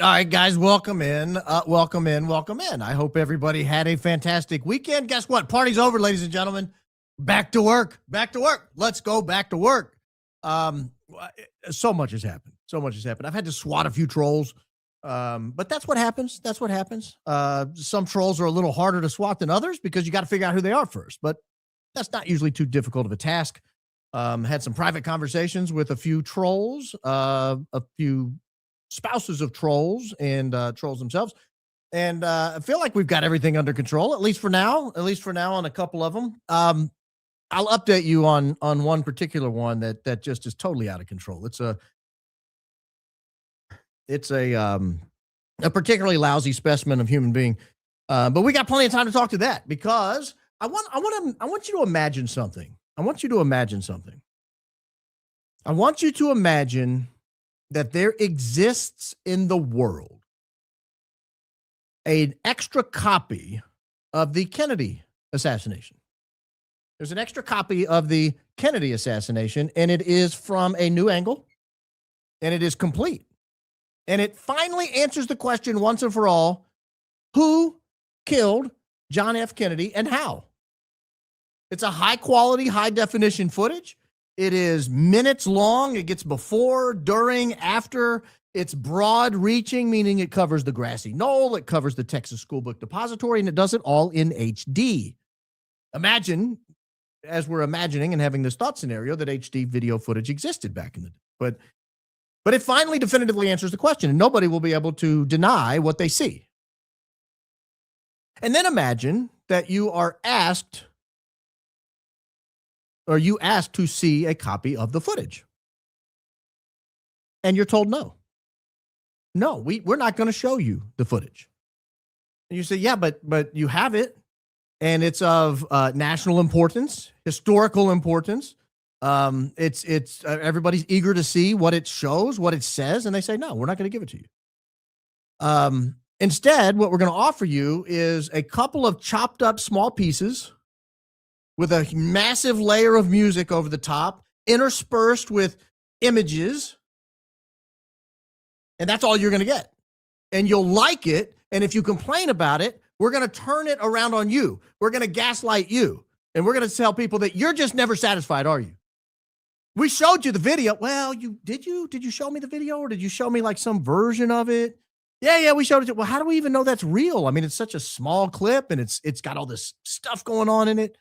All right, guys, welcome in. Welcome in. Welcome in. I hope everybody had a fantastic weekend. Guess what? Party's over, ladies and gentlemen. Back to work. Back to work. Let's go back to work. So much has happened. So much has happened. I've had to swat a few trolls, but that's what happens. That's what happens. Some trolls are a little harder to swat than others because you got to figure out who they are first. But that's not usually too difficult of a task. Had some private conversations with a few trolls, a few spouses of trolls and trolls themselves. And I feel like we've got everything under control, at least for now on a couple of them. I'll update you on one particular one that just is totally out of control. It's a particularly lousy specimen of human being. But we got plenty of time to talk to that because I want you to imagine something. I want you to imagine that there exists in the world an extra copy of the Kennedy assassination. There's an extra copy of the Kennedy assassination, and it is from a new angle, and it is complete. And it finally answers the question once and for all, who killed John F. Kennedy and how? It's a high-quality, high-definition footage. It is minutes long. It gets before, during, after. It's broad-reaching, meaning it covers the grassy knoll, it covers the Texas School Book Depository, and it does it all in HD. Imagine, as we're imagining and having this thought scenario, that HD video footage existed back in the day. But it finally definitively answers the question, and nobody will be able to deny what they see. And then imagine that you are asked, or you ask to see a copy of the footage. And you're told no. No, we're not going to show you the footage. And you say, yeah, but you have it. And it's of national importance, historical importance. It's everybody's eager to see what it shows, what it says. And they say, no, we're not going to give it to you. Instead, what we're going to offer you is a couple of chopped up small pieces with a massive layer of music over the top, interspersed with images. And that's all you're going to get. And you'll like it. And if you complain about it, we're going to turn it around on you. We're going to gaslight you. And we're going to tell people that you're just never satisfied, are you? We showed you the video. Well, did you show me the video, or did you show me like some version of it? Yeah, we showed it. Well, how do we even know that's real? I mean, it's such a small clip and it's got all this stuff going on in it.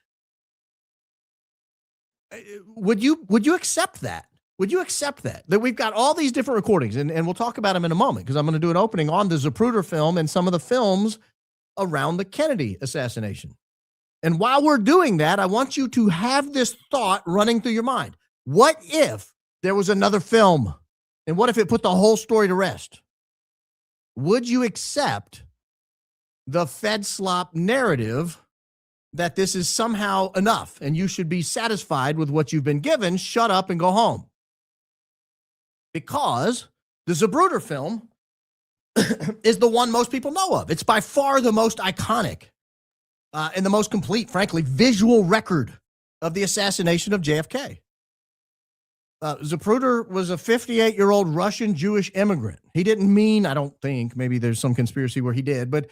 Would you accept that? Would you accept that we've got all these different recordings, and we'll talk about them in a moment because I'm going to do an opening on the Zapruder film and some of the films around the Kennedy assassination. And while we're doing that, I want you to have this thought running through your mind. What if there was another film, and what if it put the whole story to rest? Would you accept the Fed slop narrative that this is somehow enough and you should be satisfied with what you've been given, shut up and go home? Because the Zapruder film is the one most people know of. It's by far the most iconic and the most complete, frankly, visual record of the assassination of JFK. Zapruder was a 58-year-old Russian Jewish immigrant. He didn't mean, I don't think, maybe there's some conspiracy where he did, but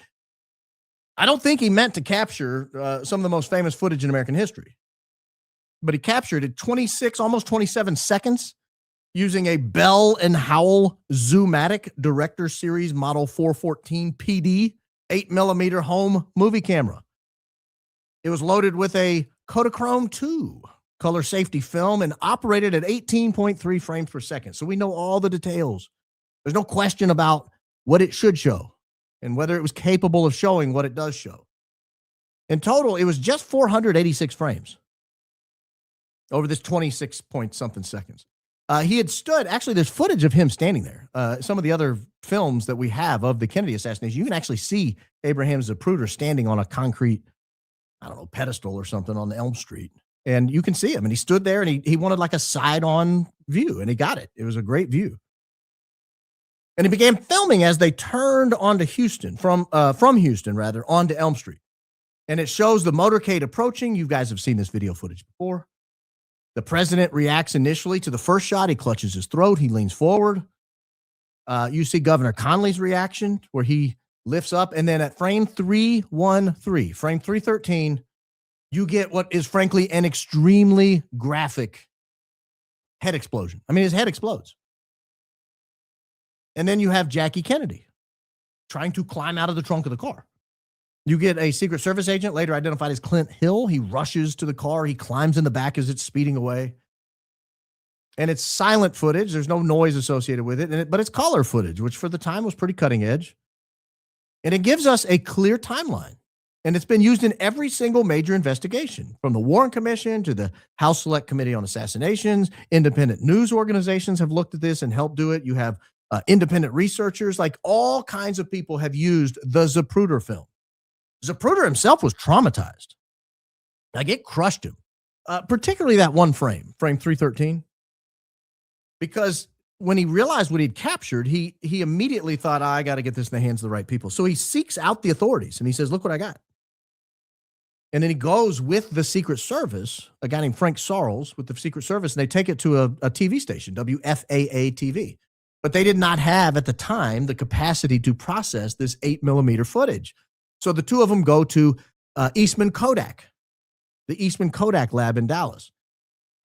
I don't think he meant to capture some of the most famous footage in American history. But he captured it 26, almost 27 seconds using a Bell & Howell Zoomatic Director Series Model 414 PD 8mm home movie camera. It was loaded with a Kodachrome 2 color safety film and operated at 18.3 frames per second. So we know all the details. There's no question about what it should show and whether it was capable of showing what it does show. In total, it was just 486 frames over this 26 point something seconds. He had stood, actually, there's footage of him standing there. Some of the other films that we have of the Kennedy assassination, you can actually see Abraham Zapruder standing on a concrete, pedestal or something on Elm Street. And you can see him. And he stood there and he wanted like a side-on view, and he got it. It was a great view. And he began filming as they turned onto Houston, from Houston, onto Elm Street. And it shows the motorcade approaching. You guys have seen this video footage before. The president reacts initially to the first shot. He clutches his throat. He leans forward. You see Governor Connolly's reaction where he lifts up, and then at frame 313, frame 313, you get what is frankly an extremely graphic head explosion. I mean, his head explodes. And then you have Jackie Kennedy trying to climb out of the trunk of the car. You get a Secret Service agent, later identified as Clint Hill. He rushes to the car. He climbs in the back as it's speeding away. And it's silent footage. There's no noise associated with it, but it's color footage, which for the time was pretty cutting edge. And it gives us a clear timeline. And it's been used in every single major investigation, from the Warren Commission to the House Select Committee on Assassinations. Independent news organizations have looked at this and helped do it. You have independent researchers, like all kinds of people have used the Zapruder film. Zapruder himself was traumatized. Like, it crushed him, particularly that one frame 313. Because when he realized what he'd captured, he immediately thought, I got to get this in the hands of the right people. So he seeks out the authorities and he says, look what I got. And then he goes with the Secret Service, a guy named Frank Sarles with the Secret Service, and they take it to a TV station, WFAA TV. But they did not have at the time the capacity to process this 8mm footage. So the two of them go to Eastman Kodak, the Eastman Kodak lab in Dallas.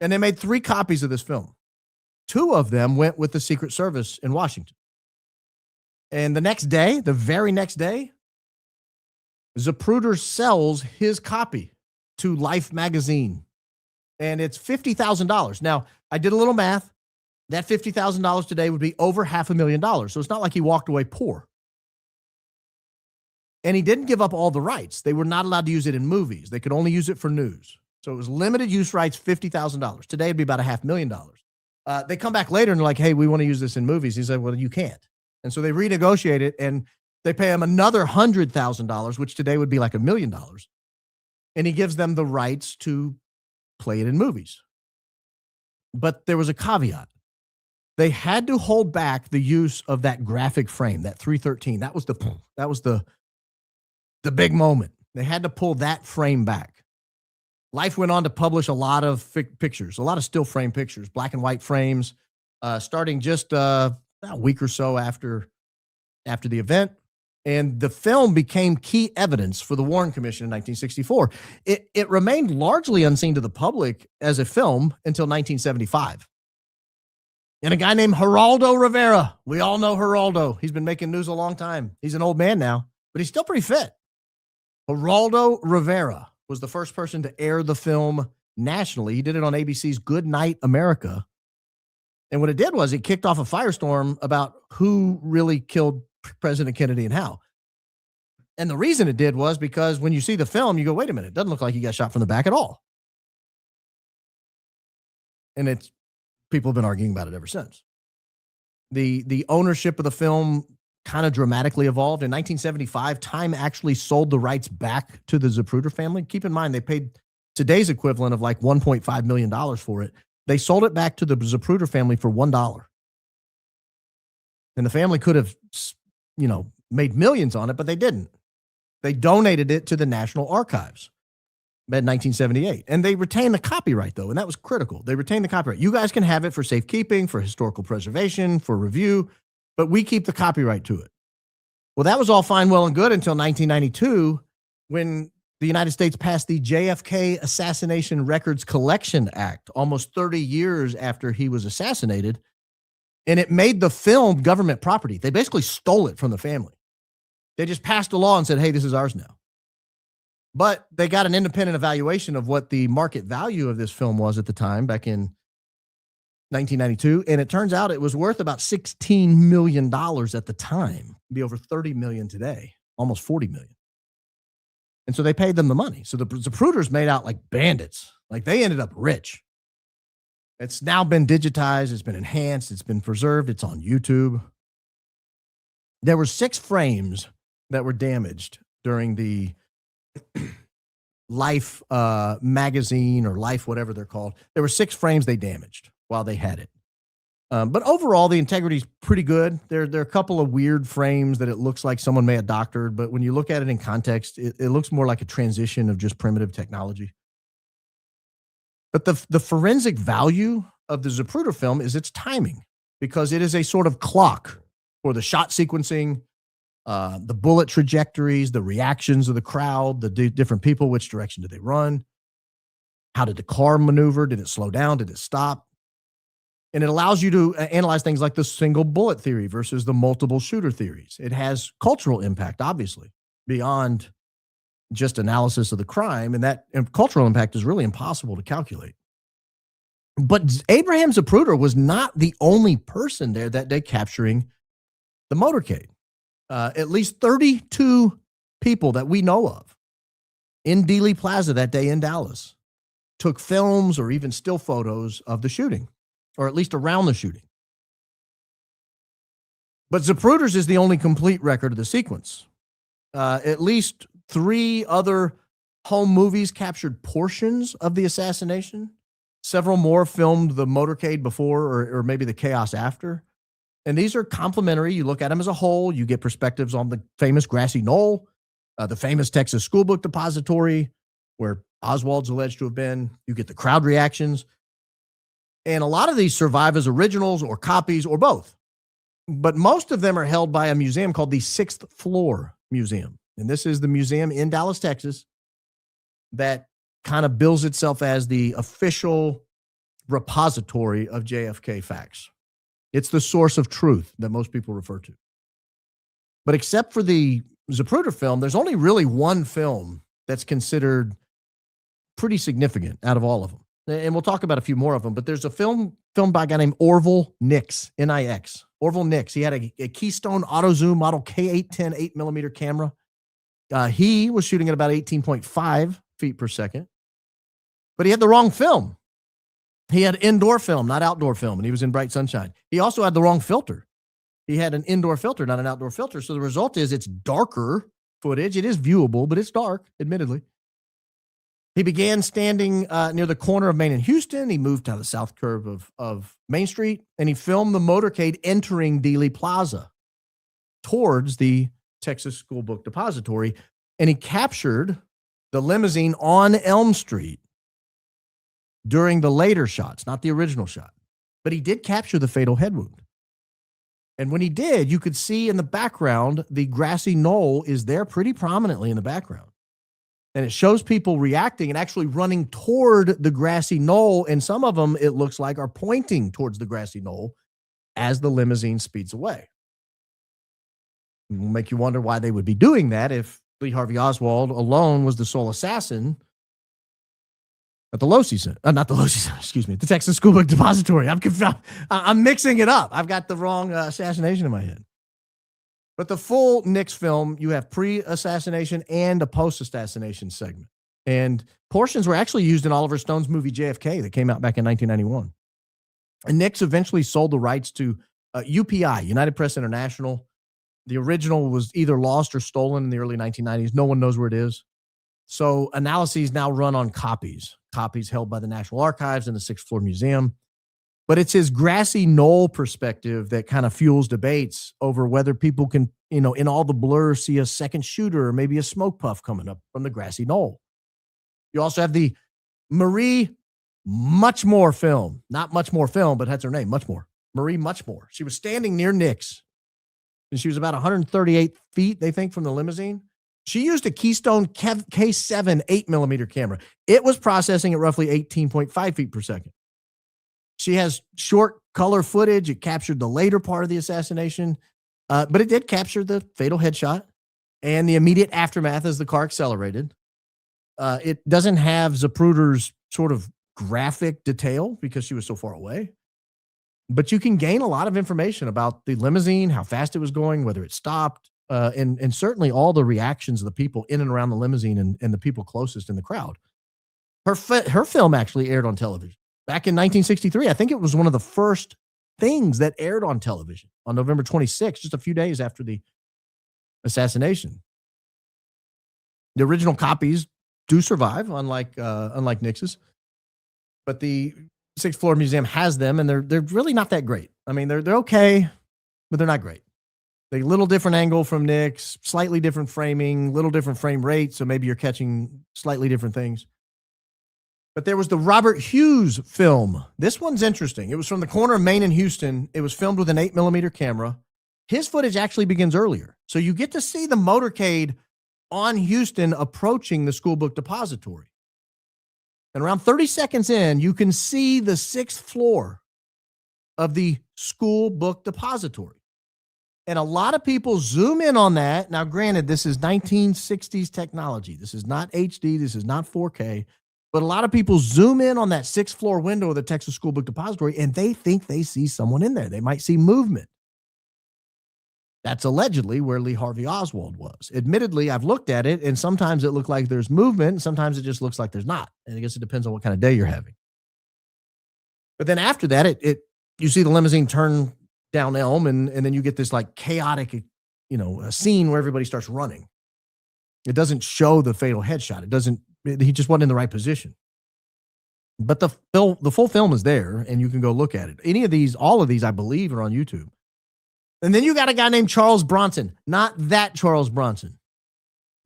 And they made 3 copies of this film. 2 of them went with the Secret Service in Washington. And the next day, the very next day, Zapruder sells his copy to Life magazine. And it's $50,000. Now, I did a little math. That $50,000 today would be over $500,000. So it's not like he walked away poor. And he didn't give up all the rights. They were not allowed to use it in movies. They could only use it for news. So it was limited use rights, $50,000. Today it'd be about $500,000. They come back later and they're like, hey, we want to use this in movies. He said, well, you can't. And so they renegotiate it and they pay him another $100,000, which today would be like $1 million. And he gives them the rights to play it in movies. But there was a caveat. They had to hold back the use of that graphic frame, that 313. That was the big moment. They had to pull that frame back. Life went on to publish a lot of pictures, a lot of still frame pictures, black and white frames, starting just a week or so after the event. And the film became key evidence for the Warren Commission in 1964. It remained largely unseen to the public as a film until 1975. And a guy named Geraldo Rivera. We all know Geraldo. He's been making news a long time. He's an old man now, but he's still pretty fit. Geraldo Rivera was the first person to air the film nationally. He did it on ABC's Good Night America. And what it did was it kicked off a firestorm about who really killed President Kennedy and how. And the reason it did was because when you see the film, you go, wait a minute, it doesn't look like he got shot from the back at all. And people have been arguing about it ever since. The ownership of the film kind of dramatically evolved. In 1975, Time actually sold the rights back to the Zapruder family. Keep in mind, they paid today's equivalent of like $1.5 million for it. They sold it back to the Zapruder family for $1. And the family could have, made millions on it, but they didn't. They donated it to the National Archives in 1978. And they retained the copyright, though, and that was critical. They retained the copyright. You guys can have it for safekeeping, for historical preservation, for review, but we keep the copyright to it. Well, that was all fine, well, and good until 1992, when the United States passed the JFK Assassination Records Collection Act, almost 30 years after he was assassinated, and it made the film government property. They basically stole it from the family. They just passed a law and said, hey, this is ours now. But they got an independent evaluation of what the market value of this film was at the time, back in 1992. And it turns out it was worth about $16 million at the time. It'd be over $30 million today, almost $40 million. And so they paid them the money. So the Zapruders made out like bandits. Like, they ended up rich. It's now been digitized. It's been enhanced. It's been preserved. It's on YouTube. There were 6 frames that were damaged during the Life magazine, or Life, whatever they're called. There were 6 frames they damaged while they had it. But overall, the integrity is pretty good. There are a couple of weird frames that it looks like someone may have doctored, but when you look at it in context, it looks more like a transition of just primitive technology. But the forensic value of the Zapruder film is its timing, because it is a sort of clock for the shot sequencing, the bullet trajectories, the reactions of the crowd, the different people, which direction did they run? How did the car maneuver? Did it slow down? Did it stop? And it allows you to analyze things like the single bullet theory versus the multiple shooter theories. It has cultural impact, obviously, beyond just analysis of the crime. And that cultural impact is really impossible to calculate. But Abraham Zapruder was not the only person there that day capturing the motorcade. At least 32 people that we know of in Dealey Plaza that day in Dallas took films or even still photos of the shooting, or at least around the shooting. But Zapruder's is the only complete record of the sequence. At least 3 other home movies captured portions of the assassination. Several more filmed the motorcade before or maybe the chaos after. And these are complementary. You look at them as a whole. You get perspectives on the famous grassy knoll, the famous Texas schoolbook depository, where Oswald's alleged to have been. You get the crowd reactions. And a lot of these survive as originals or copies or both. But most of them are held by a museum called the Sixth Floor Museum. And this is the museum in Dallas, Texas, that kind of bills itself as the official repository of JFK facts. It's the source of truth that most people refer to. But except for the Zapruder film, there's only really one film that's considered pretty significant out of all of them. And we'll talk about a few more of them, but there's a film by a guy named Orville Nix, N-I-X. Orville Nix. He had a Keystone AutoZoom model K810 8mm camera. He was shooting at about 18.5 feet per second, but he had the wrong film. He had indoor film, not outdoor film, and he was in bright sunshine. He also had the wrong filter. He had an indoor filter, not an outdoor filter. So the result is it's darker footage. It is viewable, but it's dark, admittedly. He began standing near the corner of Main and Houston. He moved to the south curve of Main Street, and he filmed the motorcade entering Dealey Plaza towards the Texas Schoolbook Depository, and he captured the limousine on Elm Street during the later shots, not the original shot. But he did capture the fatal head wound. And when he did, you could see in the background, the grassy knoll is there pretty prominently in the background. And it shows people reacting and actually running toward the grassy knoll. And some of them, it looks like, are pointing towards the grassy knoll as the limousine speeds away. It will make you wonder why they would be doing that if Lee Harvey Oswald alone was the sole assassin at the Losi Center. Not the Losi Center, excuse me, the Texas Schoolbook Depository. I'm mixing it up. I've got the wrong assassination in my head. But the full Nix film, you have pre-assassination and a post-assassination segment. And portions were actually used in Oliver Stone's movie JFK that came out back in 1991. And Nix eventually sold the rights to UPI, United Press International. The original was either lost or stolen in the early 1990s. No one knows where it is. So analyses now run on copies held by the National Archives and the Sixth Floor Museum. But it's his grassy knoll perspective that kind of fuels debates over whether people can, in all the blur, see a second shooter or maybe a smoke puff coming up from the grassy knoll. You also have the Marie Muchmore film. Not Muchmore film, but that's her name, Muchmore. Marie Muchmore. She was standing near Nix, and she was about 138 feet, they think, from the limousine. She used a Keystone K7 8mm camera. It was processing at roughly 18.5 feet per second. She has short color footage. It captured the later part of the assassination, but it did capture the fatal headshot and the immediate aftermath as the car accelerated. It doesn't have Zapruder's sort of graphic detail because she was so far away, but you can gain a lot of information about the limousine, how fast it was going, whether it stopped, and certainly all the reactions of the people in and around the limousine and the people closest in the crowd. Her film actually aired on television. Back in 1963, I think it was one of the first things that aired on television on November 26th, just a few days after the assassination. The original copies do survive, unlike Nix's, but the Sixth Floor Museum has them, and they're really not that great. I mean, they're okay, but they're not great. They're a little different angle from Nix, slightly different framing, little different frame rate, so maybe you're catching slightly different things. But there was the Robert Hughes film. This one's interesting. It was from the corner of Main and Houston. It was filmed with an 8mm camera. His footage actually begins earlier. So you get to see the motorcade on Houston approaching the school book depository. And around 30 seconds in, you can see the 6th floor of the school book depository. And a lot of people zoom in on that. Now, granted, this is 1960s technology. This is not HD. This is not 4K. But a lot of people zoom in on that 6th floor window of the Texas School Book Depository, and they think they see someone in there. They might see movement. That's allegedly where Lee Harvey Oswald was. Admittedly, I've looked at it, and sometimes it looks like there's movement, and sometimes it just looks like there's not. And I guess it depends on what kind of day you're having. But then after that, you see the limousine turn down Elm, and then you get this like chaotic, a scene where everybody starts running. It doesn't show the fatal headshot. He just wasn't in the right position. But the full film is there, and you can go look at it. All of these, I believe, are on YouTube. And then you got a guy named Charles Bronson, not that Charles Bronson,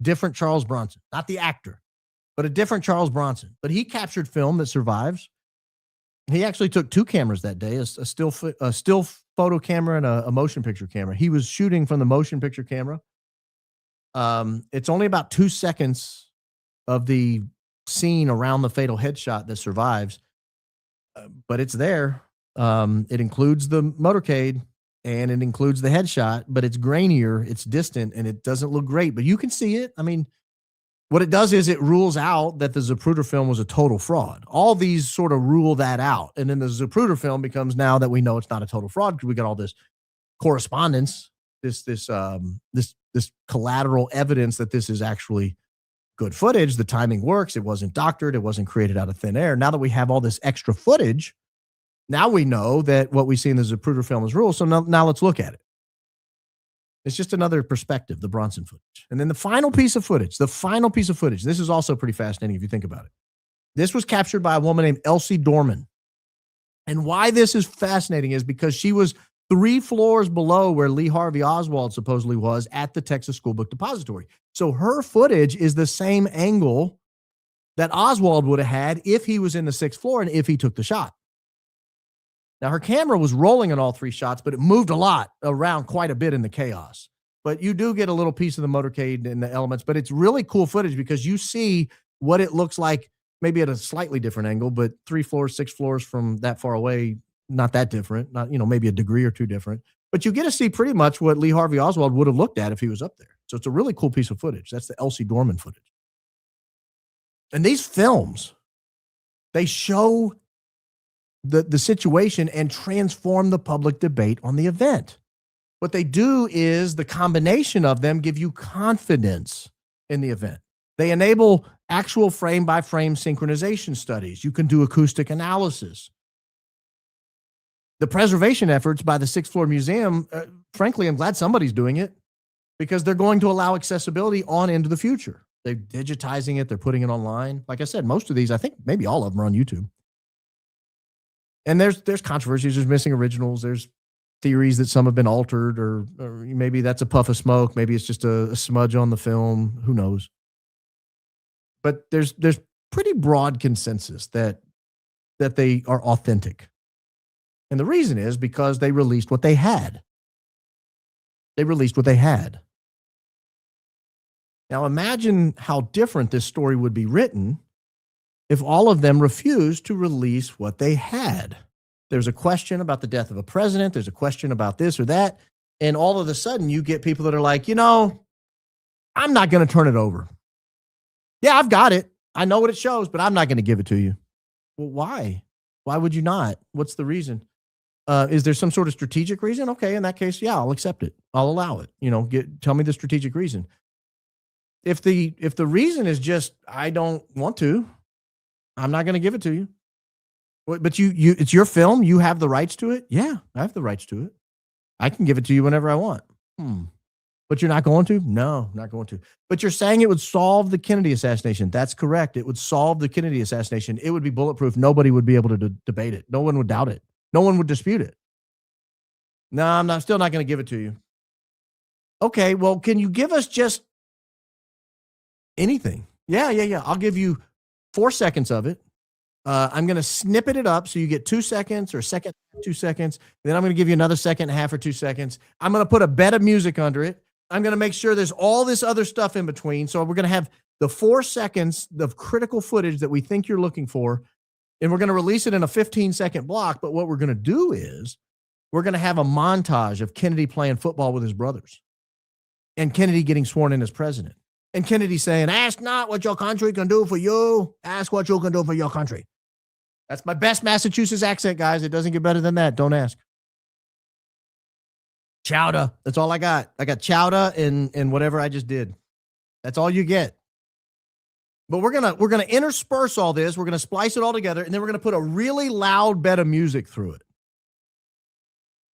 different Charles Bronson, not the actor, but a different Charles Bronson. But he captured film that survives. He actually took 2 cameras that day, a still photo camera and a motion picture camera. He was shooting from the motion picture camera. It's only about 2 seconds of the scene around the fatal headshot that survives, but it's there. It includes the motorcade and it includes the headshot, but it's grainier, it's distant, and it doesn't look great, but you can see it. I mean, what it does is it rules out that the Zapruder film was a total fraud. All these sort of rule that out. And then the Zapruder film becomes, now that we know it's not a total fraud, because we got all this correspondence, this collateral evidence that this is actually good footage. The timing works. It wasn't doctored. It wasn't created out of thin air. Now that we have all this extra footage, now we know that what we see in the Zapruder film is real. So now let's look at it. It's just another perspective, the Bronson footage. And then the final piece of footage, this is also pretty fascinating if you think about it. This was captured by a woman named Elsie Dorman. And why this is fascinating is because she was 3 floors below where Lee Harvey Oswald supposedly was at the Texas School Book Depository. So her footage is the same angle that Oswald would have had if he was in the 6th floor and if he took the shot. Now, her camera was rolling on all 3 shots, but it moved around quite a bit in the chaos. But you do get a little piece of the motorcade and the elements, but it's really cool footage because you see what it looks like, maybe at a slightly different angle, but 3 floors, 6 floors from that far away, not that different, not, maybe a degree or 2 different. But you get to see pretty much what Lee Harvey Oswald would have looked at if he was up there. So it's a really cool piece of footage. That's the Elsie Dorman footage. And these films, they show the situation and transform the public debate on the event. What they do is the combination of them give you confidence in the event. They enable actual frame-by-frame synchronization studies. You can do acoustic analysis. The preservation efforts by the 6th Floor Museum, frankly, I'm glad somebody's doing it because they're going to allow accessibility on into the future. They're digitizing it. They're putting it online. Like I said, most of these, I think maybe all of them are on YouTube. And there's controversies. There's missing originals. There's theories that some have been altered, or maybe that's a puff of smoke. Maybe it's just a smudge on the film. Who knows? But there's pretty broad consensus that they are authentic. And the reason is because they released what they had. Now imagine how different this story would be written if all of them refused to release what they had. There's a question about the death of a president. There's a question about this or that. And all of a sudden you get people that are like, I'm not going to turn it over. Yeah, I've got it. I know what it shows, but I'm not going to give it to you. Well, why? Why would you not? What's the reason? Is there some sort of strategic reason? Okay, in that case, yeah, I'll accept it. I'll allow it. Tell me the strategic reason. If the reason is just, I don't want to, I'm not going to give it to you. But it's your film. You have the rights to it. Yeah, I have the rights to it. I can give it to you whenever I want. But you're not going to? No, not going to. But you're saying it would solve the Kennedy assassination. That's correct. It would solve the Kennedy assassination. It would be bulletproof. Nobody would be able to debate it. No one would doubt it. No one would dispute it. No, I'm still not going to give it to you. Okay, well, can you give us just anything? Yeah. I'll give you 4 seconds of it. I'm going to snippet it up so you get 2 seconds or second, 2 seconds. Then I'm going to give you another second and a half or 2 seconds. I'm going to put a bed of music under it. I'm going to make sure there's all this other stuff in between. So we're going to have the 4 seconds of critical footage that we think you're looking for, and we're going to release it in a 15-second block. But what we're going to do is we're going to have a montage of Kennedy playing football with his brothers and Kennedy getting sworn in as president. And Kennedy saying, ask not what your country can do for you. Ask what you can do for your country. That's my best Massachusetts accent, guys. It doesn't get better than that. Don't ask. Chowder. That's all I got. I got chowder and whatever I just did. That's all you get. But we're gonna intersperse all this. We're gonna splice it all together, and then we're gonna put a really loud bed of music through it.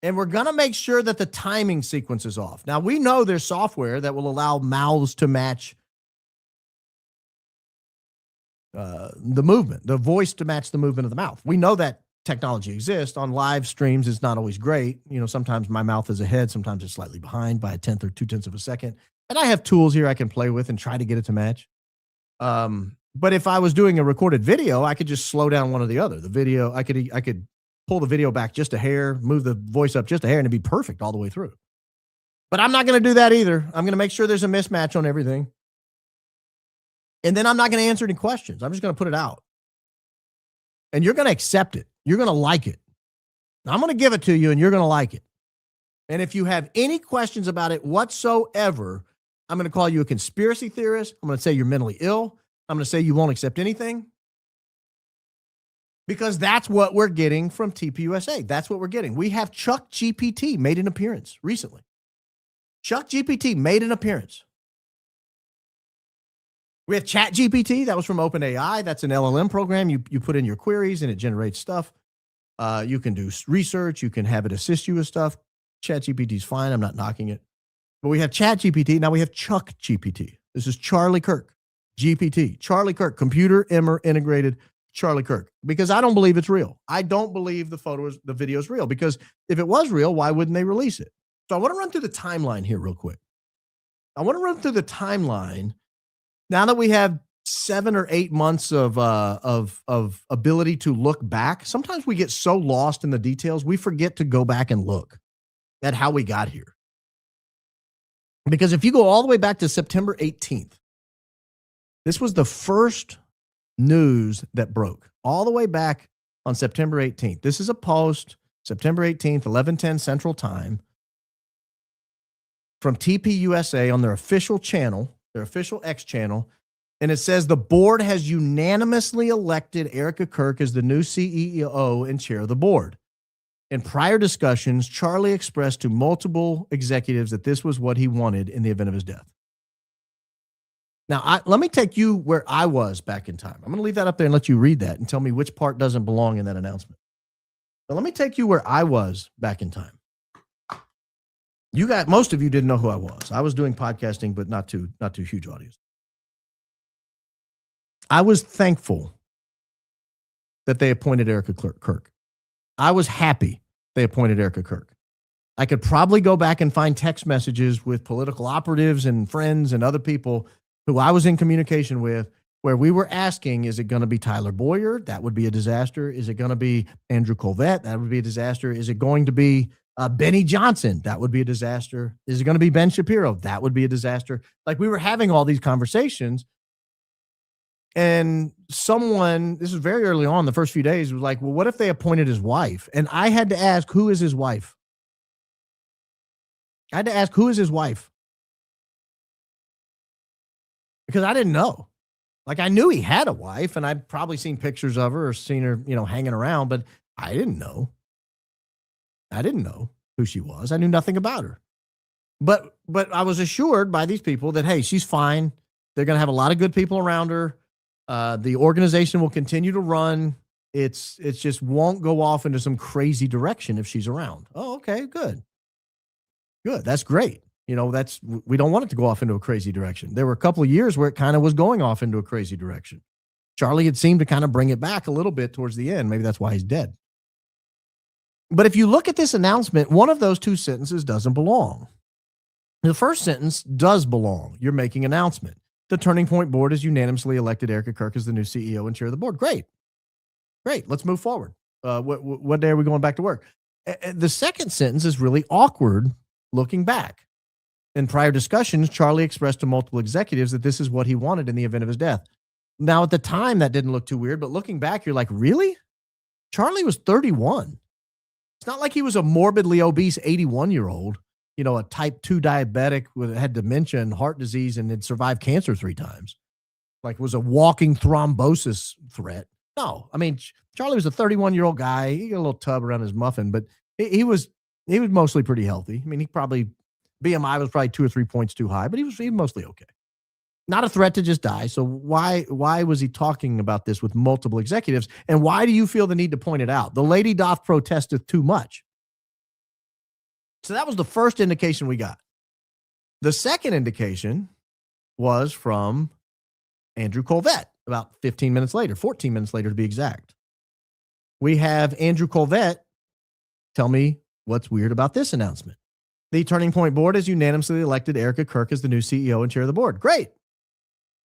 And we're gonna make sure that the timing sequence is off. Now we know there's software that will allow mouths to match the movement, the voice to match the movement of the mouth. We know that technology exists. On live streams, it's not always great. You know, sometimes my mouth is ahead, sometimes it's slightly behind by 1/10 or 2/10 of a second. And I have tools here I can play with and try to get it to match. But if I was doing a recorded video, I could just slow down one or the other. The video, I could pull the video back just a hair, move the voice up just a hair, and it'd be perfect all the way through. But I'm not going to do that either. I'm going to make sure there's a mismatch on everything. And then I'm not going to answer any questions. I'm just going to put it out. And you're going to accept it. You're going to like it. I'm going to give it to you, and you're going to like it. And if you have any questions about it whatsoever, I'm going to call you a conspiracy theorist. I'm going to say you're mentally ill. I'm going to say you won't accept anything. Because that's what we're getting from TPUSA. That's what we're getting. We have ChuckGPT made an appearance recently. ChuckGPT made an appearance. We have ChatGPT. That was from OpenAI. That's an LLM program. You put in your queries and it generates stuff. You can do research. You can have it assist you with stuff. ChatGPT is fine. I'm not knocking it. But we have ChatGPT. Now we have ChuckGPT. This is Charlie Kirk. GPT. Charlie Kirk. Computer integrated Charlie Kirk. Because I don't believe it's real. I don't believe the video is real. Because if it was real, why wouldn't they release it? So I want to run through the timeline here real quick. I want to run through the timeline. Now that we have 7 or 8 months of ability to look back, sometimes we get so lost in the details, we forget to go back and look at how we got here. Because if you go all the way back to September 18th, this was the first news that broke all the way back on September 18th. This is a post, September 18th, 11:10 Central Time, from TPUSA on their official channel, their official X channel, and it says the board has unanimously elected Erika Kirk as the new CEO and chair of the board. In prior discussions, Charlie expressed to multiple executives that this was what he wanted in the event of his death. Now, let me take you where I was back in time. I'm going to leave that up there and let you read that and tell me which part doesn't belong in that announcement. But let me take you where I was back in time. Most of you didn't know who I was. I was doing podcasting, but not too huge audience. I was thankful that they appointed Erika Kirk. I was happy they appointed Erika Kirk. I could probably go back and find text messages with political operatives and friends and other people who I was in communication with where we were asking, is it going to be Tyler Boyer? That would be a disaster. Is it going to be Andrew Kolvet? That would be a disaster. Is it going to be Benny Johnson? That would be a disaster. Is it going to be Ben Shapiro? That would be a disaster. Like, we were having all these conversations, and someone, this was very early on, the first few days, was like, well, what if they appointed his wife? And I had to ask, who is his wife? I had to ask, who is his wife? Because I didn't know. Like, I knew he had a wife, and I'd probably seen pictures of her or seen her, hanging around, but I didn't know. I didn't know who she was. I knew nothing about her. But I was assured by these people that, hey, she's fine. They're going to have a lot of good people around her. The organization will continue to run. It's just won't go off into some crazy direction if she's around. Oh, okay, good. Good. That's great. We don't want it to go off into a crazy direction. There were a couple of years where it kind of was going off into a crazy direction. Charlie had seemed to kind of bring it back a little bit towards the end. Maybe that's why he's dead. But if you look at this announcement, one of those two sentences doesn't belong. The first sentence does belong. You're making an announcement. The Turning Point board has unanimously elected Erika Kirk as the new CEO and chair of the board. Great. Great. Let's move forward. What day are we going back to work? The second sentence is really awkward looking back. In prior discussions, Charlie expressed to multiple executives that this is what he wanted in the event of his death. Now, at the time, that didn't look too weird, but looking back, you're like, really? Charlie was 31. It's not like he was a morbidly obese 81-year-old, a type 2 diabetic with had dementia and heart disease and had survived cancer 3 times. Like was a walking thrombosis threat. No, I mean, Charlie was a 31-year-old guy. He got a little tub around his muffin, but he was mostly pretty healthy. I mean, BMI was probably 2 or 3 points too high, but he was mostly okay. Not a threat to just die. So why was he talking about this with multiple executives? And why do you feel the need to point it out? The lady doth protesteth too much. So that was the first indication we got. The second indication was from Andrew Kolvet about 15 minutes later, 14 minutes later to be exact. We have Andrew Kolvet tell me what's weird about this announcement. The Turning Point board has unanimously elected Erika Kirk as the new CEO and chair of the board. Great.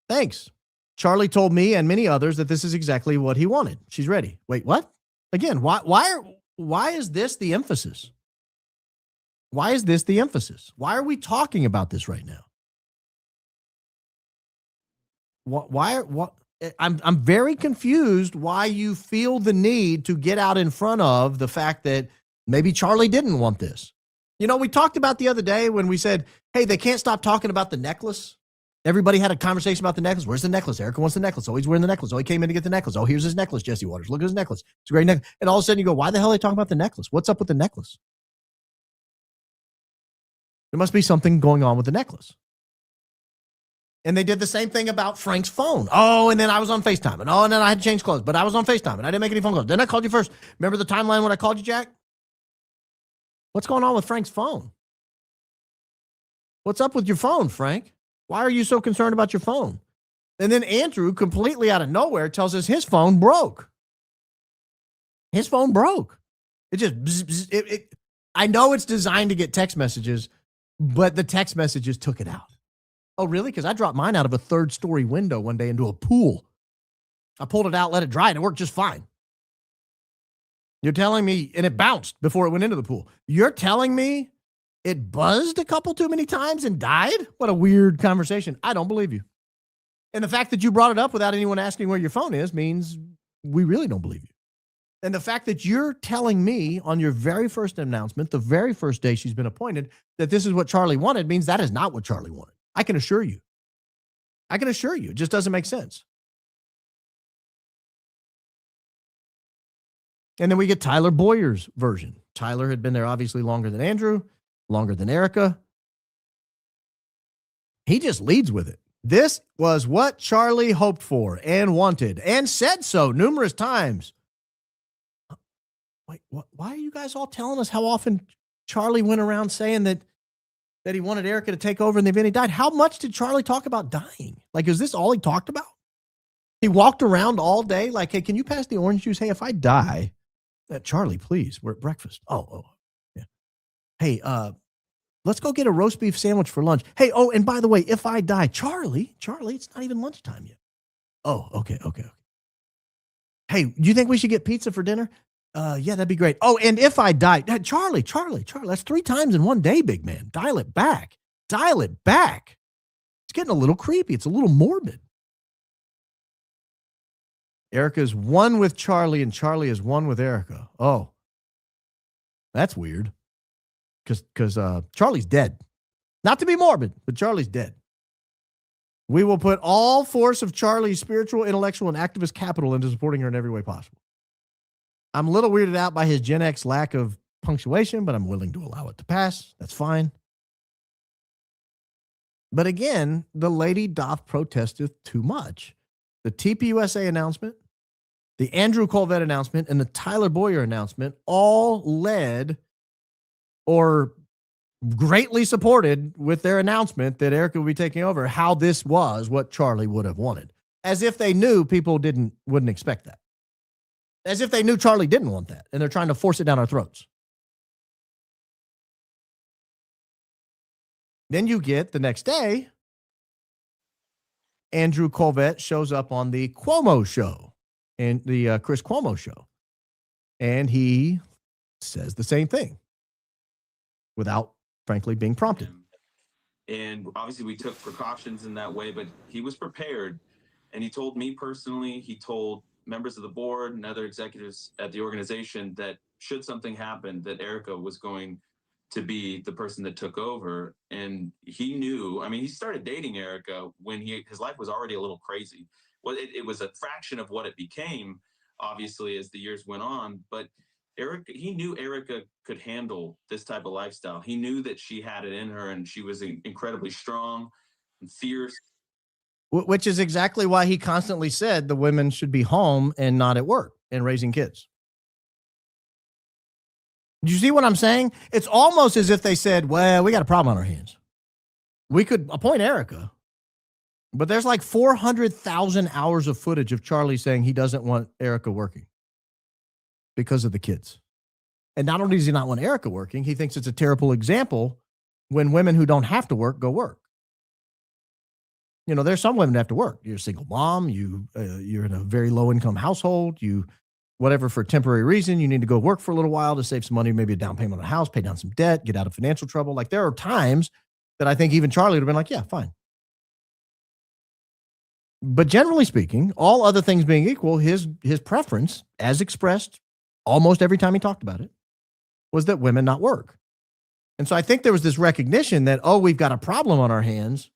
Thanks. Charlie told me and many others that this is exactly what he wanted. She's ready. Wait, what? Again, why is this the emphasis? Why is this the emphasis? Why are we talking about this right now? I'm very confused why you feel the need to get out in front of the fact that maybe Charlie didn't want this. We talked about the other day when we said, hey, they can't stop talking about the necklace. Everybody had a conversation about the necklace. Where's the necklace? Erika wants the necklace. Oh, he's wearing the necklace. Oh, he came in to get the necklace. Oh, here's his necklace, Jesse Waters. Look at his necklace. It's a great necklace. And all of a sudden you go, why the hell are they talking about the necklace? What's up with the necklace? There must be something going on with the necklace. And they did the same thing about Frank's phone. Oh, and then I was on FaceTime. And then I had to change clothes. But I was on FaceTime and I didn't make any phone calls. Then I called you first. Remember the timeline when I called you, Jack? What's going on with Frank's phone? What's up with your phone, Frank? Why are you so concerned about your phone? And then Andrew, completely out of nowhere, tells us his phone broke. His phone broke. It just, I know it's designed to get text messages, but the text messages took it out. Oh, really? Because I dropped mine out of a 3rd-story window one day into a pool. I pulled it out, let it dry, and it worked just fine. You're telling me, and it bounced before it went into the pool. You're telling me it buzzed a couple too many times and died? What a weird conversation. I don't believe you. And the fact that you brought it up without anyone asking where your phone is means we really don't believe you. And the fact that you're telling me on your very first announcement, the very first day she's been appointed, that this is what Charlie wanted means that is not what Charlie wanted. I can assure you. It just doesn't make sense. And then we get Tyler Boyer's version. Tyler had been there obviously longer than Andrew, longer than Erika. He just leads with it. This was what Charlie hoped for and wanted and said so numerous times. Wait, why are you guys all telling us how often Charlie went around saying that he wanted Erika to take over in the event he died? How much did Charlie talk about dying? Like, is this all he talked about? He walked around all day like, hey, can you pass the orange juice? Hey, if I die, Charlie, please, we're at breakfast. Oh, yeah. Hey, let's go get a roast beef sandwich for lunch. Hey, oh, and by the way, if I die, Charlie, it's not even lunchtime yet. Oh, okay. Hey, do you think we should get pizza for dinner? Yeah, that'd be great. Oh, and if I die, Charlie, that's 3 times in one day, big man. Dial it back. It's getting a little creepy. It's a little morbid. Erika is one with Charlie and Charlie is one with Erika. Oh, that's weird. Because Charlie's dead. Not to be morbid, but Charlie's dead. We will put all force of Charlie's spiritual, intellectual, and activist capital into supporting her in every way possible. I'm a little weirded out by his Gen X lack of punctuation, but I'm willing to allow it to pass. That's fine. But again, the lady doth protesteth too much. The TPUSA announcement, the Andrew Kolvet announcement, and the Tyler Boyer announcement all led or greatly supported with their announcement that Erika would be taking over how this was what Charlie would have wanted. As if they knew people wouldn't expect that. As if they knew Charlie didn't want that, and they're trying to force it down our throats. Then you get the next day, Andrew Kolvet shows up on the Cuomo show. and the Chris Cuomo show. And he says the same thing without, frankly, being prompted. And obviously we took precautions in that way, but he was prepared. And he told me personally, he told members of the board and other executives at the organization that should something happen, that Erika was going to be the person that took over. And he knew, I mean, he started dating Erika when his life was already a little crazy. Well, it was a fraction of what it became, obviously, as the years went on. But he knew Erika could handle this type of lifestyle. He knew that she had it in her, and she was incredibly strong and fierce. Which is exactly why he constantly said the women should be home and not at work and raising kids. Do you see what I'm saying? It's almost as if they said, well, we got a problem on our hands. We could appoint Erika, but there's like 400,000 hours of footage of Charlie saying he doesn't want Erika working because of the kids. And not only does he not want Erika working, he thinks it's a terrible example when women who don't have to work go work. You know, there's some women that have to work. You're a single mom. You're in a very low income household. Whatever, for a temporary reason, you need to go work for a little while to save some money, maybe a down payment on a house, pay down some debt, get out of financial trouble. Like, there are times that I think even Charlie would have been like, yeah, fine. But generally speaking, all other things being equal, his preference, as expressed almost every time he talked about it, was that women not work. And so I think there was this recognition that, oh, we've got a problem on our hands.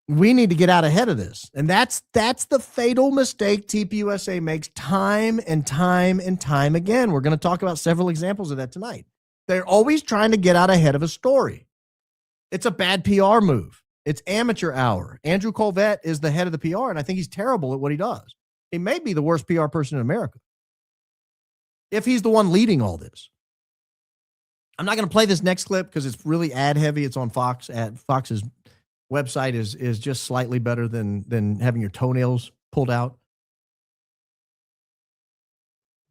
We need to get out ahead of this. And that's the fatal mistake TPUSA makes time and time and time again. We're going to talk about several examples of that tonight. They're always trying to get out ahead of a story. It's a bad PR move. It's amateur hour. Andrew Kolvet is the head of the PR, and I think he's terrible at what he does. He may be the worst PR person in America if he's the one leading all this. I'm not going to play this next clip because it's really ad heavy. It's on Fox. Fox's website is just slightly better than having your toenails pulled out.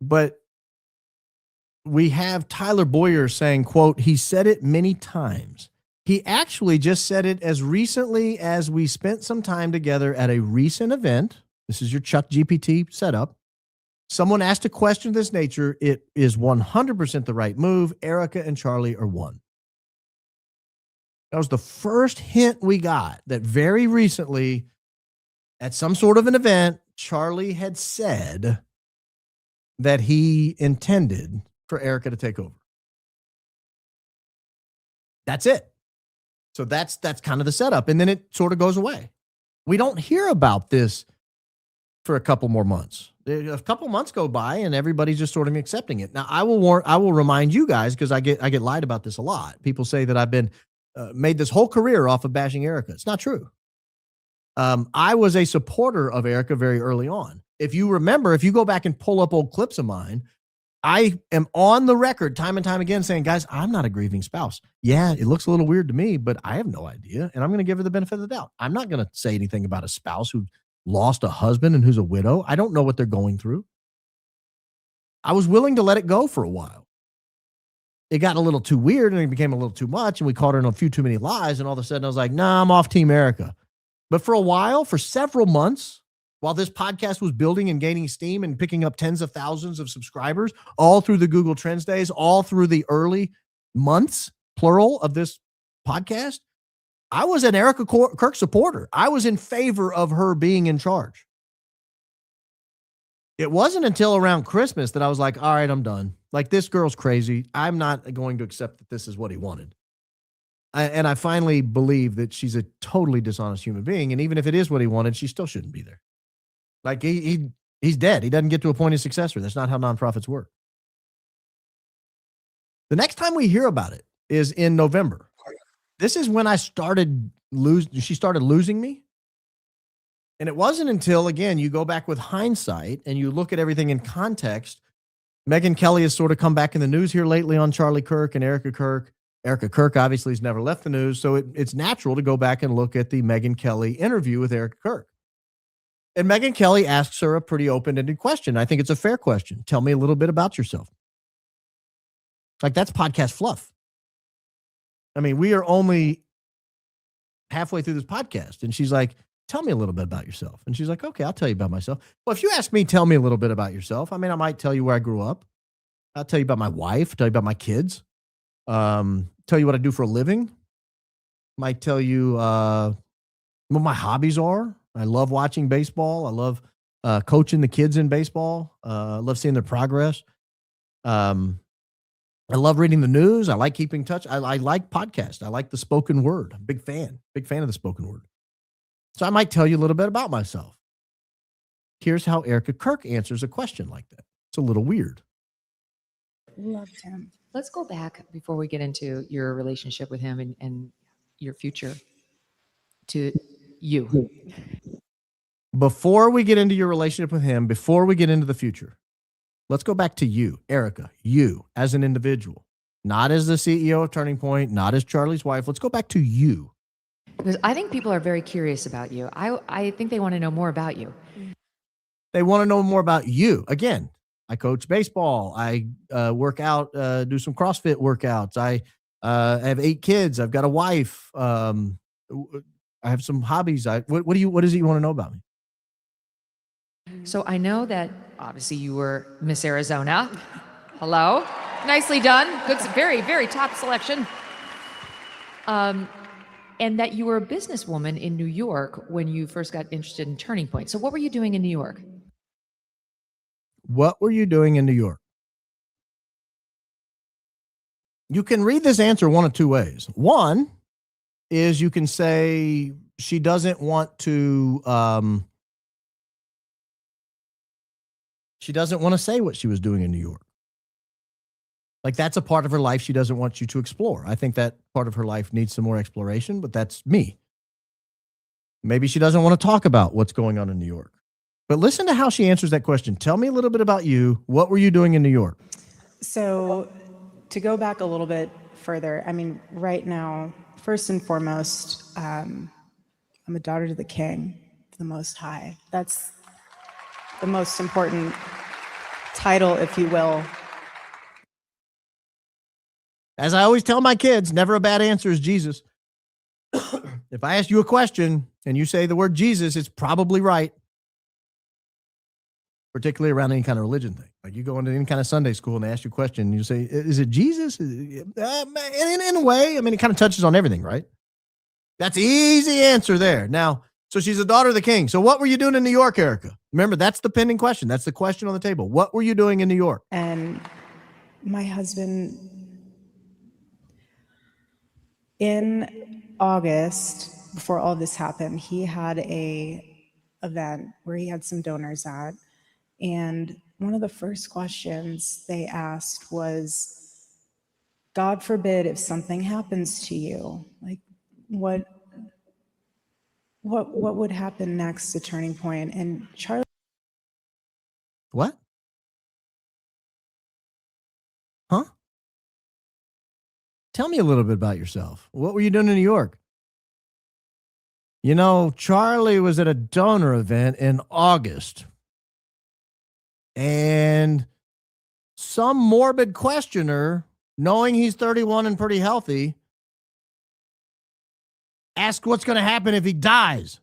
But we have Tyler Boyer saying, quote, he said it many times. He actually just said it as recently as we spent some time together at a recent event. This is your ChuckGPT setup. Someone asked a question of this nature. It is 100% the right move. Erika and Charlie are one. That was the first hint we got that very recently at some sort of an event, Charlie had said that he intended for Erika to take over. That's it. So that's kind of the setup. And then it sort of goes away. We don't hear about this for a couple more months. A couple months go by and everybody's just sort of accepting it. Now, I will remind you guys, because I get lied about this a lot. People say that I've been made this whole career off of bashing Erika. It's not true. I was a supporter of Erika very early on. If you remember, if you go back and pull up old clips of mine, I am on the record time and time again saying, guys, I'm not a grieving spouse. Yeah, it looks a little weird to me, but I have no idea. And I'm going to give her the benefit of the doubt. I'm not going to say anything about a spouse who lost a husband and who's a widow. I don't know what they're going through. I was willing to let it go for a while. It got a little too weird and it became a little too much. And we caught her in a few too many lies. And all of a sudden I was like, nah, I'm off Team Erika. But for a while, for several months, while this podcast was building and gaining steam and picking up tens of thousands of subscribers, all through the Google Trends days, all through the early months, plural, of this podcast, I was an Erika Kirk supporter. I was in favor of her being in charge. It wasn't until around Christmas that I was like, all right, I'm done. Like, this girl's crazy. I'm not going to accept that this is what he wanted. And I finally believe that she's a totally dishonest human being. And even if it is what he wanted, she still shouldn't be there. Like, he's dead. He doesn't get to appoint his successor. That's not how nonprofits work. The next time we hear about it is in November. This is when I started she started losing me. And it wasn't until, again, you go back with hindsight and you look at everything in context. Megyn Kelly has sort of come back in the news here lately on Charlie Kirk and Erika Kirk. Erika Kirk obviously has never left the news, so it's natural to go back and look at the Megyn Kelly interview with Erika Kirk. And Megyn Kelly asks her a pretty open-ended question. I think it's a fair question. Tell me a little bit about yourself. Like, that's podcast fluff. I mean, we are only halfway through this podcast, and she's like, tell me a little bit about yourself. And she's like, okay, I'll tell you about myself. Well, if you ask me, tell me a little bit about yourself. I mean, I might tell you where I grew up. I'll tell you about my wife, tell you about my kids, tell you what I do for a living. Might tell you what my hobbies are. I love watching baseball. I love coaching the kids in baseball. I love seeing their progress. I love reading the news. I like keeping touch. I like podcasts. I like the spoken word. Big fan of the spoken word. So I might tell you a little bit about myself. Here's how Erika Kirk answers a question like that. It's a little weird. Loved him. Let's go back before we get into your relationship with him and your future to you. Before we get into your relationship with him, before we get into the future, let's go back to you, Erika, you as an individual, not as the CEO of Turning Point, not as Charlie's wife. Let's go back to you. Because I think people are very curious about you. I think they want to know more about you. They want to know more about you. Again, I coach baseball. I work out, do some CrossFit workouts. I have 8 kids. I've got a wife. I have some hobbies. What is it you want to know about me? So I know that obviously you were Miss Arizona. Hello. Nicely done. Good. Very, very top selection. And that you were a businesswoman in New York when you first got interested in Turning Point. So what were you doing in New York? What were you doing in New York? You can read this answer one of two ways. One is you can say she doesn't want to say what she was doing in New York. Like that's a part of her life she doesn't want you to explore. I think that part of her life needs some more exploration, but that's me. Maybe she doesn't want to talk about what's going on in New York. But listen to how she answers that question. Tell me a little bit about you. What were you doing in New York? So to go back a little bit further, I mean, right now, first and foremost, I'm a daughter to the King, the Most High. That's the most important title, if you will. As I always tell my kids, never a bad answer is Jesus. If I ask you a question and you say the word Jesus, it's probably right. Particularly around any kind of religion thing. Like you go into any kind of Sunday school and they ask you a question and you say, is it Jesus? In a way, I mean, it kind of touches on everything, right? That's easy answer there. Now, so she's a daughter of the King. So what were you doing in New York, Erika? Remember, that's the pending question. That's the question on the table. What were you doing in New York? And my husband, in August, before all this happened, he had a event where he had some donors at. And one of the first questions they asked was, God forbid if something happens to you, like what would happen next to Turning Point? And Charlie. What? Huh? Tell me a little bit about yourself. What were you doing in New York? You know, Charlie was at a donor event in August. And some morbid questioner, knowing he's 31 and pretty healthy, asked what's going to happen if he dies.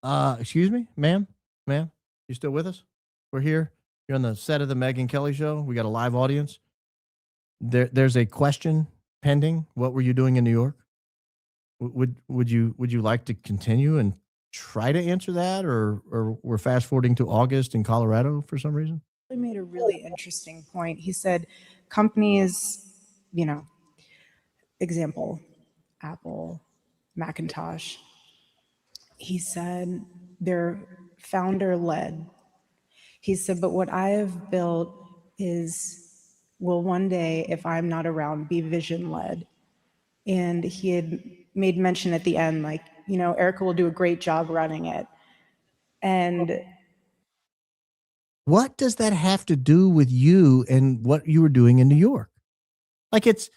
Excuse me, ma'am, you still with us? We're here. You're on the set of the Megyn Kelly show. We got a live audience. There's a question pending. What were you doing in New York? Would you like to continue and try to answer that, or we're fast forwarding to August in Colorado for some reason? He made a really interesting point. He said companies, example, Apple, Macintosh, he said they're founder led. He said, but what I have built will one day, if I'm not around, be vision led. And he had made mention at the end, like, Erika will do a great job running it. And what does that have to do with you and what you were doing in New York? Like it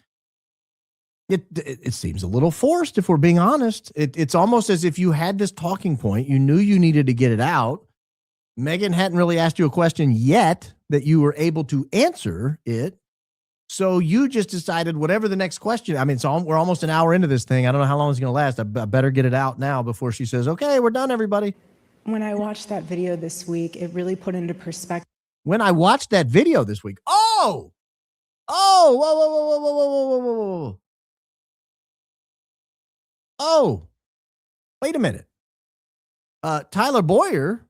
seems a little forced, if we're being honest. It's almost as if you had this talking point. You knew you needed to get it out. Megyn hadn't really asked you a question yet that you were able to answer it. So you just decided whatever the next question. I mean, we're almost an hour into this thing. I don't know how long it's going to last. I better get it out now before she says, okay, we're done, everybody. When I watched that video this week, it really put into perspective When I watched that video this week, whoa, whoa, whoa, whoa, whoa, whoa, whoa, whoa, whoa. Oh, wait a minute. Tyler Boyer,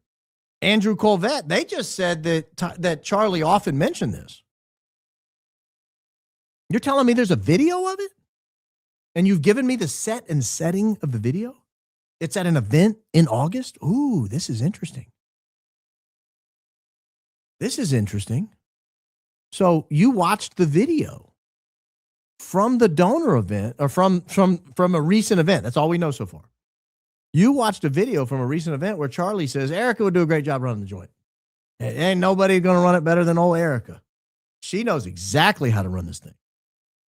Andrew Kolvet, they just said that Charlie often mentioned this. You're telling me there's a video of it? And you've given me the set and setting of the video? It's at an event in August? Ooh, this is interesting. This is interesting. So you watched the video from the donor event or from a recent event. That's all we know so far. You watched a video from a recent event where Charlie says, Erika would do a great job running the joint. Ain't nobody going to run it better than old Erika. She knows exactly how to run this thing.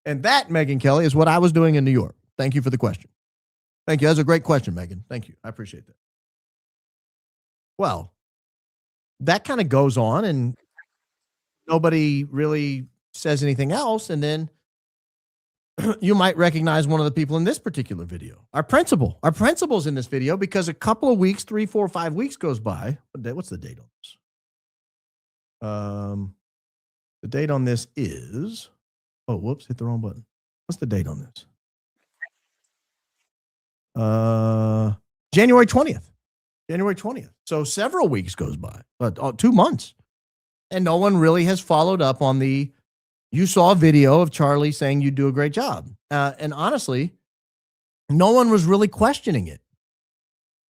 And that, Megyn Kelly, is what I was doing in New York. Thank you for the question. Thank you. That's a great question, Megyn. Thank you. I appreciate that. Well, that kind of goes on and nobody really says anything else. And then you might recognize one of the people in this particular video. Our principal's in this video because a couple of weeks, 3, 4, 5 weeks goes by. What's the date on this? The date on this is, oh, whoops, hit the wrong button. What's the date on this? January 20th. January 20th. So several weeks goes by, 2 months. And no one really has followed up on you saw a video of Charlie saying you do a great job. And honestly, no one was really questioning it.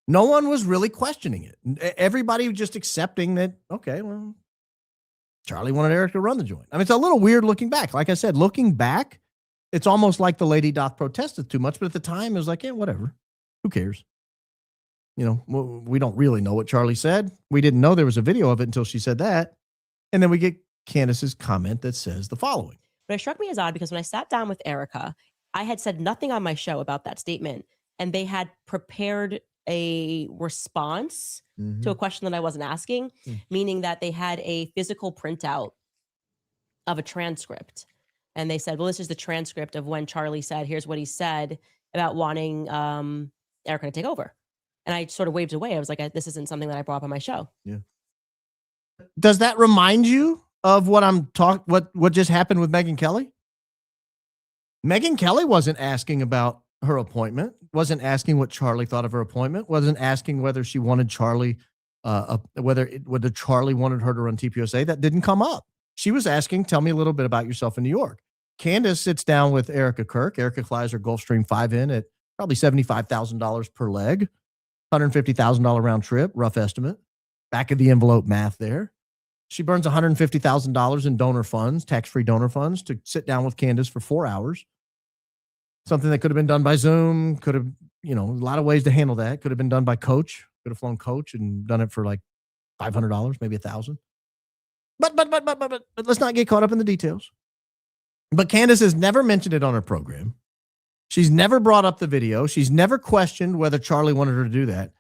No one was really questioning it. Everybody was just accepting that, okay, well, Charlie wanted Erika to run the joint. I mean, it's a little weird looking back. Like I said, looking back, it's almost like the lady doth protested too much. But at the time, it was like, yeah, whatever. Who cares? You know, we don't really know what Charlie said. We didn't know there was a video of it until she said that. And then we get Candace's comment that says the following. But it struck me as odd because when I sat down with Erika, I had said nothing on my show about that statement. And they had prepared a response to a question that I wasn't asking, meaning that they had a physical printout of a transcript. And they said, well, this is the transcript of when Charlie said, here's what he said about wanting Erika to take over. And I sort of waved away. I was like, this isn't something that I brought up on my show. Yeah. Does that remind you of what what just happened with Megyn Kelly? Megyn Kelly wasn't asking about her appointment, wasn't asking what Charlie thought of her appointment, wasn't asking whether she wanted Charlie, whether Charlie wanted her to run TPUSA. That didn't come up. She was asking, tell me a little bit about yourself in New York. Candace sits down with Erika Kirk. Erika flies her Gulfstream 5 in at probably $75,000 per leg, $150,000 round trip, rough estimate. Back of the envelope math there. She burns $150,000 in donor funds, tax-free donor funds, to sit down with Candace for 4 hours. Something that could have been done by Zoom, could have, a lot of ways to handle that. Could have been done by Coach. Could have flown Coach and done it for like $500, maybe $1,000. But let's not get caught up in the details. But Candace has never mentioned it on her program. She's never brought up the video. She's never questioned whether Charlie wanted her to do that.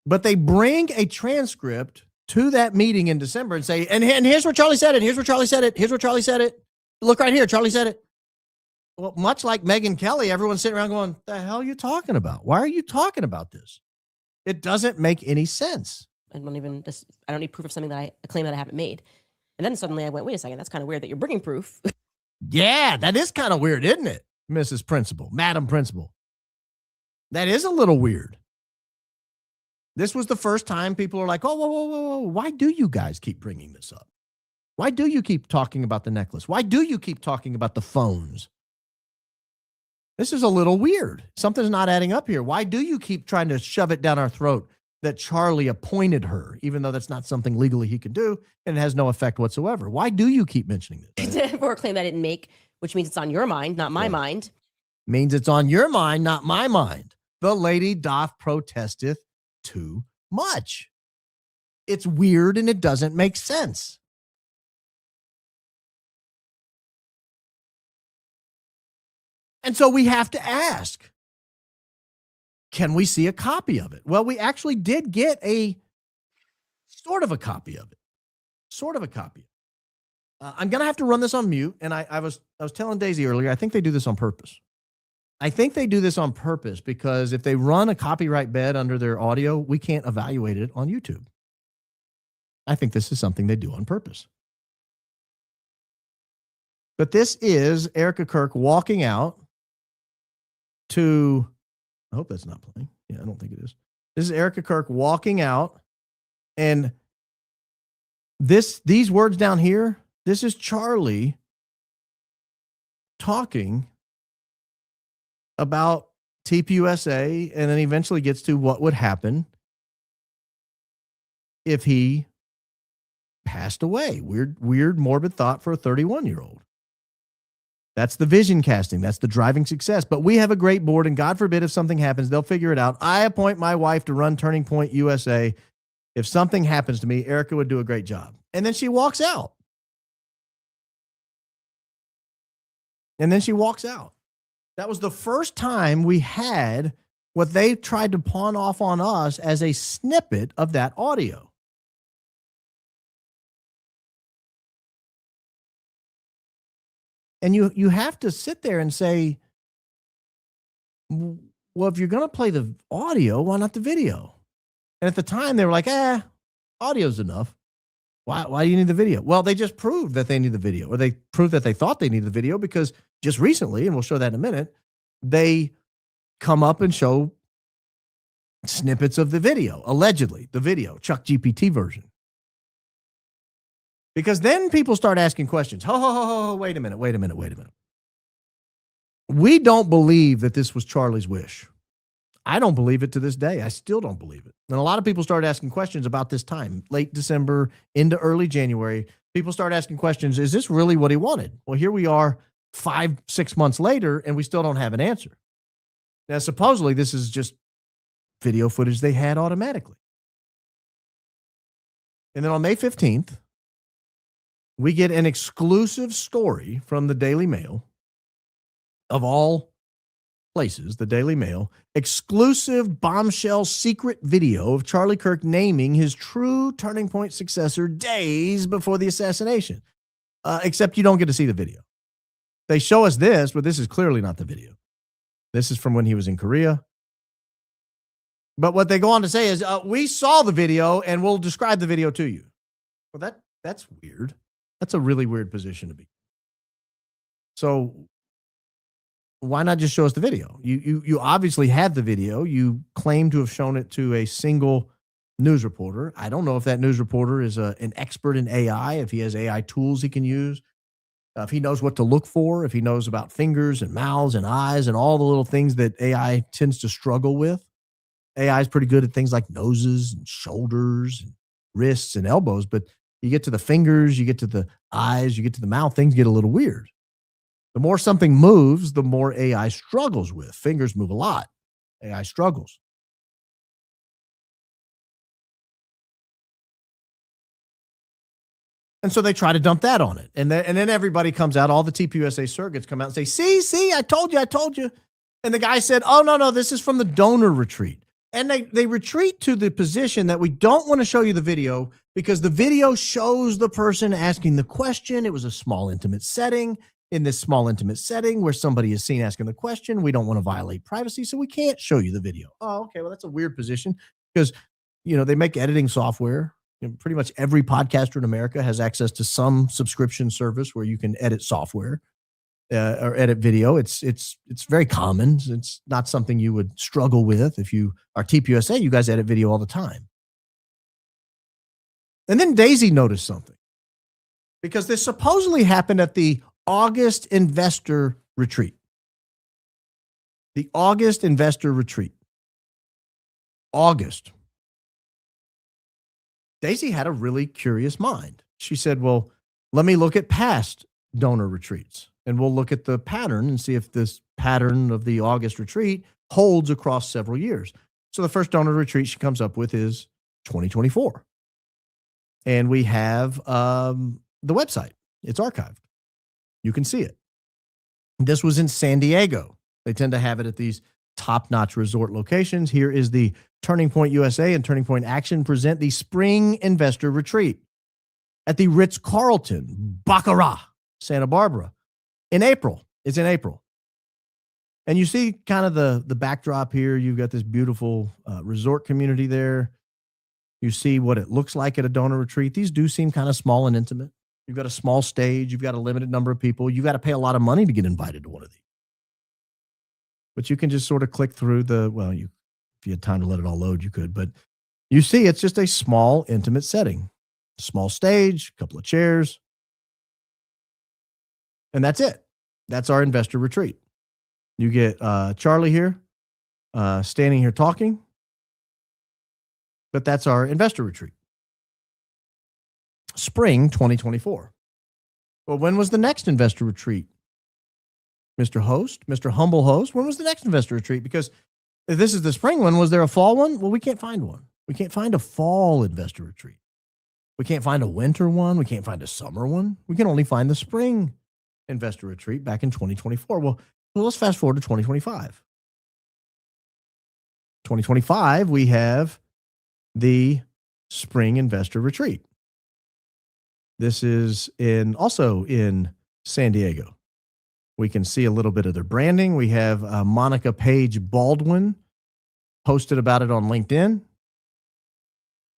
But they bring a transcript to that meeting in December and say, and here's where Charlie said it. Here's where Charlie said it. Here's where Charlie said it. Look right here. Charlie said it. Well, much like Megyn Kelly, everyone's sitting around going, the hell are you talking about? Why are you talking about this? It doesn't make any sense. I don't need proof of something a claim that I haven't made. And then suddenly I went, wait a second, that's kind of weird that you're bringing proof. Yeah, that is kind of weird, isn't it, Mrs. Principal, Madam Principal? That is a little weird. This was the first time people are like, oh, whoa. Why do you guys keep bringing this up? Why do you keep talking about the necklace? Why do you keep talking about the phones? This is a little weird. Something's not adding up here. Why do you keep trying to shove it down our throat that Charlie appointed her, even though that's not something legally he can do and it has no effect whatsoever? Why do you keep mentioning this? For a claim I didn't make, which means it's on your mind, not my mind. Means it's on your mind, not my mind. The lady doth protesteth too much. It's weird and it doesn't make sense. And so we have to ask, can we see a copy of it? Well, we actually did get a sort of a copy of it. I'm going to have to run this on mute. And I was telling Daisy earlier, I think they do this on purpose. I think they do this on purpose because if they run a copyright bed under their audio, we can't evaluate it on YouTube. I think this is something they do on purpose. But this is Erika Kirk walking out to, I hope that's not playing. Yeah, I don't think it is. This is Erika Kirk walking out, and these words down here, this is Charlie talking about TPUSA, and then eventually gets to what would happen if he passed away. Weird, morbid thought for a 31-year-old. That's the vision casting. That's the driving success. But we have a great board, and God forbid if something happens, they'll figure it out. I appoint my wife to run Turning Point USA. If something happens to me, Erika would do a great job. And then she walks out. That was the first time we had what they tried to pawn off on us as a snippet of that audio. And you have to sit there and say, well, if you're going to play the audio, why not the video? And at the time, they were like, audio's enough. Why do you need the video? Well, they just proved that they need the video, or they proved that they thought they needed the video because just recently, and we'll show that in a minute, they come up and show snippets of the video, allegedly, the video, ChuckGPT version. Because then people start asking questions. Wait a minute. We don't believe that this was Charlie's wish. I don't believe it to this day. I still don't believe it. And a lot of people started asking questions about this time, late December into early January. People start asking questions. Is this really what he wanted? Well, here we are 5-6 months later, and we still don't have an answer. Now, supposedly, this is just video footage they had automatically. And then on May 15th, we get an exclusive story from the Daily Mail, of all places, the Daily Mail, exclusive bombshell secret video of Charlie Kirk naming his true Turning Point successor days before the assassination. Except you don't get to see the video. They show us this, but this is clearly not the video. This is from when he was in Korea. But what they go on to say is, we saw the video and we'll describe the video to you. Well, that's weird. That's a really weird position to be. So why not just show us the video? You obviously had the video. You claim to have shown it to a single news reporter. I don't know if that news reporter is an expert in AI, if he has AI tools he can use, if he knows what to look for, if he knows about fingers and mouths and eyes and all the little things that AI tends to struggle with. AI is pretty good at things like noses and shoulders and wrists and elbows, but you get to the fingers, you get to the eyes, you get to the mouth, things get a little weird. The more something moves, the more AI struggles with. Fingers move a lot. AI struggles. And so they try to dump that on it. And then everybody comes out, all the TPUSA surrogates come out and say, see, I told you. And the guy said, oh, no, this is from the donor retreat. And they retreat to the position that we don't want to show you the video because the video shows the person asking the question. It was a small, intimate setting. In this small, intimate setting where somebody is seen asking the question, we don't want to violate privacy, so we can't show you the video. Oh, okay. Well, that's a weird position because, they make editing software. Pretty much every podcaster in America has access to some subscription service where you can edit software or edit video. It's very common. It's not something you would struggle with if you are TPUSA. You guys edit video all the time. And then Daisy noticed something because this supposedly happened at the August investor retreat. The August investor retreat. August. Daisy had a really curious mind. She said, well, let me look at past donor retreats and we'll look at the pattern and see if this pattern of the August retreat holds across several years. So the first donor retreat she comes up with is 2024. And we have the website. It's archived. You can see it. This was in San Diego. They tend to have it at these top-notch resort locations. Here is the Turning Point USA and Turning Point Action present the Spring Investor Retreat. at the Ritz-Carlton, Baccarat, Santa Barbara in April. It's in April. And you see kind of the backdrop here. You've got this beautiful resort community there. You see what it looks like at a donor retreat. These do seem kind of small and intimate. You've got a small stage. You've got a limited number of people. You've got to pay a lot of money to get invited to one of these. But you can just sort of click through if you had time to let it all load, you could. But you see it's just a small, intimate setting. Small stage, a couple of chairs. And that's it. That's our investor retreat. You get Charlie here, standing here talking. But that's our investor retreat. Spring 2024. Well, when was the next investor retreat? Mr. Host, Mr. Humble Host, when was the next investor retreat? Because if this is the spring one, was there a fall one? Well, we can't find one. We can't find a fall investor retreat. We can't find a winter one. We can't find a summer one. We can only find the spring investor retreat back in 2024. Well, let's fast forward to 2025. 2025, we have the spring investor retreat. This is also in San Diego. We can see a little bit of their branding. We have Monica Page Baldwin posted about it on LinkedIn.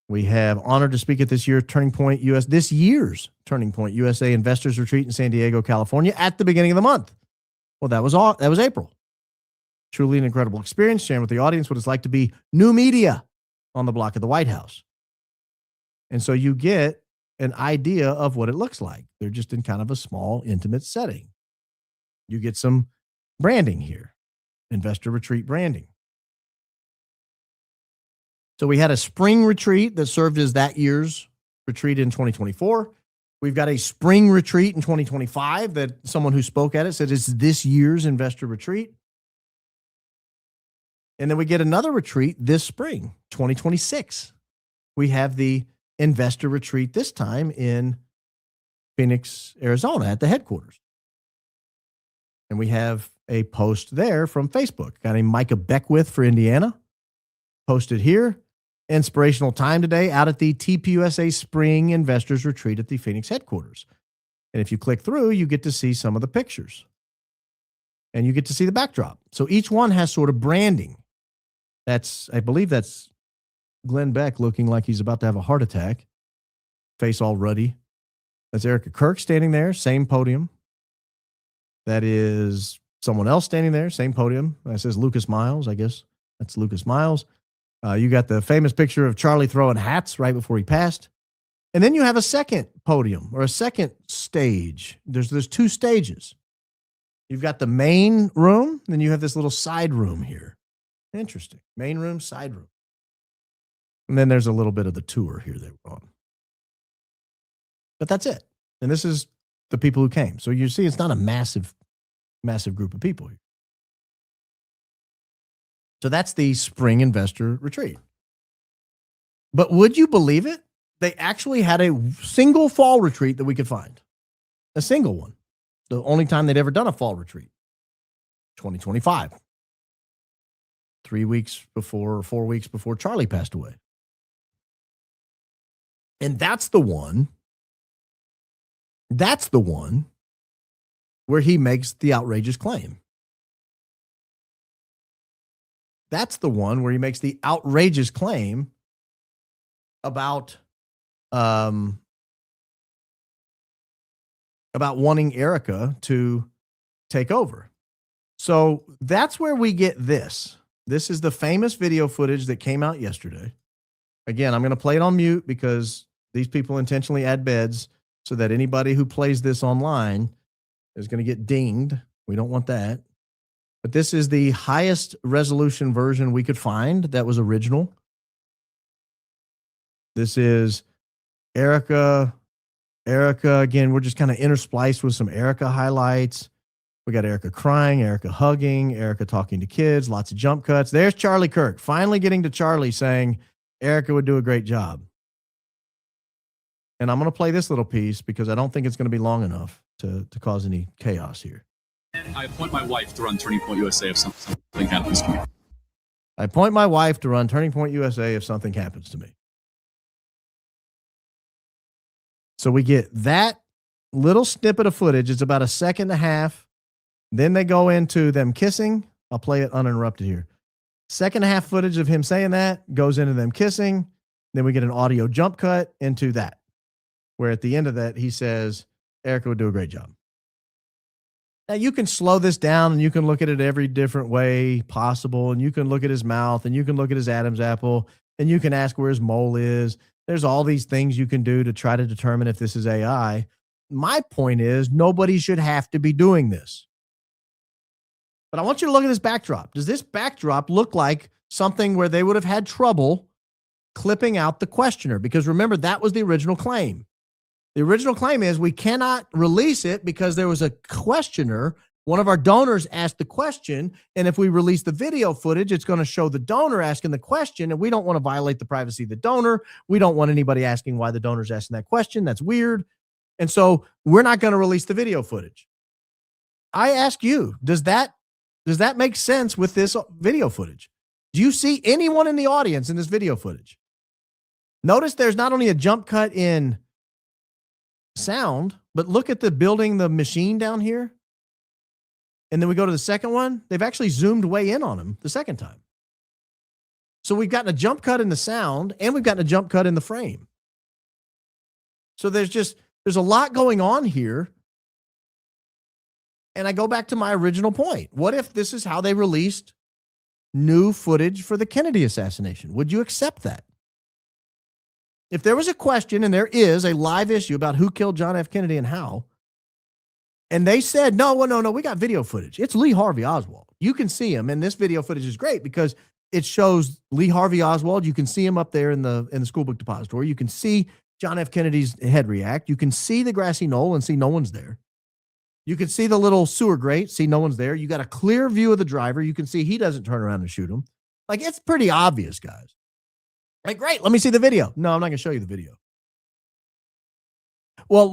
We have honored to speak at this year's Turning Point USA Investors Retreat in San Diego, California at the beginning of the month. Well, that was April. Truly an incredible experience, sharing with the audience what it's like to be new media on the block of the White House. And so you get an idea of what it looks like. They're just in kind of a small, intimate setting. You get some branding here, investor retreat branding. So we had a spring retreat that served as that year's retreat in 2024. We've got a spring retreat in 2025 that someone who spoke at it said it's this year's investor retreat. And then we get another retreat this spring, 2026. We have the investor retreat this time in Phoenix, Arizona at the headquarters. And we have a post there from Facebook. A guy named Micah Beckwith for Indiana posted here. Inspirational time today out at the TPUSA Spring Investors Retreat at the Phoenix headquarters. And if you click through, you get to see some of the pictures. And you get to see the backdrop. So each one has sort of branding. I believe that's Glenn Beck looking like he's about to have a heart attack. Face all ruddy. That's Erika Kirk standing there, same podium. That is someone else standing there, same podium. That says Lucas Miles, I guess. That's Lucas Miles. You got the famous picture of Charlie throwing hats right before he passed. And then you have a second podium or a second stage. There's two stages. You've got the main room, then you have this little side room here. Interesting. Main room, side room. And then there's a little bit of the tour here that we're on. But that's it. And this is the people who came. So you see, it's not a massive group of people here. So that's the spring investor retreat. But would you believe it? They actually had a single fall retreat that we could find. A single one. The only time they'd ever done a fall retreat. 2025. 3 weeks before or 4 weeks before Charlie passed away. And that's the one where he makes the outrageous claim. That's the one where he makes the outrageous claim about wanting Erika to take over. So that's where we get this. This is the famous video footage that came out yesterday. Again, I'm going to play it on mute because these people intentionally add beds so that anybody who plays this online is going to get dinged. We don't want that. But this is the highest resolution version we could find that was original. This is Erika. Again, we're just kind of interspliced with some Erika highlights. We got Erika crying, Erika hugging, Erika talking to kids, lots of jump cuts. There's Charlie Kirk, finally getting to Charlie saying Erika would do a great job. And I'm going to play this little piece because I don't think it's going to be long enough to cause any chaos here. I appoint my wife to run Turning Point USA if something happens to me. I appoint my wife to run Turning Point USA if something happens to me. So we get that little snippet of footage. It's about a second and a half. Then they go into them kissing. I'll play it uninterrupted here. Second and a half footage of him saying that goes into them kissing. Then we get an audio jump cut into that, where at the end of that, he says, Erika would do a great job. Now, you can slow this down and you can look at it every different way possible. And you can look at his mouth and you can look at his Adam's apple and you can ask where his mole is. There's all these things you can do to try to determine if this is AI. My point is nobody should have to be doing this. But I want you to look at this backdrop. Does this backdrop look like something where they would have had trouble clipping out the questioner? Because remember, that was the original claim. The original claim is we cannot release it because there was a questioner. One of our donors asked the question, and if we release the video footage, it's going to show the donor asking the question, and we don't want to violate the privacy of the donor. We don't want anybody asking why the donor's asking that question. That's weird. And so we're not going to release the video footage. I ask you, does that make sense with this video footage? Do you see anyone in the audience in this video footage? Notice there's not only a jump cut in sound, but look at the building the machine down here. And then we go to the second one. They've actually zoomed way in on him the second time. So we've gotten a jump cut in the sound and we've gotten a jump cut in the frame. So there's a lot going on here. And I go back to my original point. What if this is how they released new footage for the Kennedy assassination? Would you accept that? If there was a question, and there is a live issue about who killed John F. Kennedy and how, and they said, no, we got video footage. It's Lee Harvey Oswald. You can see him, and this video footage is great because it shows Lee Harvey Oswald. You can see him up there in the school book depository. You can see John F. Kennedy's head react. You can see the grassy knoll and see no one's there. You can see the little sewer grate, see no one's there. You got a clear view of the driver. You can see he doesn't turn around and shoot him. Like, it's pretty obvious, guys. Like, great, let me see the video. No, I'm not going to show you the video. Well,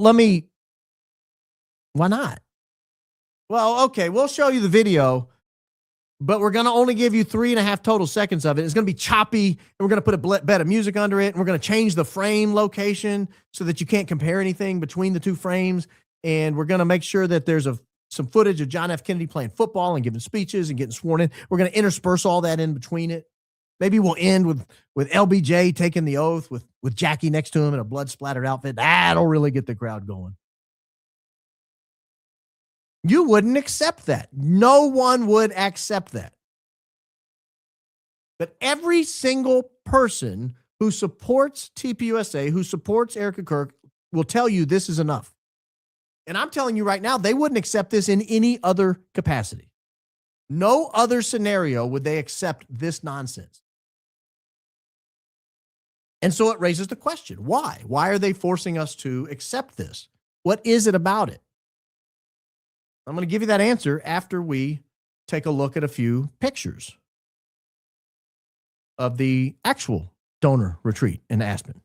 why not? Well, okay, we'll show you the video, but we're going to only give you 3.5 total seconds of it. It's going to be choppy, and we're going to put a bed of music under it, and we're going to change the frame location so that you can't compare anything between the two frames. And we're going to make sure that there's some footage of John F. Kennedy playing football and giving speeches and getting sworn in. We're going to intersperse all that in between it. Maybe we'll end with LBJ taking the oath with Jackie next to him in a blood-splattered outfit. That'll really get the crowd going. You wouldn't accept that. No one would accept that. But every single person who supports TPUSA, who supports Erika Kirk, will tell you this is enough. And I'm telling you right now, they wouldn't accept this in any other capacity. No other scenario would they accept this nonsense. And so it raises the question, why? Why are they forcing us to accept this? What is it about it? I'm going to give you that answer after we take a look at a few pictures of the actual donor retreat in Aspen.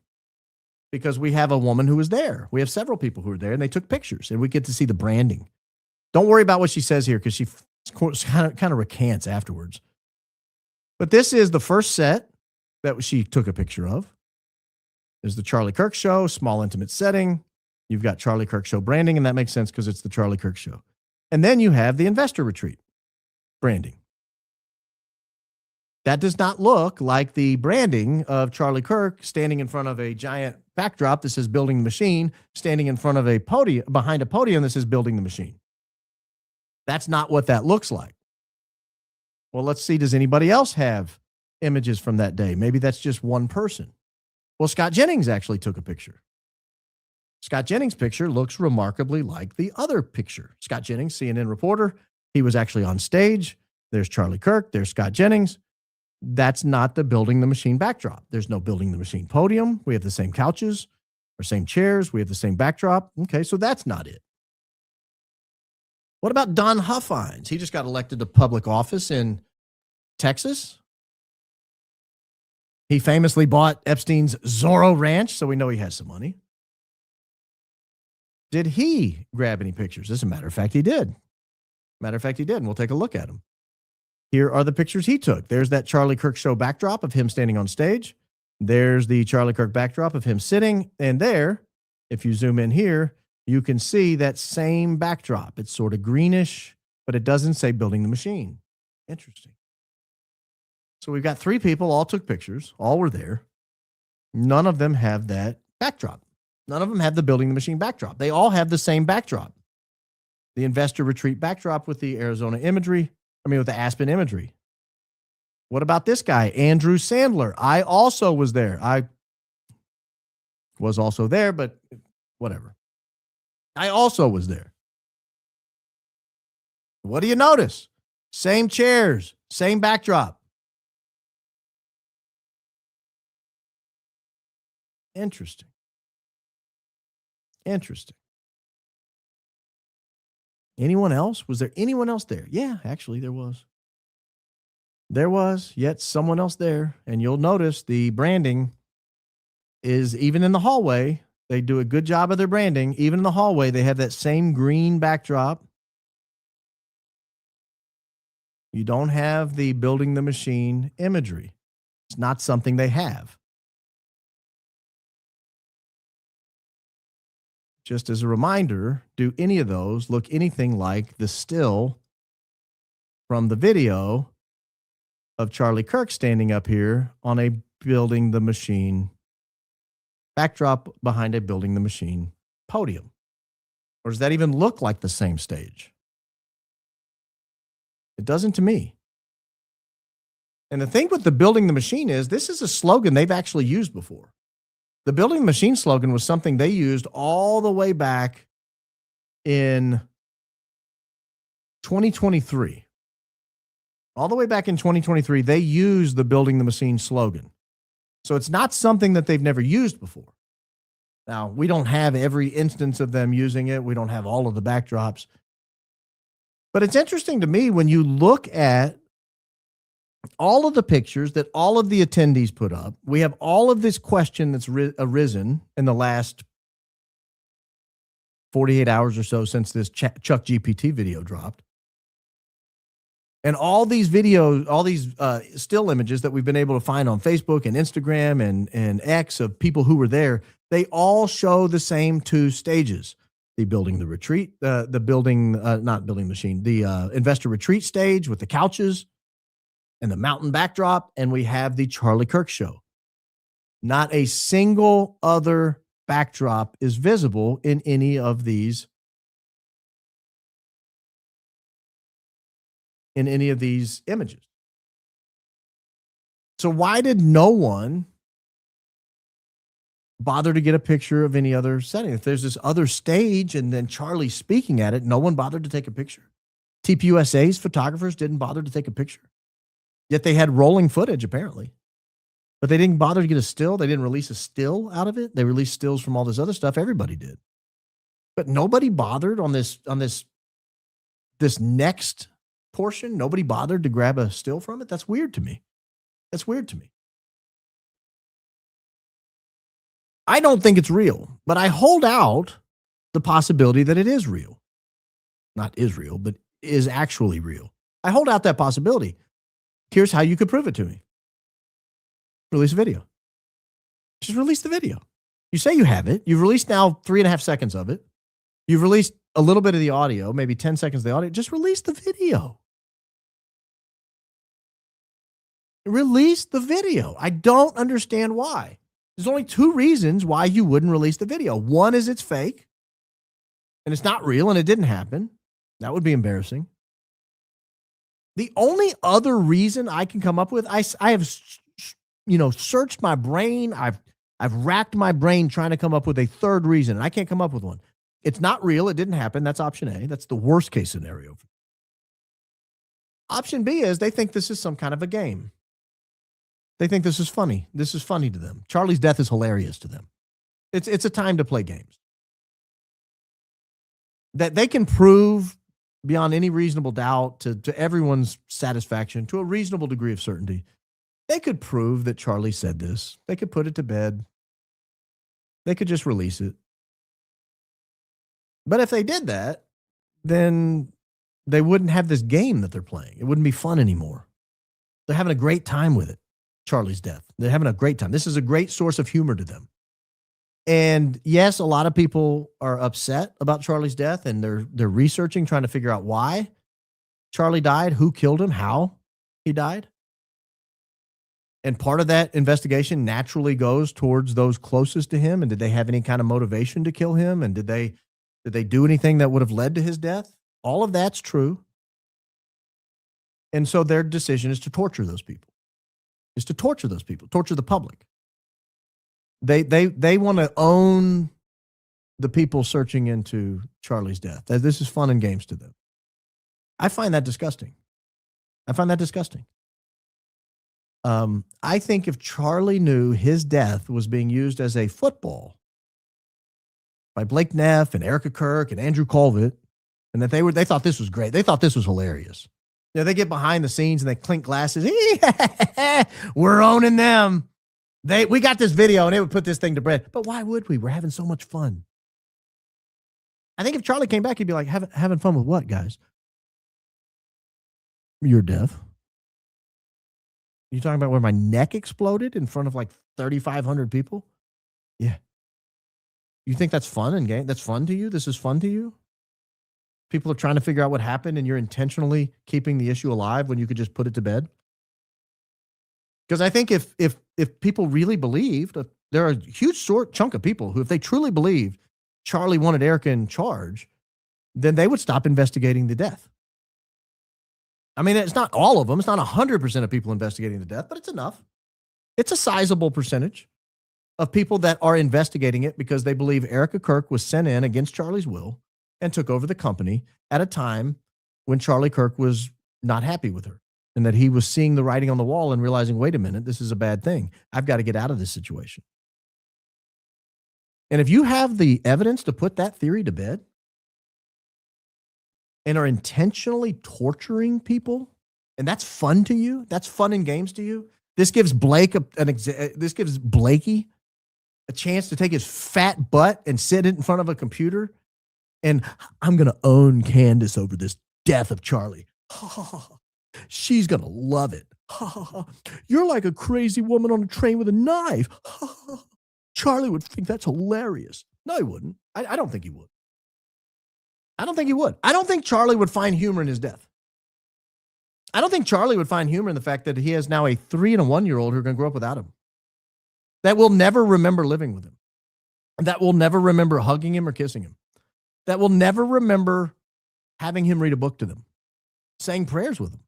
Because we have a woman who was there. We have several people who were there, and they took pictures, and we get to see the branding. Don't worry about what she says here, because she kind of recants afterwards. But this is the first set that she took a picture of. There's the Charlie Kirk show, small intimate setting. You've got Charlie Kirk show branding, and that makes sense because it's the Charlie Kirk show. And then you have the investor retreat branding. That does not look like the branding of Charlie Kirk standing in front of a giant backdrop that says building the machine, standing in front of a podium, behind a podium that says building the machine. That's not what that looks like. Well, let's see, does anybody else have images from that day? Maybe that's just one person. Well, Scott Jennings actually took a picture. Scott Jennings' picture looks remarkably like the other picture. Scott Jennings, CNN reporter, he was actually on stage. There's Charlie Kirk, there's Scott Jennings. That's not the building the machine backdrop. There's no building the machine podium. We have the same couches or same chairs. We have the same backdrop. Okay, so that's not it. What about Don Huffines? He just got elected to public office in Texas. He famously bought Epstein's Zorro Ranch, so we know he has some money. Did he grab any pictures? As a matter of fact, he did. And we'll take a look at them. Here are the pictures he took. There's that Charlie Kirk show backdrop of him standing on stage. There's the Charlie Kirk backdrop of him sitting. And there If you zoom in here, you can see that same backdrop. It's sort of greenish, but it doesn't say building the machine. Interesting. So we've got 3 people, all took pictures, all were there. None of them have that backdrop. None of them have the building the machine backdrop. They all have the same backdrop. The investor retreat backdrop with the Arizona imagery, with the Aspen imagery. What about this guy, Andrew Sandler? I also was there. I was also there, but whatever. I also was there. What do you notice? Same chairs, same backdrop. Interesting. Interesting. Anyone else? Was there anyone else there? Yeah, actually, there was. There was yet someone else there. And you'll notice the branding is even in the hallway. They do a good job of their branding. Even in the hallway, they have that same green backdrop. You don't have the building the machine imagery. It's not something they have. Just as a reminder, do any of those look anything like the still from the video of Charlie Kirk standing up here on a building the machine backdrop behind a building the machine podium? Or does that even look like the same stage? It doesn't to me. And the thing with the building the machine is this is a slogan they've actually used before. The building the machine slogan was something they used all the way back in 2023. All the way back in 2023, they used the building the machine slogan. So it's not something that they've never used before. Now, we don't have every instance of them using it. We don't have all of the backdrops. But it's interesting to me when you look at all of the pictures that all of the attendees put up. We have all of this question that's arisen in the last 48 hours or so since this ChuckGPT video dropped. And all these videos, all these still images that we've been able to find on Facebook and Instagram and X of people who were there, they all show the same 2 stages. The building the retreat, the building, not building machine, the investor retreat stage with the couches and the mountain backdrop, and we have the Charlie Kirk show. Not a single other backdrop is visible in any of these images. So why did no one bother to get a picture of any other setting? If there's this other stage and then Charlie speaking at it, no one bothered to take a picture. TPUSA's photographers didn't bother to take a picture. Yet they had rolling footage, apparently. But they didn't bother to get a still. They didn't release a still out of it. They released stills from all this other stuff. Everybody did. But nobody bothered on this next portion. Nobody bothered to grab a still from it. That's weird to me. That's weird to me. I don't think it's real, but I hold out the possibility that it is real. Not is real, but is actually real. I hold out that possibility. Here's how you could prove it to me. Release a video. Just release the video. You say you have it. You've released now 3.5 seconds of it. You've released a little bit of the audio, maybe 10 seconds of the audio. Just release the video. Release the video. I don't understand why. There's only 2 reasons why you wouldn't release the video. One is it's fake and it's not real and it didn't happen. That would be embarrassing. The only other reason I can come up with, I have, searched my brain. I've racked my brain trying to come up with a third reason, and I can't come up with one. It's not real. It didn't happen. That's option A. That's the worst case scenario. Option B is they think this is some kind of a game. They think this is funny. This is funny to them. Charlie's death is hilarious to them. It's a time to play games. That they can prove beyond any reasonable doubt to everyone's satisfaction, to a reasonable degree of certainty. They could prove that Charlie said this. They could put it to bed. They could just release it. But if they did that, then they wouldn't have this game that they're playing. It wouldn't be fun anymore. They're having a great time with it. Charlie's death. They're having a great time. This is a great source of humor to them. And yes, a lot of people are upset about Charlie's death, and they're researching, trying to figure out why Charlie died, who killed him, how he died. And part of that investigation naturally goes towards those closest to him. And did they have any kind of motivation to kill him? And did they do anything that would have led to his death? All of that's true. And so their decision is to torture those people, torture the public. They want to own the people searching into Charlie's death. This is fun and games to them. I find that disgusting. I think if Charlie knew his death was being used as a football by Blake Neff and Erika Kirk and Andrew Kolvet, and that they thought this was great. They thought this was hilarious. You know, they get behind the scenes and they clink glasses. We're owning them. We got this video and they would put this thing to bed. But why would we? We're having so much fun. I think if Charlie came back, he'd be like, having fun with what, guys? Your death. You talking about where my neck exploded in front of like 3,500 people? Yeah. You think that's fun and game? That's fun to you? This is fun to you? People are trying to figure out what happened and you're intentionally keeping the issue alive when you could just put it to bed? Because I think if people really believed, there are a huge chunk of people who, if they truly believed Charlie wanted Erika in charge, then they would stop investigating the death. I mean, it's not all of them. It's not 100% of people investigating the death, but it's enough. It's a sizable percentage of people that are investigating it because they believe Erika Kirk was sent in against Charlie's will and took over the company at a time when Charlie Kirk was not happy with her, and that he was seeing the writing on the wall and realizing, wait a minute, this is a bad thing. I've got to get out of this situation. And if you have the evidence to put that theory to bed and are intentionally torturing people, and that's fun to you, that's fun and games to you, this gives Blakey a chance to take his fat butt and sit in front of a computer, and I'm going to own Candace over this death of Charlie. She's going to love it. You're like a crazy woman on a train with a knife. Charlie would think that's hilarious. No, he wouldn't. I don't think he would. I don't think he would. I don't think Charlie would find humor in his death. I don't think Charlie would find humor in the fact that he has now a 3 and a 1-year-old who are going to grow up without him, that will never remember living with him, that will never remember hugging him or kissing him, that will never remember having him read a book to them, saying prayers with him,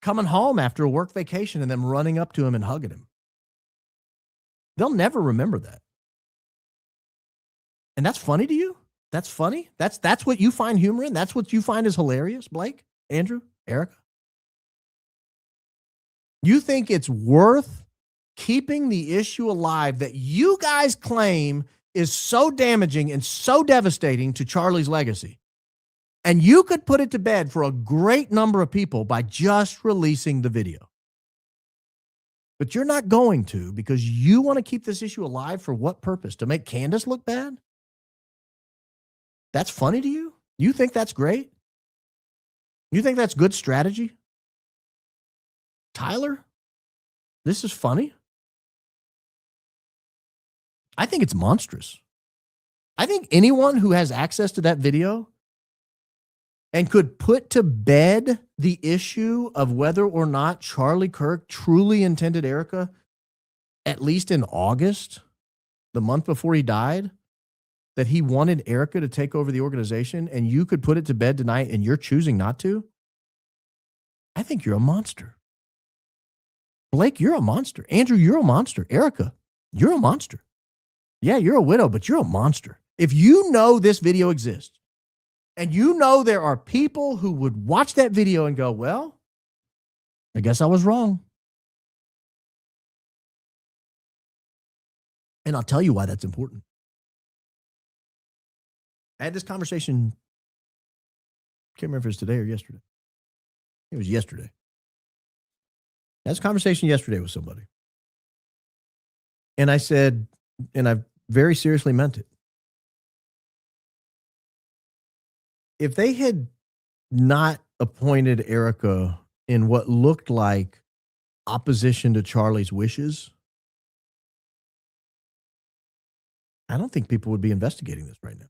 coming home after a work vacation and them running up to him and hugging him. They'll never remember that. And that's funny to you? That's funny? That's what you find humor in? That's what you find is hilarious, Blake, Andrew, Erika? You think it's worth keeping the issue alive that you guys claim is so damaging and so devastating to Charlie's legacy, and you could put it to bed for a great number of people by just releasing the video. But you're not going to, because you want to keep this issue alive for what purpose? To make Candace look bad? That's funny to you? You think that's great? You think that's good strategy? Tyler, this is funny? I think it's monstrous. I think anyone who has access to that video and could put to bed the issue of whether or not Charlie Kirk truly intended Erika, at least in August, the month before he died, that he wanted Erika to take over the organization, and you could put it to bed tonight and you're choosing not to, I think you're a monster. Blake, you're a monster. Andrew, you're a monster. Erika, you're a monster. Yeah, you're a widow, but you're a monster. If you know this video exists, and you know there are people who would watch that video and go, well, I guess I was wrong. And I'll tell you why that's important. I had this conversation, can't remember if it was today or yesterday. It was yesterday. I had this conversation yesterday with somebody. And I said, and I very seriously meant it, if they had not appointed Erika in what looked like opposition to Charlie's wishes, I don't think people would be investigating this right now.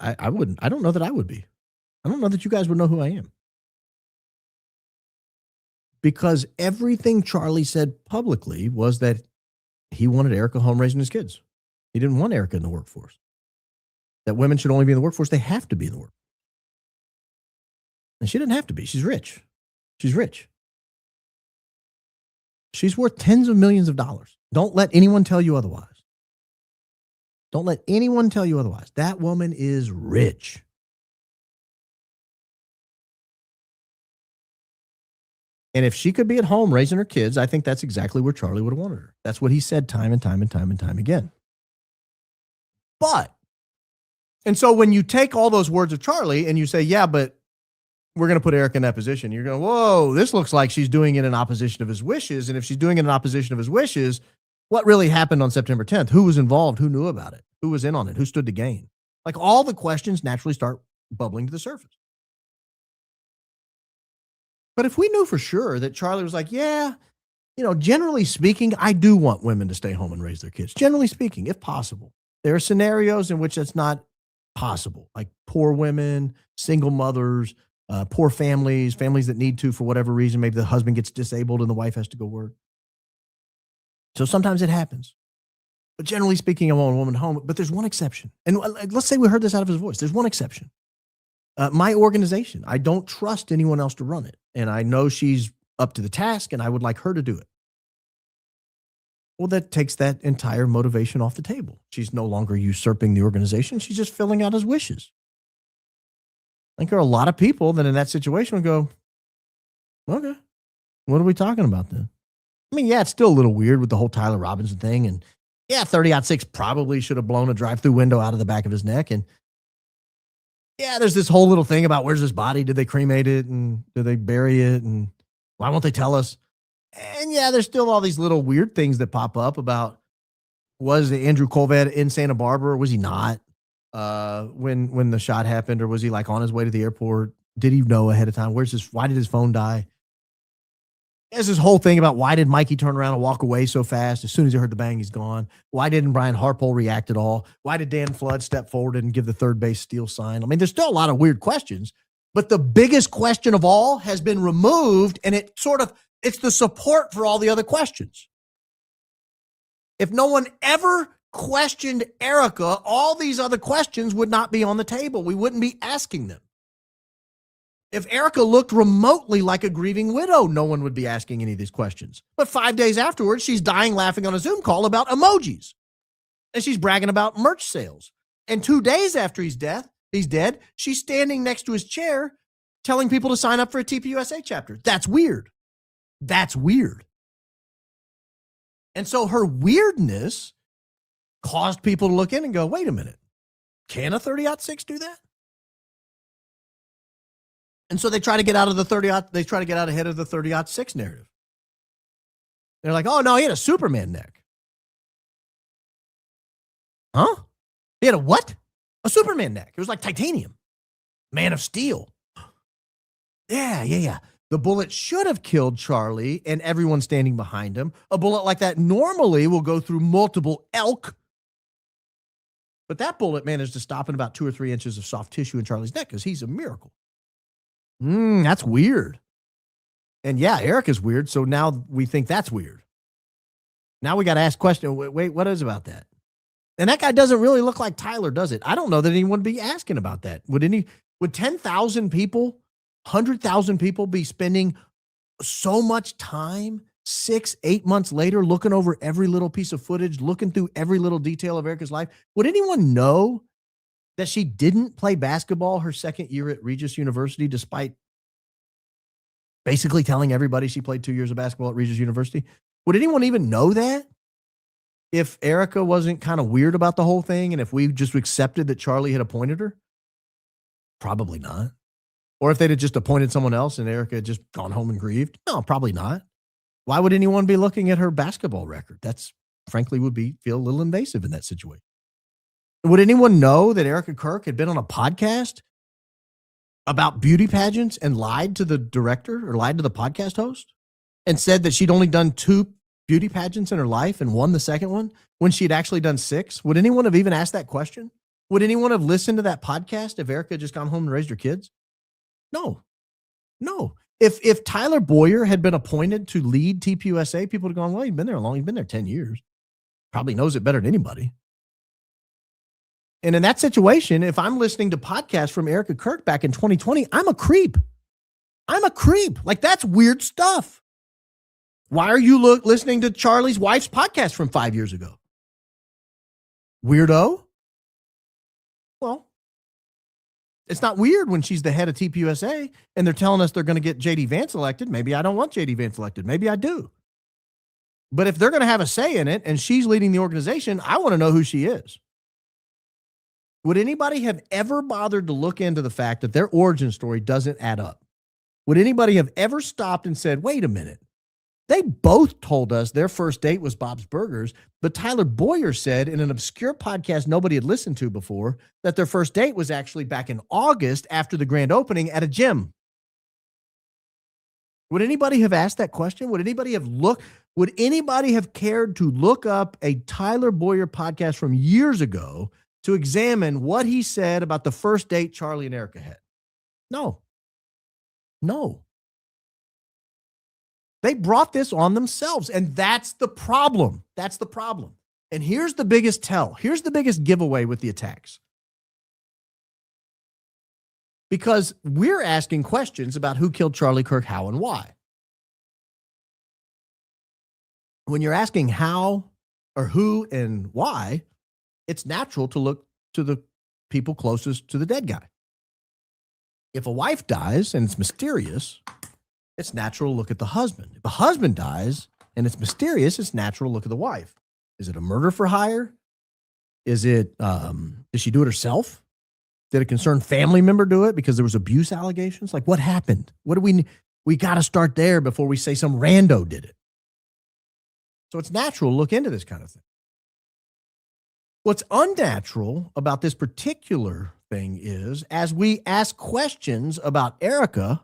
I wouldn't. I don't know that I would be. I don't know that you guys would know who I am. Because everything Charlie said publicly was that he wanted Erika home raising his kids. He didn't want Erika in the workforce. That women should only be in the workforce. They have to be in the workforce. And she didn't have to be. She's rich. She's rich. She's worth tens of millions of dollars. Don't let anyone tell you otherwise. Don't let anyone tell you otherwise. That woman is rich. And if she could be at home raising her kids, I think that's exactly where Charlie would have wanted her. That's what he said time and time and time and time again. And so when you take all those words of Charlie and you say, yeah, but we're going to put Erika in that position, you're going, whoa, this looks like she's doing it in opposition of his wishes. And if she's doing it in opposition of his wishes, what really happened on September 10th? Who was involved? Who knew about it? Who was in on it? Who stood to gain? Like all the questions naturally start bubbling to the surface. But if we knew for sure that Charlie was like, yeah, generally speaking, I do want women to stay home and raise their kids. Generally speaking, if possible. There are scenarios in which that's not possible, like poor women, single mothers, poor families that need to for whatever reason. Maybe the husband gets disabled and the wife has to go work. So sometimes it happens. But generally speaking, I want a woman home. But there's one exception. And let's say we heard this out of his voice. There's one exception. My organization, I don't trust anyone else to run it. And I know she's up to the task and I would like her to do it. Well, that takes that entire motivation off the table. She's no longer usurping the organization. She's just filling out his wishes. I think there are a lot of people that in that situation would go, okay, what are we talking about then? I mean, yeah, it's still a little weird with the whole Tyler Robinson thing. And yeah, 30-06 probably should have blown a drive-through window out of the back of his neck. And yeah, there's this whole little thing about where's his body? Did they cremate it? And did they bury it? And why won't they tell us? And yeah, there's still all these little weird things that pop up about, was Andrew Kolvet in Santa Barbara or was he not when the shot happened? Or was he like on his way to the airport? Did he know ahead of time? Why did his phone die? There's this whole thing about why did Mikey turn around and walk away so fast? As soon as he heard the bang, he's gone. Why didn't Brian Harpole react at all? Why did Dan Flood step forward and give the third base steal sign? I mean, there's still a lot of weird questions, but the biggest question of all has been removed, and it's the support for all the other questions. If no one ever questioned Erika, all these other questions would not be on the table. We wouldn't be asking them. If Erika looked remotely like a grieving widow, no one would be asking any of these questions. But 5 days afterwards, she's dying laughing on a Zoom call about emojis. And she's bragging about merch sales. And 2 days after he's dead, she's standing next to his chair telling people to sign up for a TPUSA chapter. That's weird. That's weird. And so her weirdness caused people to look in and go, wait a minute, can a 30-06 do that? And so they try to get out of ahead of the 30-06 narrative. They're like, oh no, he had a Superman neck. Huh? He had a what? A Superman neck. It was like titanium. Man of Steel. Yeah. The bullet should have killed Charlie and everyone standing behind him. A bullet like that normally will go through multiple elk. But that bullet managed to stop in about 2 or 3 inches of soft tissue in Charlie's neck because he's a miracle. That's weird. And yeah, Erika's weird. So now we think that's weird. Now we got to ask question. Wait, what is about that? And that guy doesn't really look like Tyler, does it? I don't know that anyone would be asking about that. Would 10,000 people, 100,000 people be spending so much time 6-8 months later looking over every little piece of footage, looking through every little detail of Erika's life? Would anyone know that she didn't play basketball her second year at Regis University, despite basically telling everybody she played 2 years of basketball at Regis University? Would anyone even know that if Erika wasn't kind of weird about the whole thing and if we just accepted that Charlie had appointed her? Probably not. Or if they'd have just appointed someone else and Erika had just gone home and grieved? No, probably not. Why would anyone be looking at her basketball record? That's frankly feel a little invasive in that situation. Would anyone know that Erika Kirk had been on a podcast about beauty pageants and lied to the director or lied to the podcast host and said that she'd only done 2 beauty pageants in her life and won the second one when she had actually done 6? Would anyone have even asked that question? Would anyone have listened to that podcast if Erika had just gone home and raised her kids? No. If Tyler Boyer had been appointed to lead TPUSA, people would have gone, well, he's been there long. He's been there 10 years. Probably knows it better than anybody. And in that situation, if I'm listening to podcasts from Erika Kirk back in 2020, I'm a creep. Like, that's weird stuff. Why are you listening to Charlie's wife's podcast from 5 years ago? Weirdo? Well, it's not weird when she's the head of TPUSA and they're telling us they're going to get JD Vance elected. Maybe I don't want JD Vance elected. Maybe I do. But if they're going to have a say in it and she's leading the organization, I want to know who she is. Would anybody have ever bothered to look into the fact that their origin story doesn't add up? Would anybody have ever stopped and said, wait a minute, they both told us their first date was Bob's Burgers, but Tyler Boyer said in an obscure podcast nobody had listened to before that their first date was actually back in August after the grand opening at a gym. Would anybody have asked that question? Would anybody have cared to look up a Tyler Boyer podcast from years ago to examine what he said about the first date Charlie and Erika had? No. They brought this on themselves, and that's the problem. And here's the biggest tell. Here's the biggest giveaway with the attacks. Because we're asking questions about who killed Charlie Kirk, how, and why. When you're asking how or who and why, it's natural to look to the people closest to the dead guy. If a wife dies and it's mysterious, it's natural to look at the husband. If a husband dies and it's mysterious, it's natural to look at the wife. Is it a murder for hire? Is it, did she do it herself? Did a concerned family member do it because there was abuse allegations? Like, what happened? What do we got to start there before we say some rando did it. So it's natural to look into this kind of thing. What's unnatural about this particular thing is, as we ask questions about Erika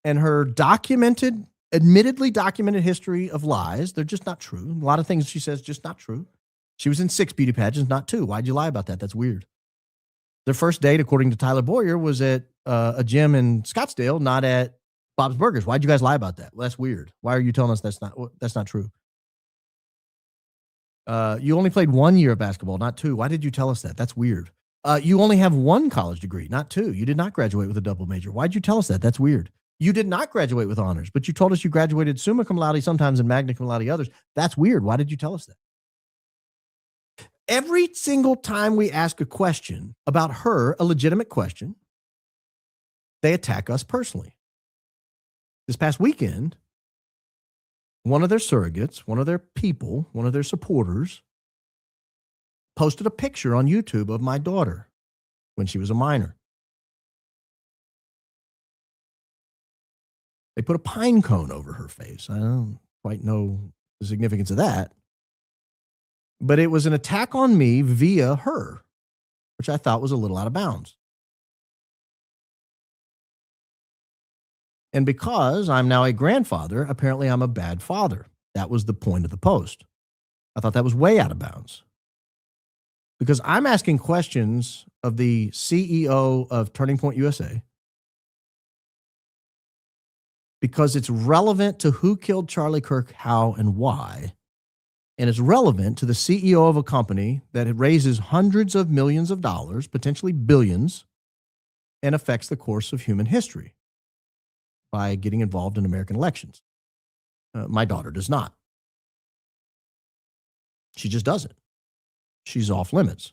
and her admittedly documented history of lies, they're just not true. A lot of things she says just not true. She was in 6 beauty pageants, not 2. Why'd you lie about that? That's weird. Their first date, according to Tyler Boyer, was at a gym in Scottsdale, not at Bob's Burgers. Why'd you guys lie about that? Well, that's weird. Why are you telling us that's not true? You only played 1 year of basketball, not 2. Why did you tell us that? That's weird. You only have 1 college degree, not 2. You did not graduate with a double major. Why'd you tell us that? That's weird. You did not graduate with honors, but you told us you graduated summa cum laude sometimes and magna cum laude others. That's weird. Why did you tell us that? Every single time we ask a question about her, a legitimate question, they attack us personally. This past weekend, one of their surrogates, one of their people, one of their supporters posted a picture on YouTube of my daughter when she was a minor. They put a pine cone over her face. I don't quite know the significance of that. But it was an attack on me via her, which I thought was a little out of bounds. And because I'm now a grandfather, apparently I'm a bad father. That was the point of the post. I thought that was way out of bounds. Because I'm asking questions of the CEO of Turning Point USA because it's relevant to who killed Charlie Kirk, how, and why. And it's relevant to the CEO of a company that raises hundreds of millions of dollars, potentially billions, and affects the course of human history by getting involved in American elections. My daughter does not. She just doesn't. She's off limits.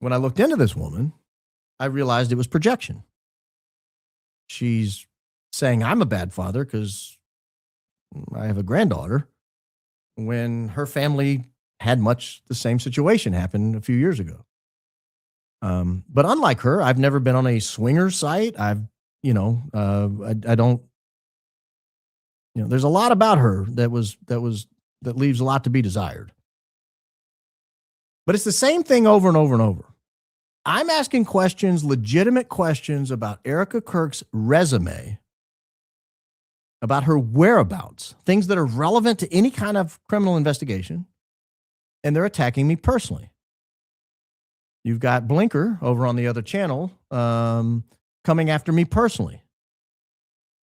When I looked into this woman, I realized it was projection. She's saying I'm a bad father because I have a granddaughter when her family had much the same situation happen a few years ago. But unlike her, I've never been on a swinger site. I don't, there's a lot about her that leaves a lot to be desired. But it's the same thing over and over and over. I'm asking questions, legitimate questions about Erika Kirk's resume about her whereabouts, things that are relevant to any kind of criminal investigation, and they're attacking me personally. You've got Blinker over on the other channel coming after me personally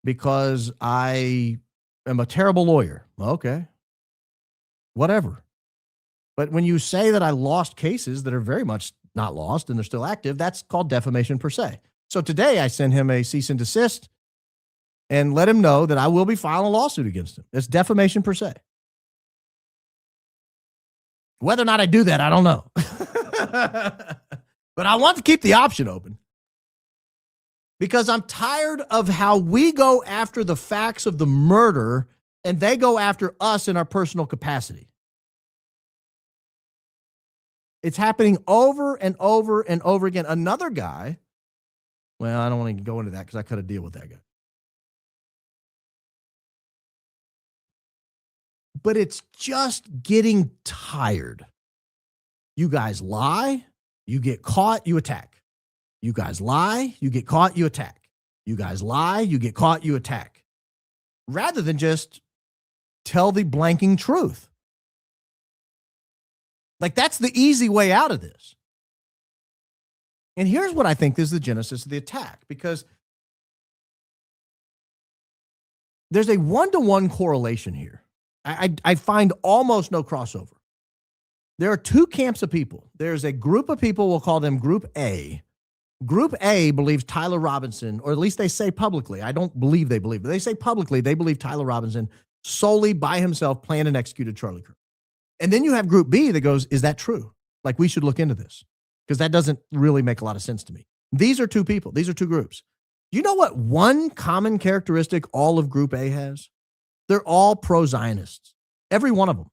because I am a terrible lawyer. Okay, whatever. But when you say that I lost cases that are very much not lost and they're still active, that's called defamation per se. So today I send him a cease and desist and let him know that I will be filing a lawsuit against him. It's defamation per se. Whether or not I do that, I don't know. But I want to keep the option open because I'm tired of how we go after the facts of the murder and they go after us in our personal capacity. It's happening over and over and over again. Another guy, well, I don't want to go into that because I cut a deal with that guy. But it's just getting tired. You guys lie, you get caught, you attack. You guys lie, you get caught, you attack. You guys lie, you get caught, you attack. Rather than just tell the blanking truth. Like, that's the easy way out of this. And here's what I think is the genesis of the attack, because there's a one-to-one correlation here. I find almost no crossover. There are two camps of people. There's a group of people, we'll call them Group A. Group A believes Tyler Robinson, or at least they say publicly, I don't believe they believe, but they say publicly they believe Tyler Robinson solely by himself planned and executed Charlie Kirk. And then you have Group B that goes, is that true? Like, we should look into this because that doesn't really make a lot of sense to me. These are two people. These are two groups. You know what one common characteristic all of Group A has? They're all pro-Zionists, every one of them.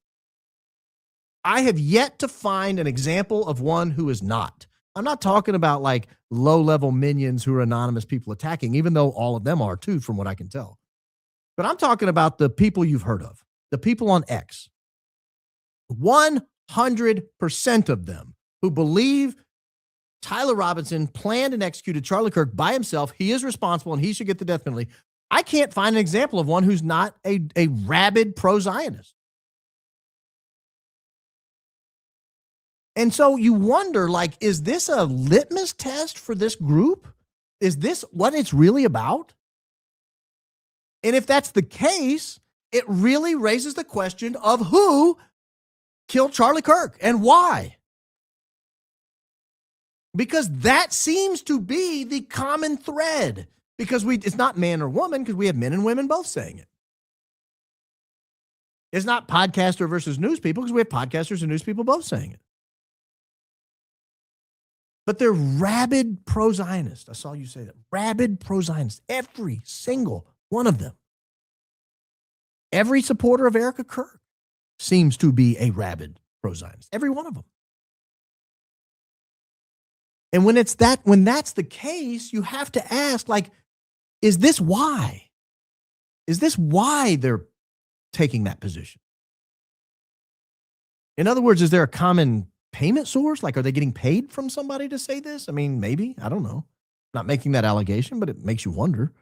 I have yet to find an example of one who is not. I'm not talking about like low-level minions who are anonymous people attacking, even though all of them are too, from what I can tell. But I'm talking about the people you've heard of, the people on X. 100% of them who believe Tyler Robinson planned and executed Charlie Kirk by himself. He is responsible and he should get the death penalty. I can't find an example of one who's not a rabid pro-Zionist. And so you wonder, like, is this a litmus test for this group? Is this what it's really about? And if that's the case, it really raises the question of who killed Charlie Kirk and why. Because that seems to be the common thread. Because it's not man or woman, because we have men and women both saying it. It's not podcaster versus news people, because we have podcasters and news people both saying it. But they're rabid pro-Zionists. I saw you say that. Rabid pro-Zionists. Every single one of them. Every supporter of Erika Kirk seems to be a rabid pro-Zionist. Every one of them. And when that's the case, you have to ask, like, is this why? Is this why they're taking that position? In other words, is there a common payment source? Like, are they getting paid from somebody to say this? I mean, maybe. I don't know. Not making that allegation, but it makes you wonder.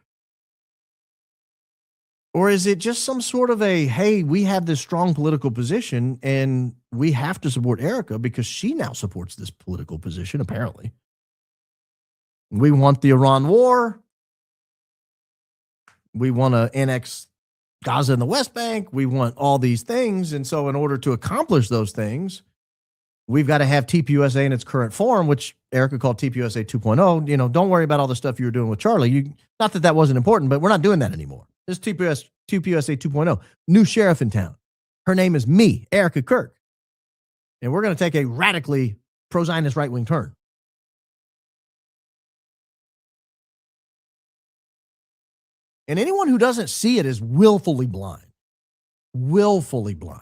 Or is it just some sort of a, hey, we have this strong political position and we have to support Erika because she now supports this political position, apparently. We want the Iran war. We want to annex Gaza and the West Bank. We want all these things. And so in order to accomplish those things, we've got to have TPUSA in its current form, which Erika called TPUSA 2.0. You know, don't worry about all the stuff you were doing with Charlie. Not that that wasn't important, but we're not doing that anymore. This is TPUSA 2.0. New sheriff in town. Her name is me, Erika Kirk. And we're going to take a radically pro-Zionist right-wing turn. And anyone who doesn't see it is willfully blind. Willfully blind.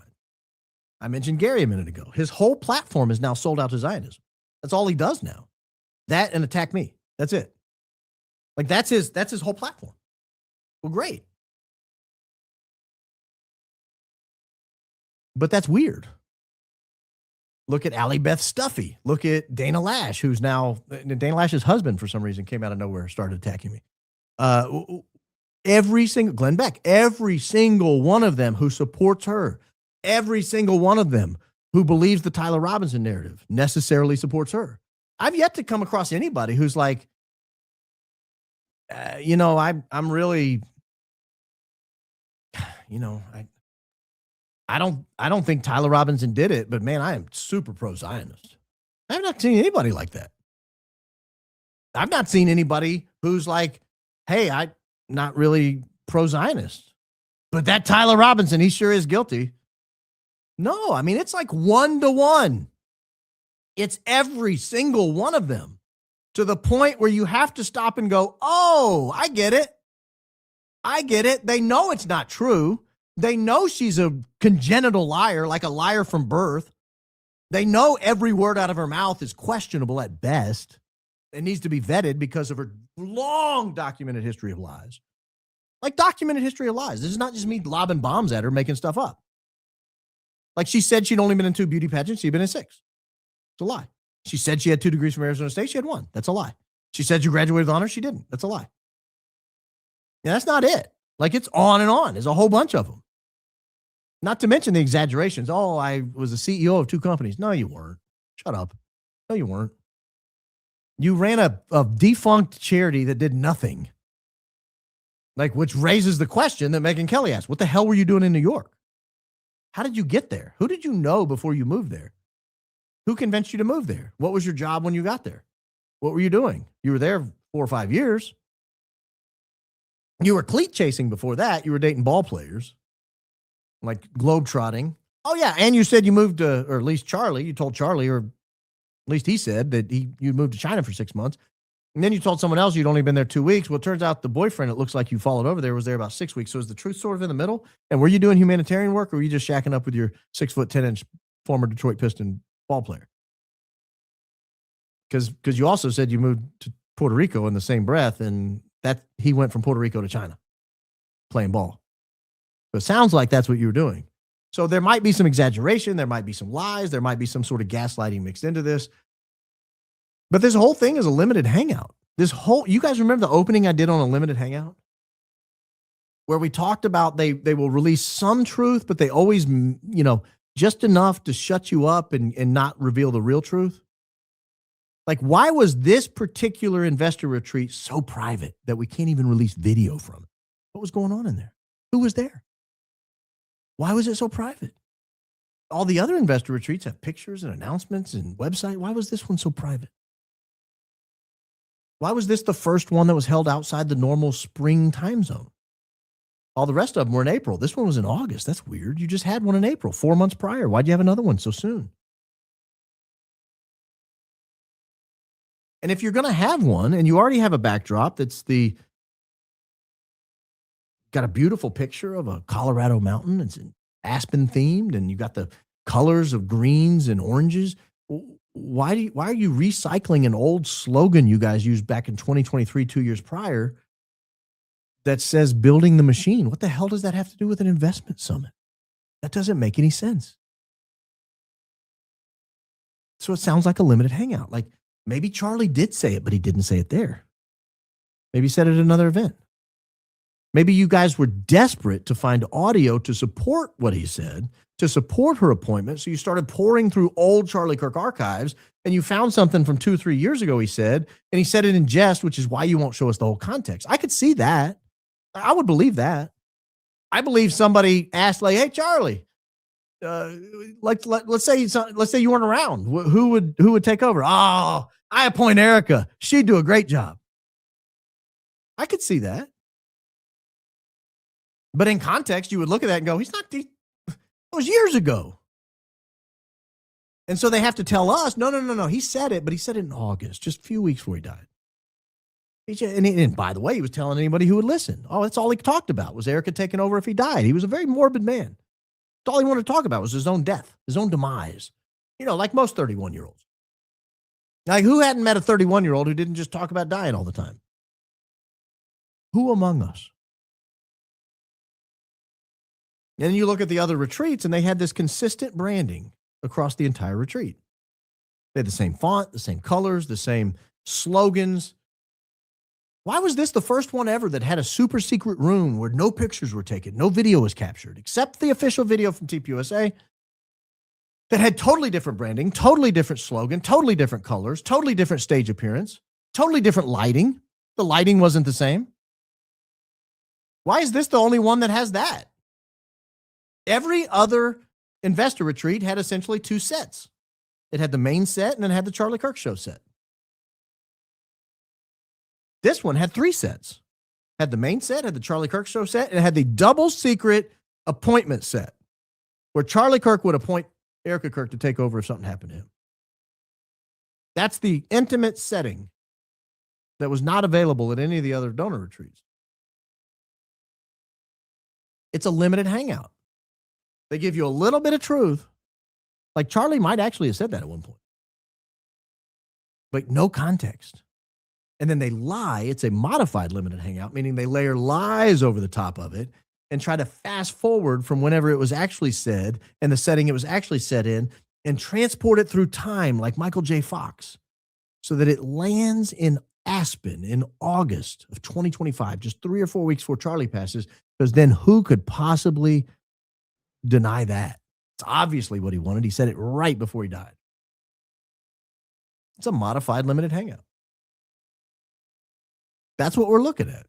I mentioned Gary a minute ago. His whole platform is now sold out to Zionism. That's all he does now. That and attack me. That's it. Like, that's his whole platform. Well, great. But that's weird. Look at Allie Beth Stuffy. Look at Dana Lash, who's now, Dana Lash's husband for some reason came out of nowhere, started attacking me. Every single, Glenn Beck, every single one of them who supports her, every single one of them who believes the Tyler Robinson narrative necessarily supports her. I've yet to come across anybody who's like, I'm really, I don't think Tyler Robinson did it, but man, I am super pro-Zionist. I've not seen anybody like that. I've not seen anybody who's like, hey, I'm not really pro-Zionist, but that Tyler Robinson, he sure is guilty. No, I mean, it's like 1-to-1. It's every single one of them, to the point where you have to stop and go, oh, I get it. I get it. They know it's not true. They know she's a congenital liar, like a liar from birth. They know every word out of her mouth is questionable at best. It needs to be vetted because of her long documented history of lies. Like documented history of lies. This is not just me lobbing bombs at her, making stuff up. Like she said she'd only been in 2 beauty pageants. She'd been in 6. It's a lie. She said she had 2 degrees from Arizona State. She had 1. That's a lie. She said she graduated with honors. She didn't. That's a lie. Yeah, that's not it. Like it's on and on. There's a whole bunch of them. Not to mention the exaggerations. Oh, I was the CEO of 2 companies. No, you weren't. Shut up. No, you weren't. You ran a defunct charity that did nothing. Like, which raises the question that Megyn Kelly asked. What the hell were you doing in New York? How did you get there? Who did you know before you moved there? Who convinced you to move there? What was your job when you got there? What were you doing? You were there 4 or 5 years. You were cleat chasing before that. You were dating ball players, like globetrotting. Oh, yeah. And you said you moved to, or at least Charlie, you told Charlie, or at least he said that you moved to China for 6 months. And then you told someone else you'd only been there 2 weeks. Well, it turns out the boyfriend, it looks like you followed over there, was there about 6 weeks. So is the truth sort of in the middle? And were you doing humanitarian work, or were you just shacking up with your 6'10" former Detroit Piston ball player? Because you also said you moved to Puerto Rico in the same breath, and that he went from Puerto Rico to China playing ball. So it sounds like that's what you were doing. So there might be some exaggeration. There might be some lies. There might be some sort of gaslighting mixed into this. But this whole thing is a limited hangout. You guys remember the opening I did on a limited hangout? Where we talked about they will release some truth, but they always, just enough to shut you up and not reveal the real truth. Like, why was this particular investor retreat so private that we can't even release video from it? What was going on in there? Who was there? Why was it so private? All the other investor retreats have pictures and announcements and website. Why was this one so private? Why was this the first one that was held outside the normal spring time zone? All the rest of them were in April. This one was in August. That's weird. You just had one in April, 4 months prior. Why'd you have another one so soon? And if you're going to have one, and you already have a backdrop that's got a beautiful picture of a Colorado mountain, it's aspen themed, and you got the colors of greens and oranges. Why are you recycling an old slogan you guys used back in 2023, 2 years prior, that says building the machine? What the hell does that have to do with an investment summit? That doesn't make any sense. So it sounds like a limited hangout. Like maybe Charlie did say it, but he didn't say it there. Maybe he said it at another event. Maybe you guys were desperate to find audio to support what he said, to support her appointment. So you started pouring through old Charlie Kirk archives, and you found something from 2 or 3 years ago, he said, and he said it in jest, which is why you won't show us the whole context. I could see that. I would believe that. I believe somebody asked, like, hey, Charlie, let's say you weren't around. Who would take over? Oh, I appoint Erika. She'd do a great job. I could see that. But in context, you would look at that and go, that was years ago. And so they have to tell us, no. He said it, but he said it in August, just a few weeks before he died. And by the way, he was telling anybody who would listen. Oh, that's all he talked about was Erika taking over if he died. He was a very morbid man. That's all he wanted to talk about was his own death, his own demise. Like most 31-year-olds. Like, who hadn't met a 31-year-old who didn't just talk about dying all the time? Who among us? And then you look at the other retreats, and they had this consistent branding across the entire retreat. They had the same font, the same colors, the same slogans. Why was this the first one ever that had a super secret room where no pictures were taken, no video was captured, except the official video from TPUSA that had totally different branding, totally different slogan, totally different colors, totally different stage appearance, totally different lighting? The lighting wasn't the same. Why is this the only one that has that? Every other investor retreat had essentially two sets. It had the main set and then had the Charlie Kirk show set. This one had three sets. Had the main set, had the Charlie Kirk show set, and it had the double secret appointment set where Charlie Kirk would appoint Erika Kirk to take over if something happened to him. That's the intimate setting that was not available at any of the other donor retreats. It's a limited hangout. They give you a little bit of truth. Like Charlie might actually have said that at one point, but no context. And then they lie. It's a modified limited hangout, meaning they layer lies over the top of it and try to fast forward from whenever it was actually said and the setting it was actually set in and transport it through time like Michael J. Fox so that it lands in Aspen in August of 2025, just 3 or 4 weeks before Charlie passes, because then who could possibly deny that? It's obviously what he wanted. He said it right before he died. It's a modified limited hangout. That's what we're looking at.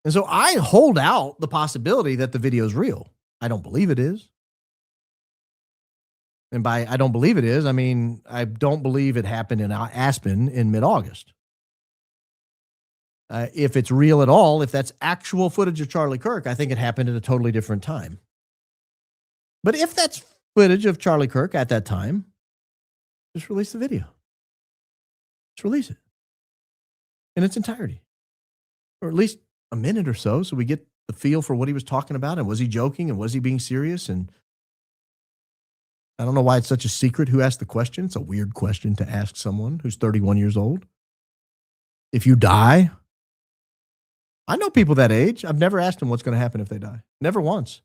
And so I hold out the possibility that the video is real. I don't believe it is. And by I don't believe it is, I mean, I don't believe it happened in Aspen in mid-August. If it's real at all, if that's actual footage of Charlie Kirk, I think it happened at a totally different time. But if that's footage of Charlie Kirk at that time, just release the video. Just release it in its entirety, or at least a minute or so we get the feel for what he was talking about, and was he joking, and was he being serious? And I don't know why it's such a secret who asked the question. It's a weird question to ask someone who's 31 years old. If you die, I know people that age. I've never asked them what's going to happen if they die. Never once.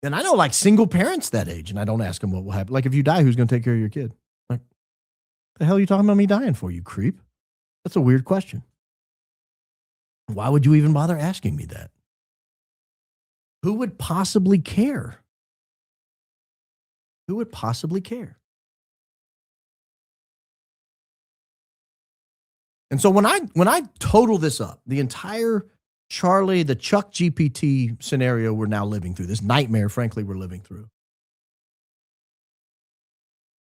And I know like single parents that age, and I don't ask them what will happen. Like if you die, who's going to take care of your kid? Like, the hell are you talking about me dying for, you creep? That's a weird question. Why would you even bother asking me that? Who would possibly care? Who would possibly care? And so when I total this up, the entire Charlie, the ChuckGPT scenario we're now living through, this nightmare, frankly, we're living through,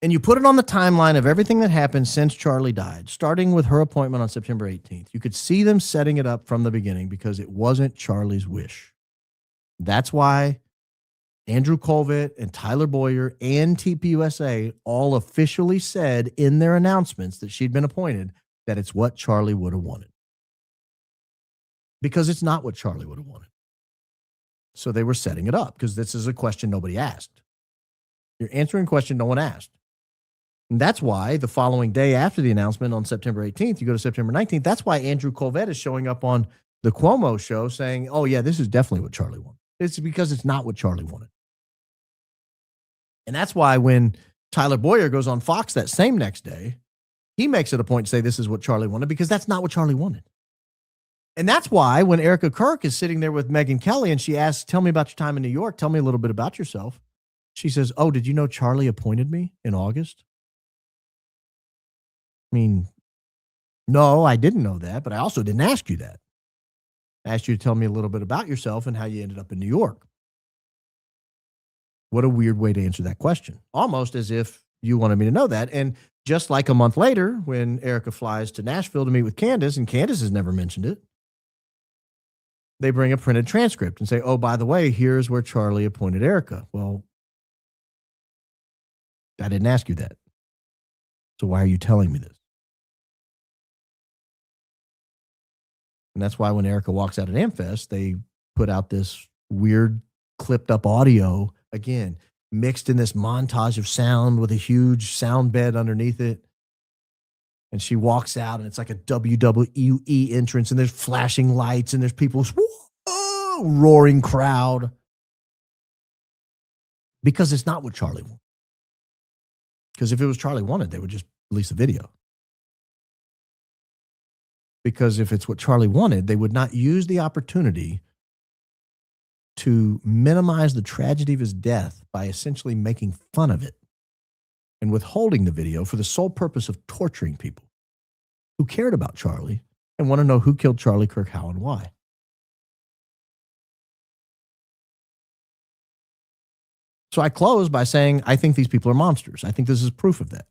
and you put it on the timeline of everything that happened since Charlie died, starting with her appointment on September 18th, you could see them setting it up from the beginning because it wasn't Charlie's wish. That's why Andrew Kolvet and Tyler Boyer and TPUSA all officially said in their announcements that she'd been appointed that it's what Charlie would have wanted. Because it's not what Charlie would have wanted. So they were setting it up because this is a question nobody asked. You're answering a question no one asked. And that's why the following day after the announcement on September 18th, you go to September 19th, that's why Andrew Kolvet is showing up on the Cuomo show saying, oh yeah, this is definitely what Charlie wanted. It's because it's not what Charlie wanted. And that's why when Tyler Boyer goes on Fox that same next day, he makes it a point to say this is what Charlie wanted because that's not what Charlie wanted. And that's why when Erika Kirk is sitting there with Megyn Kelly and she asks, tell me about your time in New York. Tell me a little bit about yourself. She says, oh, did you know Charlie appointed me in August? I mean, no, I didn't know that, but I also didn't ask you that. I asked you to tell me a little bit about yourself and how you ended up in New York. What a weird way to answer that question. Almost as if you wanted me to know that. And just like a month later, when Erika flies to Nashville to meet with Candace, and Candace has never mentioned it, they bring a printed transcript and say, oh, by the way, here's where Charlie appointed Erika. Well, I didn't ask you that. So why are you telling me this? And that's why when Erika walks out at AmFest, they put out this weird clipped up audio, again, mixed in this montage of sound with a huge sound bed underneath it. And she walks out and it's like a WWE entrance and there's flashing lights and there's people, whoa, roaring crowd. Because it's not what Charlie wanted. Because if it was Charlie wanted, they would just release a video. Because if it's what Charlie wanted, they would not use the opportunity to minimize the tragedy of his death by essentially making fun of it and withholding the video for the sole purpose of torturing people who cared about Charlie and want to know who killed Charlie Kirk, how, and why. So I close by saying, I think these people are monsters. I think this is proof of that.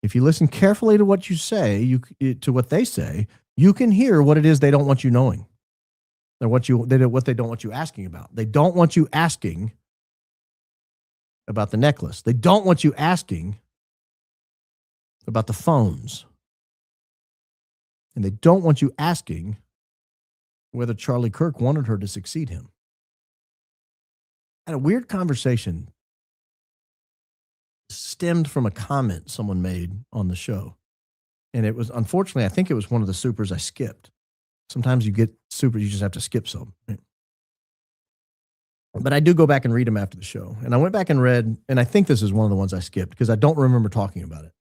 If you listen carefully to what you say, to what they say, you can hear what it is they don't want you knowing. Or what they don't want you asking about. They don't want you asking about the necklace. They don't want you asking about the phones. And they don't want you asking whether Charlie Kirk wanted her to succeed him. I had a weird conversation stemmed from a comment someone made on the show. And it was, unfortunately, I think it was one of the supers I skipped. Sometimes you get super, you just have to skip some. Right? But I do go back and read them after the show. And I went back and read, and I think this is one of the ones I skipped because I don't remember talking about it.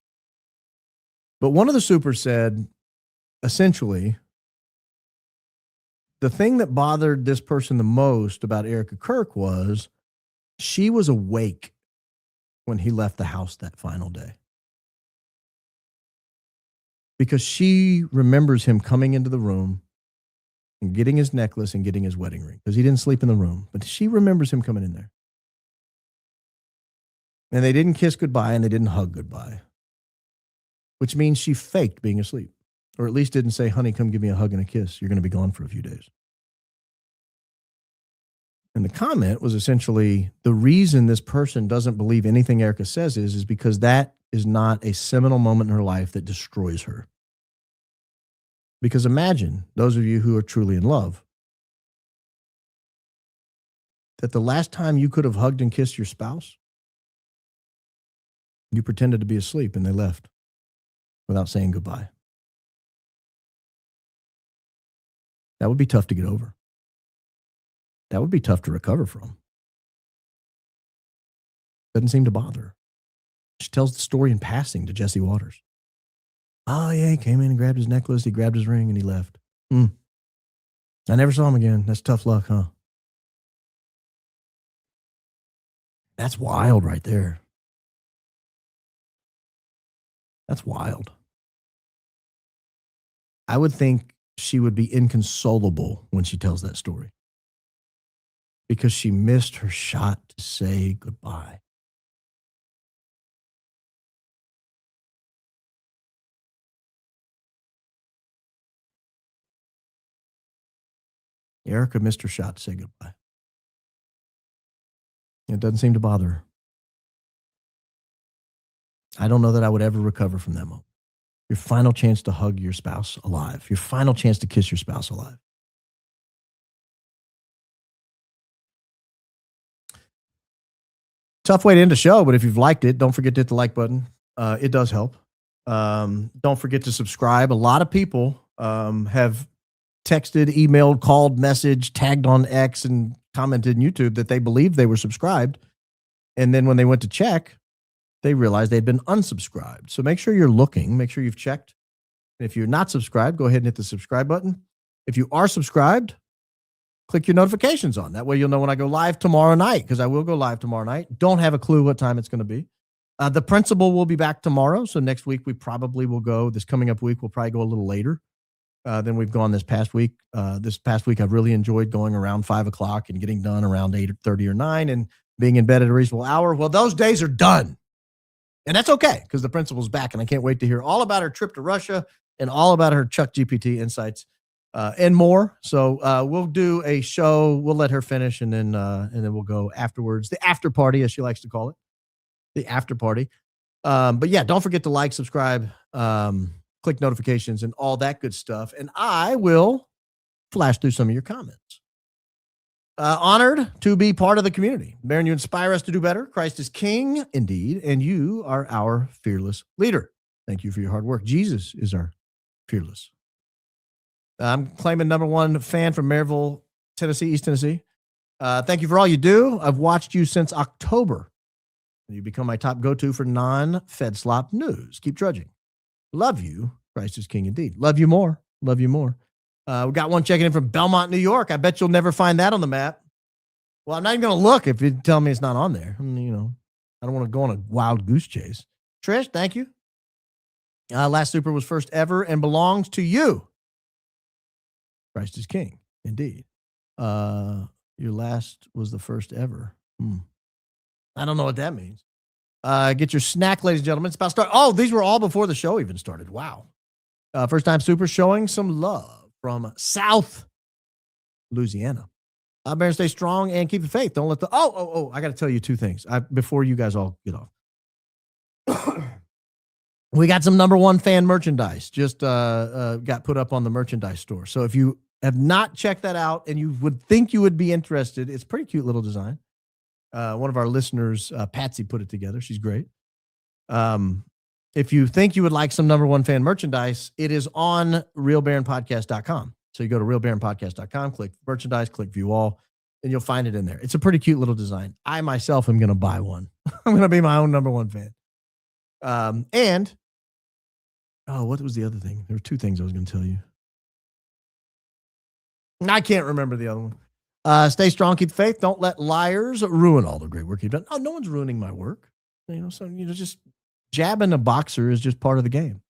But one of the supers said, essentially, the thing that bothered this person the most about Erika Kirk was she was awake when he left the house that final day. Because she remembers him coming into the room and getting his necklace and getting his wedding ring because he didn't sleep in the room. But she remembers him coming in there. And they didn't kiss goodbye and they didn't hug goodbye, which means she faked being asleep, or at least didn't say, honey, come give me a hug and a kiss. You're going to be gone for a few days. And the comment was essentially, the reason this person doesn't believe anything Erika says is because that is not a seminal moment in her life that destroys her. Because imagine, those of you who are truly in love, that the last time you could have hugged and kissed your spouse, you pretended to be asleep and they left without saying goodbye. That would be tough to get over. That would be tough to recover from. Doesn't seem to bother her. She tells the story in passing to Jesse Waters. Oh, yeah, he came in and grabbed his necklace, he grabbed his ring, and he left. I never saw him again. That's tough luck, huh? That's wild right there. That's wild. I would think she would be inconsolable when she tells that story because she missed her shot to say goodbye. Erika missed her shot to say goodbye. It doesn't seem to bother her. I don't know that I would ever recover from that moment. Your final chance to hug your spouse alive. Your final chance to kiss your spouse alive. Tough way to end the show, but if you've liked it, don't forget to hit the like button. It does help. Don't forget to subscribe. A lot of people have texted, emailed, called, messaged, tagged on X, and commented in YouTube that they believed they were subscribed. And then when they went to check, they realized they'd been unsubscribed. So make sure you're looking. Make sure you've checked. And if you're not subscribed, go ahead and hit the subscribe button. If you are subscribed, click your notifications on. That way you'll know when I go live tomorrow night, because I will go live tomorrow night. Don't have a clue what time it's going to be. The principal will be back tomorrow. So next week we probably will go. This coming up week, we'll probably go a little later than we've gone this past week. This past week, I've really enjoyed going around 5 o'clock and getting done around 8:30 or 9 and being in bed at a reasonable hour. Well, those days are done. And that's okay, because the principal's back, and I can't wait to hear all about her trip to Russia and all about her ChuckGPT insights and more. So we'll do a show. We'll let her finish, and then we'll go afterwards. The after party, as she likes to call it, the after party. But yeah, don't forget to like, subscribe, click notifications, and all that good stuff. And I will flash through some of your comments. Honored to be part of the community. Baron, you inspire us to do better. Christ is King, indeed, and you are our fearless leader. Thank you for your hard work. Jesus is our fearless. I'm claiming #1 fan from Maryville, Tennessee, East Tennessee. Thank you for all you do. I've watched you since October. You become my top go-to for non-Fed slop news. Keep trudging. Love you. Christ is king indeed. Love you more. Love you more. We got one checking in from Belmont, New York. I bet you'll never find that on the map. Well, I'm not even going to look if you tell me it's not on there. I mean, I don't want to go on a wild goose chase. Trish, thank you. Last super was first ever and belongs to you. Christ is king, indeed. Your last was the first ever. I don't know what that means. Get your snack, ladies and gentlemen. It's about to start. Oh, these were all before the show even started. Wow. First time super showing some love from South Louisiana. Better stay strong and keep the faith. Don't let the I got to tell you two things before you guys all get off. We got some number one fan merchandise just got put up on the merchandise store. So if you have not checked that out and you would think you would be interested, it's a pretty cute little design. One of our listeners, Patsy, put it together. She's great. If you think you would like some number one fan merchandise, it is on realbaronpodcast.com. So you go to realbaronpodcast.com, click merchandise, click view all, and you'll find it in there. It's a pretty cute little design. I myself am going to buy one. I'm going to be my own number one fan. What was the other thing? There were two things I was going to tell you. I can't remember the other one. Stay strong, keep the faith. Don't let liars ruin all the great work you've done. Oh, no one's ruining my work. Just jabbing a boxer is just part of the game.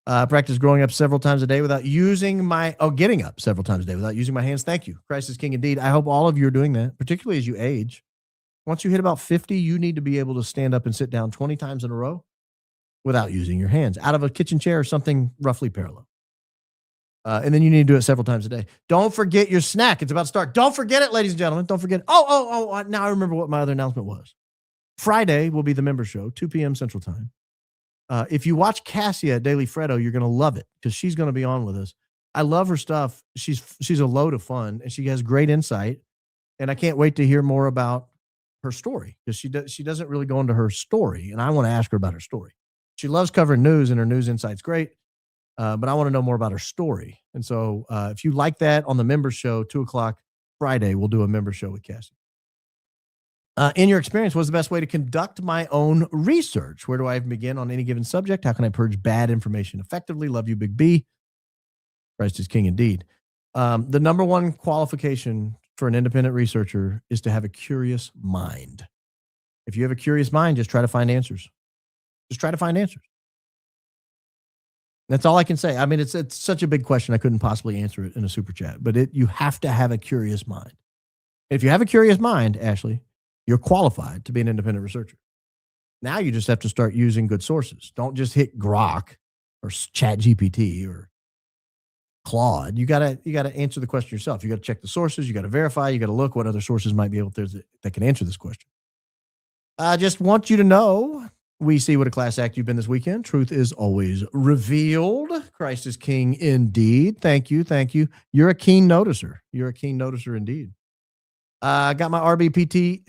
Practice getting up several times a day without using my hands. Thank you. Christ is king indeed. I hope all of you are doing that, particularly as you age. Once you hit about 50, you need to be able to stand up and sit down 20 times in a row without using your hands out of a kitchen chair or something roughly parallel. And then you need to do it several times a day. Don't forget your snack. It's about to start. Don't forget it, ladies and gentlemen. Don't forget. Now I remember what my other announcement was. Friday will be the member show, 2 p.m. Central Time. If you watch Cassia at Daily Freddo, you're going to love it because she's going to be on with us. I love her stuff. She's a load of fun and she has great insight. And I can't wait to hear more about her story because she doesn't really go into her story. And I want to ask her about her story. She loves covering news and her news insight's great. But I want to know more about her story. And so if you like that on the member show, 2:00 Friday, we'll do a member show with Cassie. In your experience, what's the best way to conduct my own research? Where do I even begin on any given subject? How can I purge bad information effectively? Love you, Big B. Christ is king indeed. The number one qualification for an independent researcher is to have a curious mind. If you have a curious mind, just try to find answers. Just try to find answers. That's all I can say. I mean, it's such a big question. I couldn't possibly answer it in a super chat, but you have to have a curious mind. If you have a curious mind, Ashley, you're qualified to be an independent researcher. Now you just have to start using good sources. Don't just hit Grok or ChatGPT or Claude. You gotta answer the question yourself. You got to check the sources. You got to verify. You got to look what other sources might be able to that can answer this question. I just want you to know. We see what a class act you've been this weekend. Truth is always revealed. Christ is king indeed. Thank you. Thank you. You're a keen noticer. You're a keen noticer indeed. Got my RBPT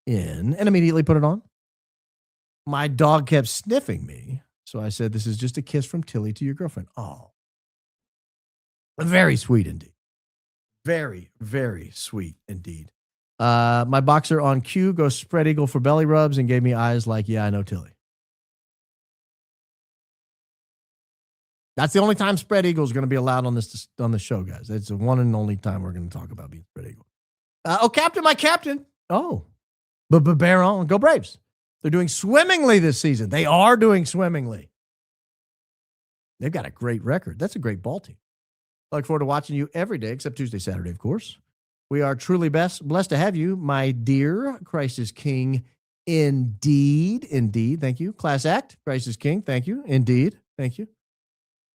in and immediately put it on. My dog kept sniffing me. So I said, this is just a kiss from Tilly to your girlfriend. Oh, very sweet indeed. Very, very sweet indeed. My boxer on cue goes spread eagle for belly rubs and gave me eyes like, yeah, I know Tilly. That's the only time spread eagle is going to be allowed on the show, guys. It's the one and only time we're going to talk about being spread eagle. Captain, my captain. Oh, but Baron, go Braves. They're doing swimmingly this season. They are doing swimmingly. They've got a great record. That's a great ball team. I look forward to watching you every day, except Tuesday, Saturday, of course. We are truly blessed to have you, my dear. Christ is king indeed. Indeed. Thank you. Class act. Christ is king. Thank you. Indeed. Thank you.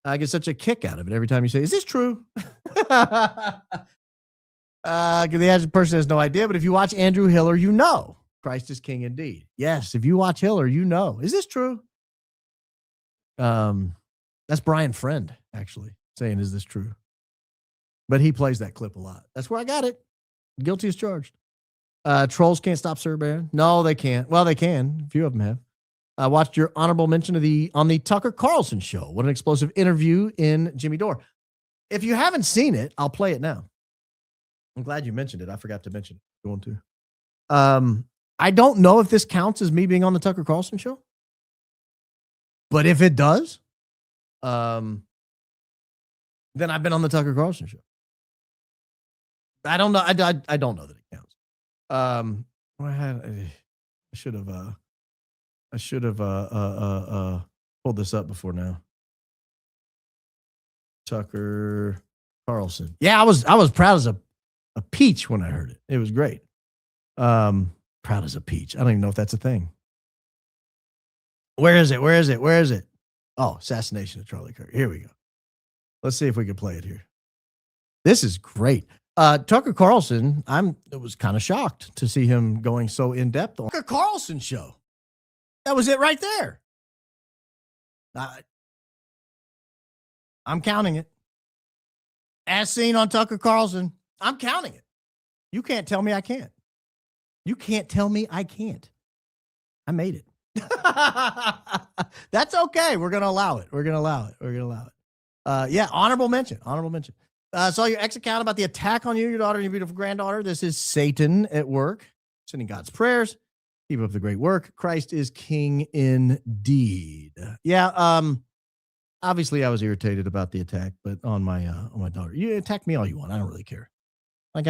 I get such a kick out of it every time you say, is this true? The average person has no idea, but if you watch Andrew Hiller, you know Christ is king indeed. Yes, if you watch Hiller, you know. Is this true? That's Brian Friend, actually, saying, is this true? But he plays that clip a lot. That's where I got it. Guilty as charged. Trolls can't stop Sir Baron. No, they can't. Well, they can. A few of them have. I watched your honorable mention on the Tucker Carlson show. What an explosive interview in Jimmy Dore. If you haven't seen it, I'll play it now. I'm glad you mentioned it. I forgot to mention it. Going to. I don't know if this counts as me being on the Tucker Carlson show, but if it does, then I've been on the Tucker Carlson show. I don't know. I don't know that it counts. I should have pulled this up before now. Tucker Carlson. Yeah, I was proud as a peach when I heard it. It was great. Proud as a peach. I don't even know if that's a thing. Where is it? Oh, assassination of Charlie Kirk. Here we go. Let's see if we can play it here. This is great. Tucker Carlson, I was kind of shocked to see him going so in depth on Tucker Carlson show. That was it right there. I'm counting it. As seen on Tucker Carlson, I'm counting it. You can't tell me I can't. You can't tell me I can't. I made it. That's okay. We're going to allow it. Yeah, honorable mention. Saw your ex account about the attack on you, your daughter, and your beautiful granddaughter. This is Satan at work, sending God's prayers. Keep up the great work. Christ is king indeed. Yeah, obviously I was irritated about the attack, but on my daughter. You attack me all you want. I don't really care. Like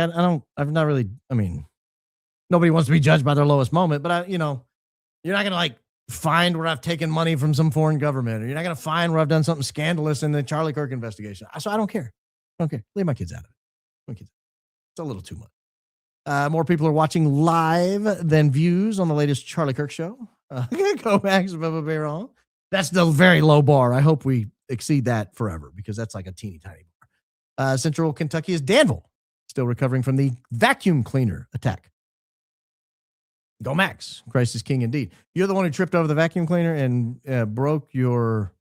nobody wants to be judged by their lowest moment, but you're not going to like find where I've taken money from some foreign government, or you're not going to find where I've done something scandalous in the Charlie Kirk investigation. So I don't care. Leave my kids out of it. It's a little too much. More people are watching live than views on the latest Charlie Kirk show. Go Max Bubba Baron. That's the very low bar. I hope we exceed that forever because that's like a teeny tiny bar. Central Kentucky is Danville, still recovering from the vacuum cleaner attack. Go Max. Christ is king indeed. You're the one who tripped over the vacuum cleaner and broke your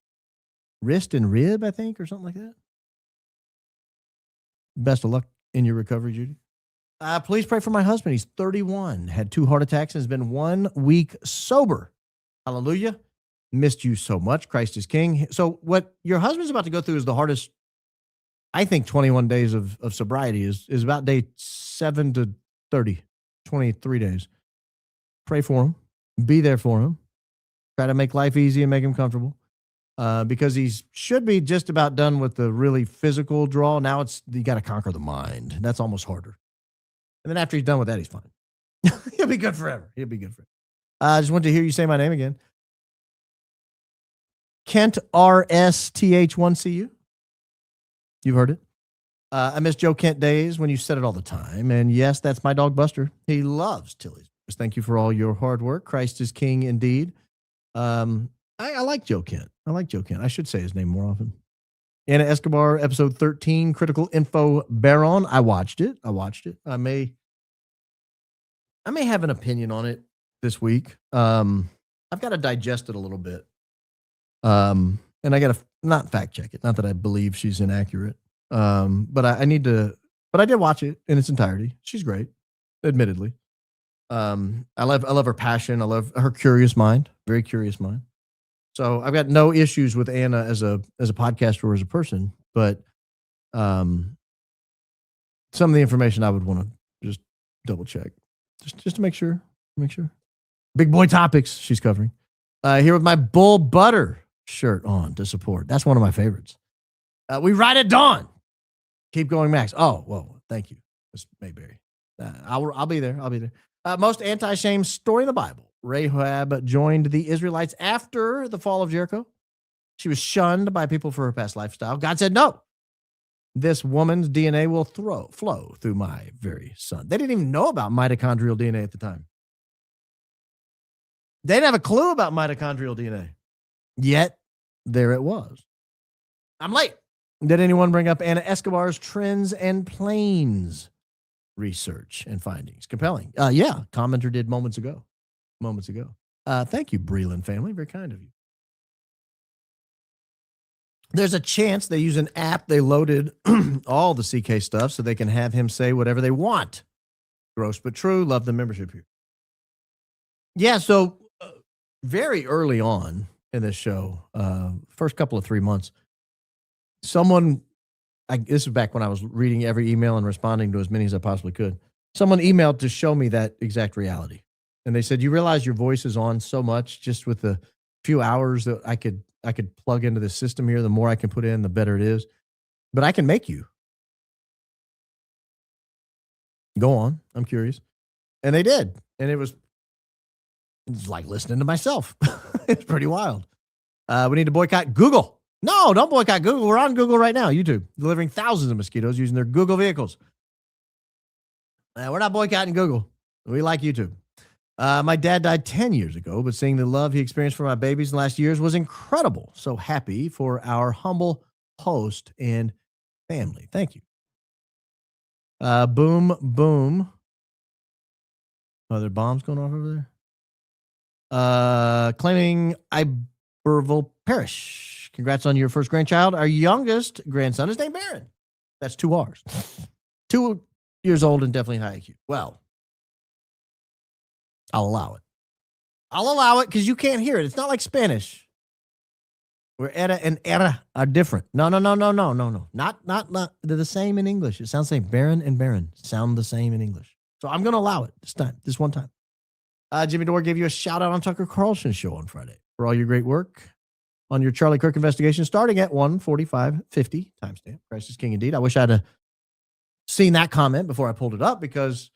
wrist and rib, I think, or something like that. Best of luck in your recovery, Judy. Please pray for my husband. He's 31, had 2 heart attacks, and has been 1 week sober. Hallelujah. Missed you so much. Christ is king. So what your husband's about to go through is the hardest, I think 21 days of sobriety is about day 7 to 30, 23 days. Pray for him. Be there for him. Try to make life easy and make him comfortable. Because he should be just about done with the really physical draw. Now you got to conquer the mind. That's almost harder. And then after he's done with that, he's fine. He'll be good forever. I just want to hear you say my name again. Kent RSTH1CU. You've heard it. I miss Joe Kent days when you said it all the time. And yes, that's my dog Buster. He loves Tilly's. Thank you for all your hard work. Christ is king indeed. I like Joe Kent. I should say his name more often. Anna Escobar, episode 13, Critical Info Baron. I watched it. I may have an opinion on it this week. I've got to digest it a little bit. And I got to not fact check it. Not that I believe she's inaccurate. But I need to, but I did watch it in its entirety. She's great, admittedly. I love her passion. I love her curious mind, very curious mind. So I've got no issues with Anna as a podcaster or as a person, but some of the information I would want to just double check, just to make sure. Big boy topics she's covering. Here with my Bull Butter shirt on to support. That's one of my favorites. We ride at dawn. Keep going, Max. Oh, whoa, thank you, Miss Mayberry. I'll be there. Most anti-shame story in the Bible. Rahab joined the Israelites after the fall of Jericho. She was shunned by people for her past lifestyle. God said, no, this woman's DNA will flow through my very son. They didn't even know about mitochondrial DNA at the time. They didn't have a clue about mitochondrial DNA. Yet, there it was. I'm late. Did anyone bring up Anna Escobar's trends and planes research and findings? Compelling. Yeah, commenter did moments ago. Thank you, Breland family. Very kind of you. There's a chance they use an app. They loaded all the CK stuff so they can have him say whatever they want. Gross but true. Love the membership here. Yeah, so very early on in this show, first couple of 3 months, this is back when I was reading every email and responding to as many as I possibly could. Someone emailed to show me that exact reality. And they said, you realize your voice is on so much just with the few hours that I could plug into the system here. The more I can put in, the better it is. But I can make you. Go on. I'm curious. And they did. And it was like listening to myself. It's pretty wild. We need to boycott Google. No, don't boycott Google. We're on Google right now, YouTube, delivering thousands of mosquitoes using their Google vehicles. We're not boycotting Google. We like YouTube. My dad died 10 years ago, but seeing the love he experienced for my babies in the last years was incredible. So happy for our humble host and family. Thank you. Boom, boom. Are there bombs going off over there? Claiming Iberville Parish. Congrats on your first grandchild. Our youngest grandson is named Baron. That's 2 R's. 2 years old and definitely high IQ. Well, I'll allow it. I'll allow it because you can't hear it. It's not like Spanish, where era and era are different. No. Not. They're the same in English. It sounds like Baron and Baron sound the same in English. So I'm going to allow it this one time. Jimmy Dore gave you a shout out on Tucker Carlson's show on Friday for all your great work on your Charlie Kirk investigation, starting at 1:45:50 timestamp. Christ is King indeed. I wish I'd seen that comment before I pulled it up because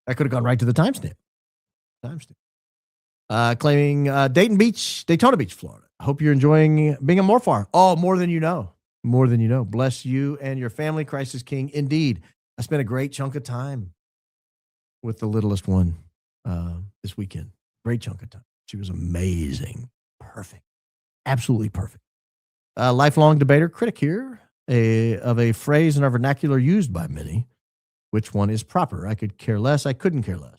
I could have gone right to the timestamp. Claiming Daytona Beach, Florida. Hope you're enjoying being a Morphar. Oh, more than you know. More than you know. Bless you and your family. Christ is King indeed. I spent a great chunk of time with the littlest one this weekend. Great chunk of time. She was amazing. Perfect. Absolutely perfect. Lifelong debater, critic here of a phrase in our vernacular used by many. Which one is proper? I could care less. I couldn't care less.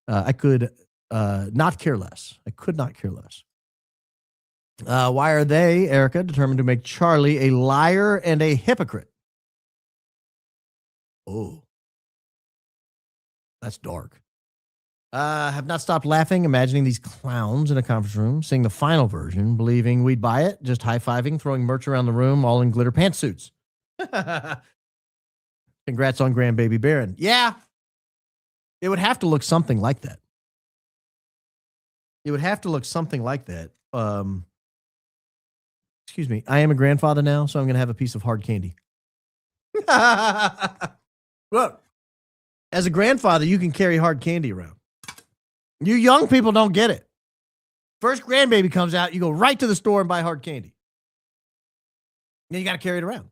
I could not care less. I could not care less. Why are they, Erika, determined to make Charlie a liar and a hypocrite? Oh, that's dark. Have not stopped laughing, imagining these clowns in a conference room, seeing the final version, believing we'd buy it, just high-fiving, throwing merch around the room, all in glitter pantsuits. Congrats on grandbaby Baron. Yeah, it would have to look something like that. It would have to look something like that. Excuse me. I am a grandfather now, so I'm going to have a piece of hard candy. Look, as a grandfather, you can carry hard candy around. You young people don't get it. First grandbaby comes out, you go right to the store and buy hard candy. Then you got to carry it around.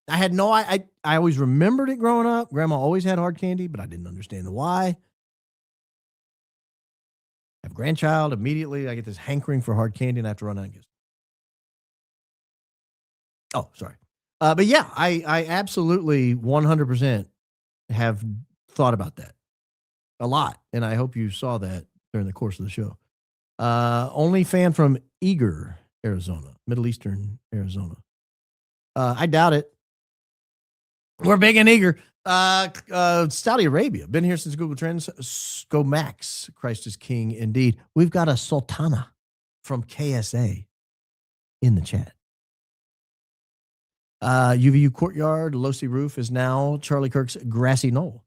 I had no, I always remembered it growing up. Grandma always had hard candy, but I didn't understand the why. I have a grandchild. Immediately, I get this hankering for hard candy and I have to run out and get it. Oh, sorry. But yeah, I absolutely 100% have thought about that a lot. And I hope you saw that during the course of the show. Only fan from Eager, Arizona, Middle Eastern Arizona. I doubt it. We're big and eager. Saudi Arabia, been here since Google Trends. Go Max, Christ is King indeed. We've got a Sultana from KSA in the chat. UVU Courtyard, Losi Roof is now Charlie Kirk's grassy knoll.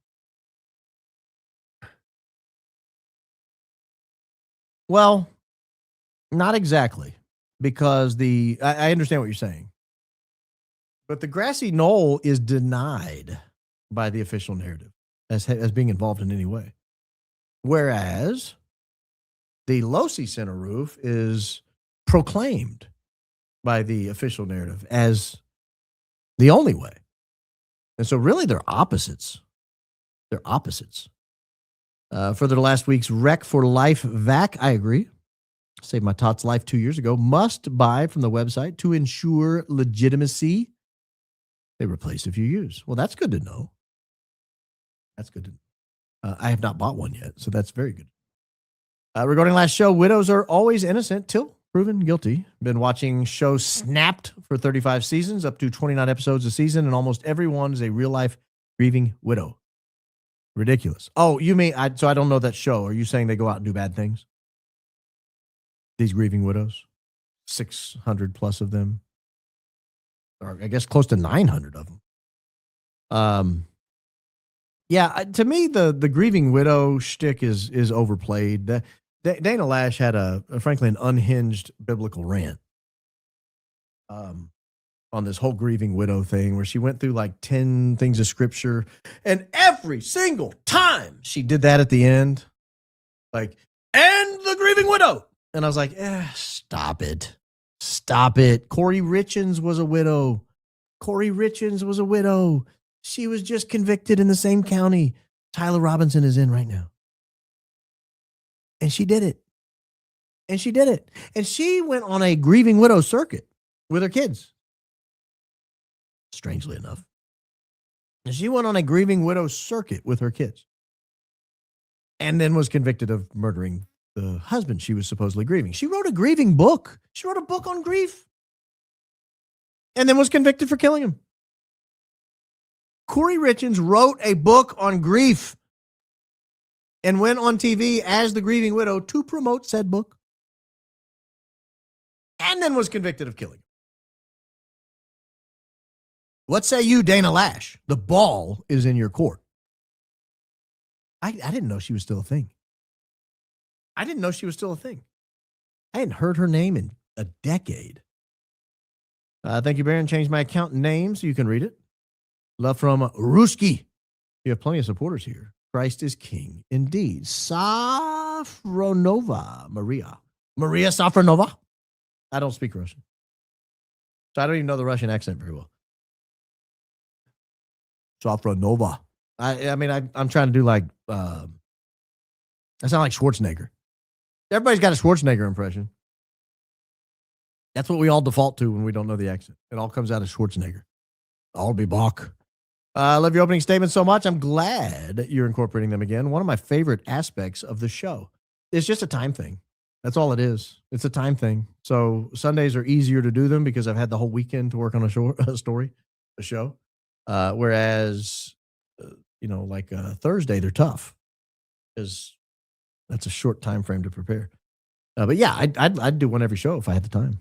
Well, not exactly, because I understand what you're saying. But the grassy knoll is denied by the official narrative as being involved in any way. Whereas the Losi Center roof is proclaimed by the official narrative as the only way. And so really they're opposites. They're opposites. Further to last week's Rec for Life vac, I agree. Saved my Tot's life 2 years ago. Must buy from the website to ensure legitimacy. They replace if you use. Well, that's good to know. That's good to know. I have not bought one yet, so that's very good. Regarding last show, widows are always innocent till proven guilty. Been watching show Snapped for 35 seasons, up to 29 episodes a season, and almost everyone is a real-life grieving widow. Ridiculous. Oh, you mean, so I don't know that show. Are you saying they go out and do bad things? These grieving widows? 600 plus of them. Or I guess close to 900 of them. Yeah, to me, the grieving widow shtick is overplayed. Dana Lash had frankly an unhinged biblical rant on this whole grieving widow thing, where she went through like 10 things of scripture, and every single time she did that at the end, like, and the grieving widow, and I was like, stop it. Corey Richins was a widow. She was just convicted in the same county Tyler Robinson is in right now. And she did it. And she went on a grieving widow circuit with her kids. Strangely enough. And she went on a grieving widow circuit with her kids. And then was convicted of murdering the husband she was supposedly grieving. She wrote a grieving book. She wrote a book on grief. And then was convicted for killing him. Corey Richins wrote a book on grief and went on TV as the grieving widow to promote said book. And then was convicted of killing him. What say you, Dana Lash? The ball is in your court. I didn't know she was still a thing. I hadn't heard her name in a decade. Thank you, Baron. Changed my account name so you can read it. Love from Ruski. You have plenty of supporters here. Christ is king indeed. Safronova. Maria Safronova. I don't speak Russian, so I don't even know the Russian accent very well. Safronova. I'm trying to do like, I sound like Schwarzenegger. Everybody's got a Schwarzenegger impression. That's what we all default to when we don't know the accent. It all comes out of Schwarzenegger. I'll be back. I love your opening statements so much. I'm glad you're incorporating them again. One of my favorite aspects of the show. It's just a time thing. That's all it is. It's a time thing. So Sundays are easier to do them because I've had the whole weekend to work on a show. Whereas, Thursday, they're tough because that's a short time frame to prepare. But yeah, I'd do one every show if I had the time.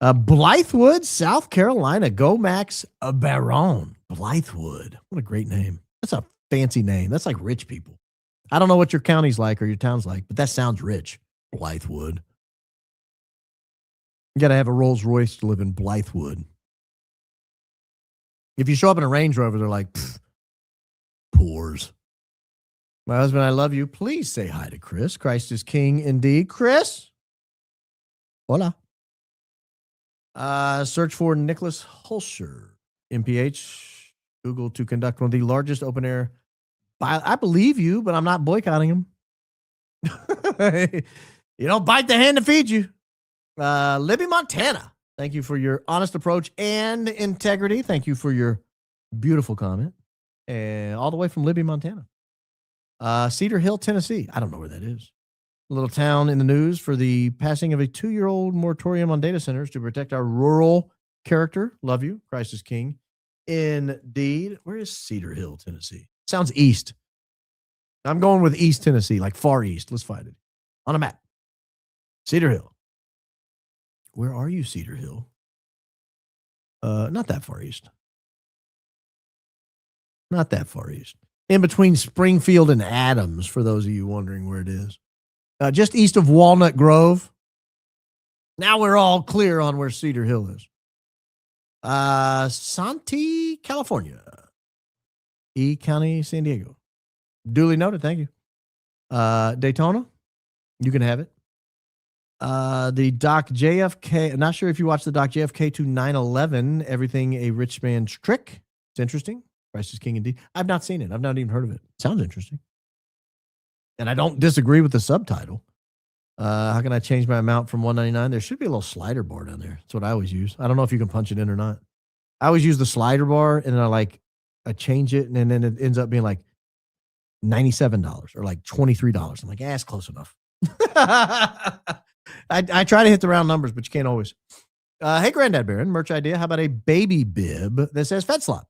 Blythewood, South Carolina. Go Max Baron. Blythewood. What a great name. That's a fancy name. That's like rich people. I don't know what your county's like or your town's like, but that sounds rich. Blythewood. You got to have a Rolls Royce to live in Blythewood. If you show up in a Range Rover, they're like, poors. My husband, I love you. Please say hi to Chris. Christ is king indeed. Chris? Hola. Search for Nicholas Hulsher, MPH. Google to conduct one of the largest open air. I believe you, but I'm not boycotting him. You don't bite the hand that feeds you. Libby, Montana. Thank you for your honest approach and integrity. Thank you for your beautiful comment. And all the way from Libby, Montana. Cedar Hill, Tennessee. I don't know where that is. A little town in the news for the passing of a 2-year-old moratorium on data centers to protect our rural character. Love you. Christ is king. Indeed. Where is Cedar Hill, Tennessee? Sounds east. I'm going with East Tennessee, like far east. Let's find it on a map. Cedar Hill. Where are you, Cedar Hill? Not that far east. Not that far east. In between Springfield and Adams, for those of you wondering where it is. Just east of Walnut Grove. Now we're all clear on where Cedar Hill is. Santee, California. E County, San Diego. Duly noted. Thank you. Daytona. You can have it. The Doc JFK. I'm not sure if you watched the Doc JFK to 9/11. Everything a rich man's trick. It's interesting. Christ is king indeed. I've not seen it. I've not even heard of it. Sounds interesting. And I don't disagree with the subtitle. How can I change my amount from $1.99? There should be a little slider bar down there. That's what I always use. I don't know if you can punch it in or not. I always use the slider bar, and then I change it, and then it ends up being like $97 or like $23. I'm like, it's close enough. I try to hit the round numbers, but you can't always. Hey, Granddad Baron, merch idea. How about a baby bib that says Fed Slop?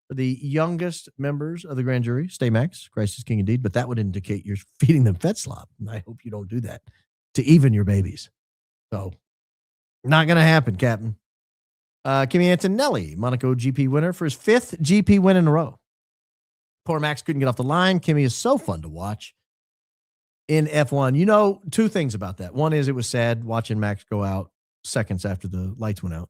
For the youngest members of the grand jury, stay max, Christ is king indeed, but that would indicate you're feeding them Fed Slop. And I hope you don't do that to even your babies. So, not going to happen, Captain. Kimmy Antonelli, Monaco GP winner for his 5th GP win in a row. Poor Max couldn't get off the line. Kimmy is so fun to watch in F1. You know, two things about that. One is it was sad watching Max go out seconds after the lights went out.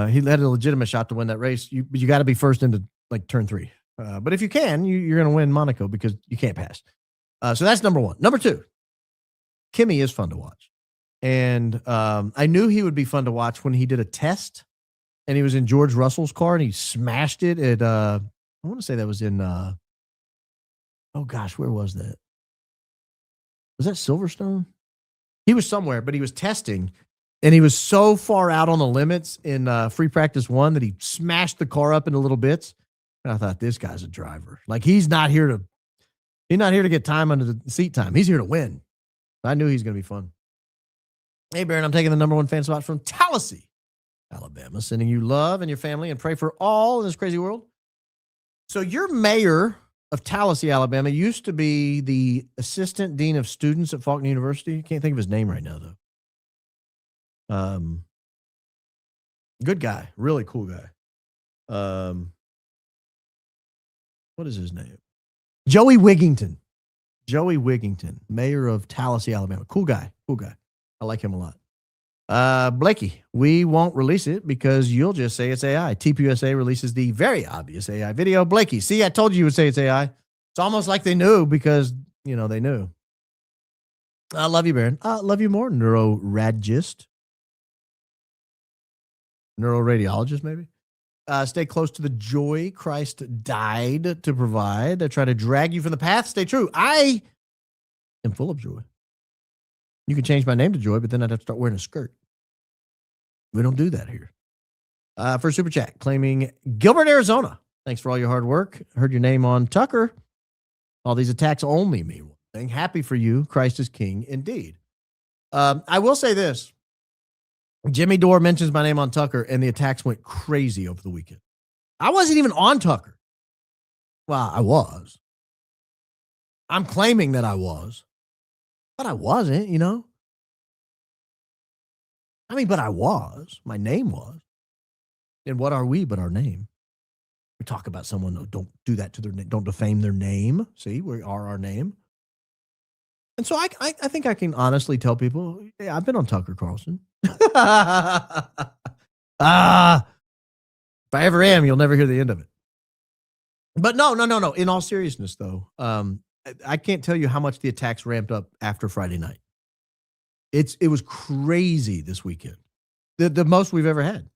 He had a legitimate shot to win that race. You got to be first into like turn 3. But if you can, you're going to win Monaco because you can't pass. So that's number one. Number two, Kimmy is fun to watch. And I knew he would be fun to watch when he did a test and he was in George Russell's car and he smashed it at, I want to say that was in, oh gosh, where was that? Was that Silverstone? He was somewhere, but he was testing and he was so far out on the limits in free practice 1 that he smashed the car up into little bits. And I thought, this guy's a driver. Like he's not here to get time under the seat time. He's here to win. I knew he's going to be fun. Hey, Baron, I'm taking the number 1 fan spot from Tallahassee, Alabama, sending you love and your family and pray for all in this crazy world. So your mayor of Tallahassee, Alabama, used to be the assistant dean of students at Faulkner University. Can't think of his name right now, though. Good guy, really cool guy. What is his name? Joey Wigington. Joey Wigington, mayor of Tallahassee, Alabama. Cool guy. I like him a lot. Blakey, we won't release it because you'll just say it's AI. TPUSA releases the very obvious AI video. Blakey, see, I told you would say it's AI. It's almost like they knew because, they knew. I love you, Baron. Love you more, neuroradiologist, maybe. Stay close to the joy Christ died to provide. I try to drag you from the path. Stay true. I am full of joy. You can change my name to Joy, but then I'd have to start wearing a skirt. We don't do that here. For Super Chat, claiming Gilbert, Arizona. Thanks for all your hard work. Heard your name on Tucker. All these attacks only mean one thing. Happy for you. Christ is king indeed. I will say this. Jimmy Dore mentions my name on Tucker, and the attacks went crazy over the weekend. I wasn't even on Tucker. Well, I was. I'm claiming that I was. But I wasn't, but I was. My name was. And what are we but our name? We talk about someone, don't do that to their name. Don't defame their name. See, we are our name. And so I think I can honestly tell people, hey, I've been on Tucker Carlson. If I ever am, you'll never hear the end of it. But no. In all seriousness, though, I can't tell you how much the attacks ramped up after Friday night. It was crazy this weekend. The most we've ever had.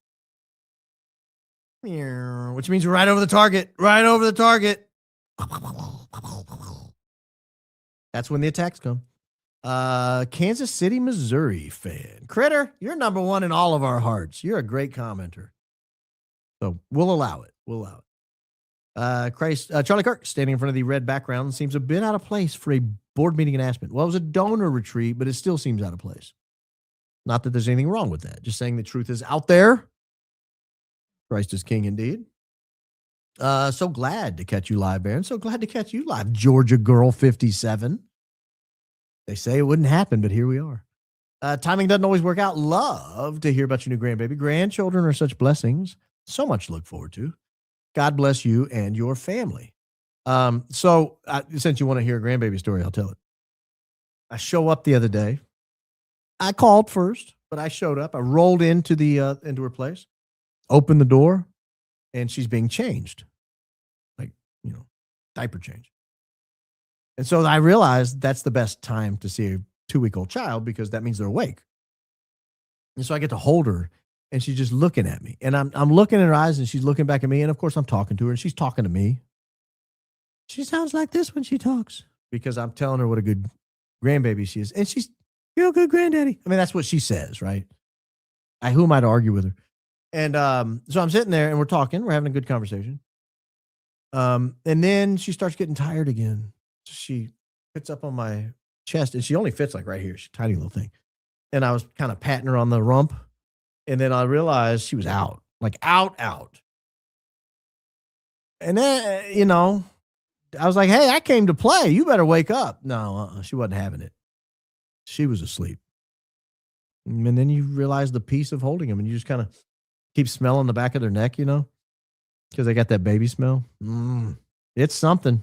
Which means we're right over the target. Right over the target. That's when the attacks come. Kansas City, Missouri fan. Critter, you're number 1 in all of our hearts. You're a great commenter. So we'll allow it. Charlie Kirk, standing in front of the red background, seems a bit out of place for a board meeting in Aspen. Well, it was a donor retreat, but it still seems out of place. Not that there's anything wrong with that. Just saying the truth is out there. Christ is king indeed. So glad to catch you live, Baron. So glad to catch you live, Georgia Girl 57. They say it wouldn't happen, but here we are. Timing doesn't always work out. Love to hear about your new grandbaby. Grandchildren are such blessings. So much to look forward to. God bless you and your family. So since you want to hear a grandbaby story, I'll tell it. I show up the other day. I called first, but I showed up. I rolled into her place, opened the door, and she's being changed. Like, diaper change. And so I realized that's the best time to see a 2-week-old child because that means they're awake. And so I get to hold her. And she's just looking at me. And I'm looking in her eyes and she's looking back at me. And of course I'm talking to her and she's talking to me. She sounds like this when she talks because I'm telling her what a good grandbaby she is. And you're a good granddaddy. I mean, that's what she says, right? Who am I to argue with her? And so I'm sitting there and we're talking. We're having a good conversation. And then she starts getting tired again. She fits up on my chest and she only fits like right here. She's a tiny little thing. And I was kind of patting her on the rump. And then I realized she was out, like out. And then, I was like, hey, I came to play. You better wake up. No, she wasn't having it. She was asleep. And then you realize the peace of holding them and you just kind of keep smelling the back of their neck, because they got that baby smell. It's something.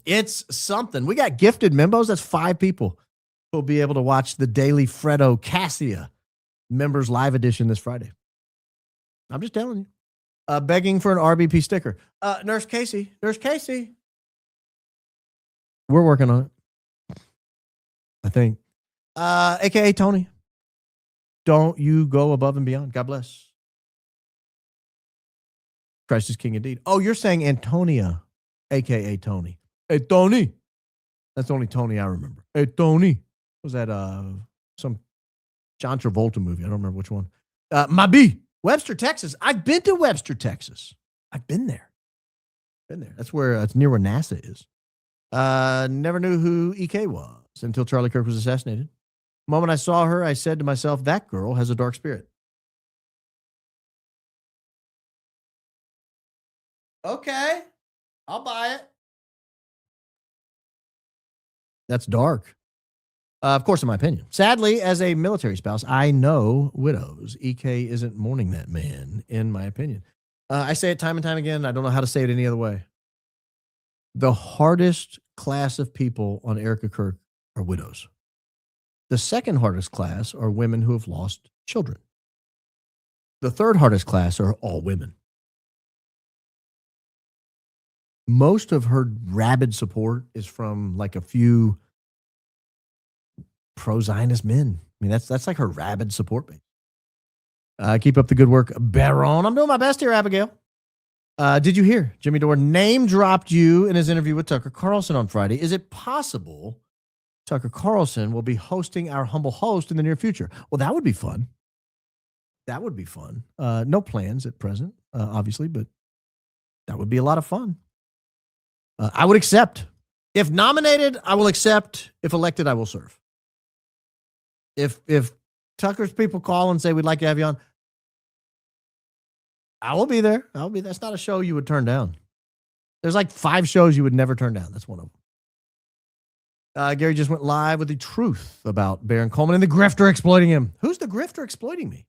It's something. We got gifted members. That's 5 people who'll be able to watch the Daily Fredo Cassia Members Live Edition this Friday. I'm just telling you. Begging for an RBP sticker. Nurse Casey. We're working on it. I think. AKA Tony. Don't you go above and beyond. God bless. Christ is King indeed. Oh, you're saying Antonia, AKA Tony. Hey, Tony. That's the only Tony I remember. Hey, Tony. Was that some John Travolta movie? I don't remember which one. Mabi. Webster, Texas. I've been to Webster, Texas. I've been there. That's near where NASA is. Never knew who EK was until Charlie Kirk was assassinated. The moment I saw her, I said to myself, that girl has a dark spirit. Okay. I'll buy it. That's dark. Of course, in my opinion. Sadly, as a military spouse, I know widows. EK isn't mourning that man, in my opinion. I say it time and time again. I don't know how to say it any other way. The hardest class of people on Erika Kirk are widows. The second hardest class are women who have lost children. The third hardest class are all women. Most of her rabid support is from like a few pro-Zionist men. I mean, that's like her rabid support base. Keep up the good work, Baron. I'm doing my best here, Abigail. Did you hear Jimmy Dore name dropped you in his interview with Tucker Carlson on Friday? Is it possible Tucker Carlson will be hosting our humble host in the near future? Well, that would be fun. That would be fun. No plans at present, obviously, but that would be a lot of fun. I would accept. If nominated, I will accept. If elected, I will serve. If Tucker's people call and say, we'd like to have you on, I will be there. That's not a show you would turn down. There's like 5 shows you would never turn down. That's one of them. Gary just went live with the truth about Baron Coleman and the grifter exploiting him. Who's the grifter exploiting me?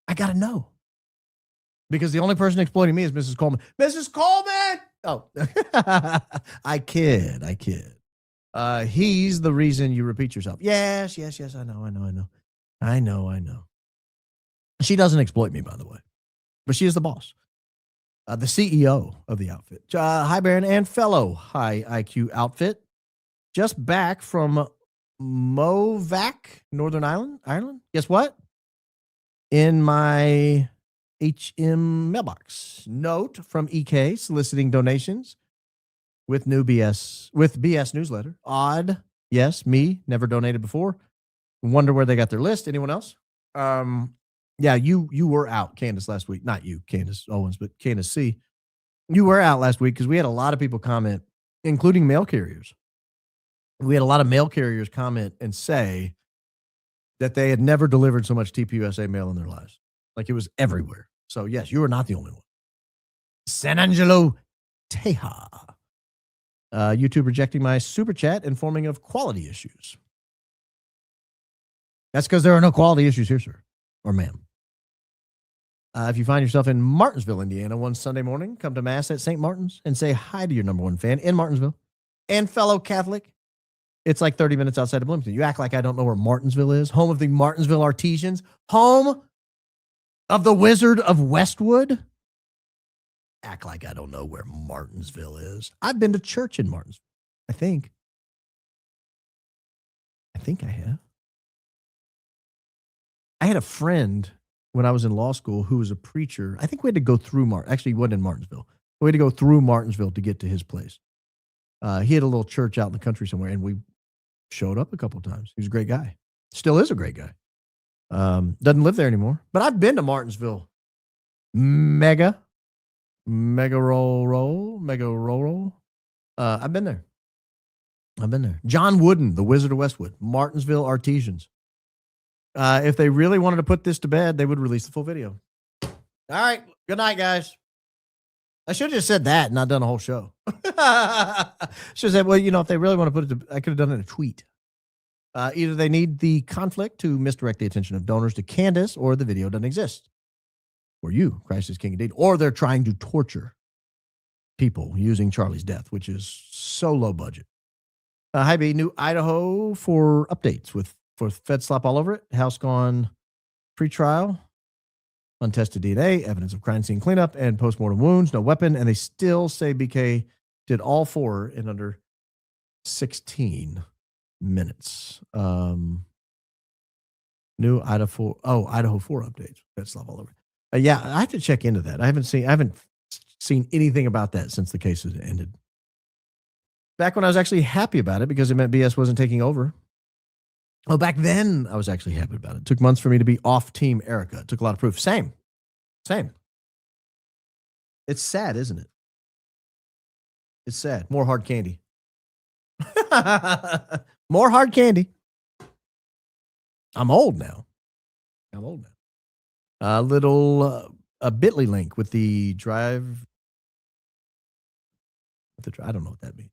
I got to know. Because the only person exploiting me is Mrs. Coleman. Mrs. Coleman! Oh, I kid. He's the reason you repeat yourself. Yes, I know. She doesn't exploit me, by the way. But she is the boss. The CEO of the outfit. Hi, Baron and fellow high IQ outfit. Just back from Movac, Northern Ireland. Guess what? In my HM mailbox. Note from EK soliciting donations with BS newsletter. Odd. Yes, me. Never donated before. Wonder where they got their list. Anyone else? Yeah, you were out, Candace, last week. Not you, Candace Owens, but Candace C. You were out last week because we had a lot of people comment, including mail carriers. We had a lot of mail carriers comment and say that they had never delivered so much TPUSA mail in their lives. Like it was everywhere. So, yes, you are not the only one. San Angelo Teja. YouTube rejecting my super chat, informing of quality issues. That's because there are no quality issues here, sir or ma'am. If you find yourself in Martinsville, Indiana, one Sunday morning, come to Mass at St. Martin's and say hi to your number 1 fan in Martinsville and fellow Catholic. It's like 30 minutes outside of Bloomington. You act like I don't know where Martinsville is. Home of the Martinsville Artesians. Home of the Wizard of Westwood. Act like I don't know where Martinsville is. I've been to church in Martinsville. I think I have. I had a friend when I was in law school who was a preacher. I think we had to go through actually, he wasn't in Martinsville. We had to go through Martinsville to get to his place. He had a little church out in the country somewhere, and we showed up a couple of times. He was a great guy. Still is a great guy. Doesn't live there anymore. But I've been to Martinsville. Mega roll. I've been there. John Wooden, the Wizard of Westwood, Martinsville Artesians. If they really wanted to put this to bed, they would release the full video. All right. Good night, guys. I should have just said that and not done a whole show. Should have said, well, if they really want to put it to, I could have done it in a tweet. Either they need the conflict to misdirect the attention of donors to Candace, or the video doesn't exist. Or you, Christ is King indeed. Or they're trying to torture people using Charlie's death, which is so low budget. Hi, B. New Idaho for updates for Fed slop all over it. House gone pre-trial. Untested DNA, evidence of crime scene cleanup, and postmortem wounds, no weapon. And they still say BK did all 4 in under 16 minutes. New Idaho, Idaho 4 updates. That's all over. Yeah, I have to check into that. I haven't seen anything about that since the case has ended. Back when I was actually happy about it because it meant BS wasn't taking over. Oh, back then I was actually happy about it. It took months for me to be off team Erika. It took a lot of proof. Same. It's sad, isn't it? It's sad. More hard candy. More hard candy. I'm old now. A little a Bitly link with the drive. I don't know what that means.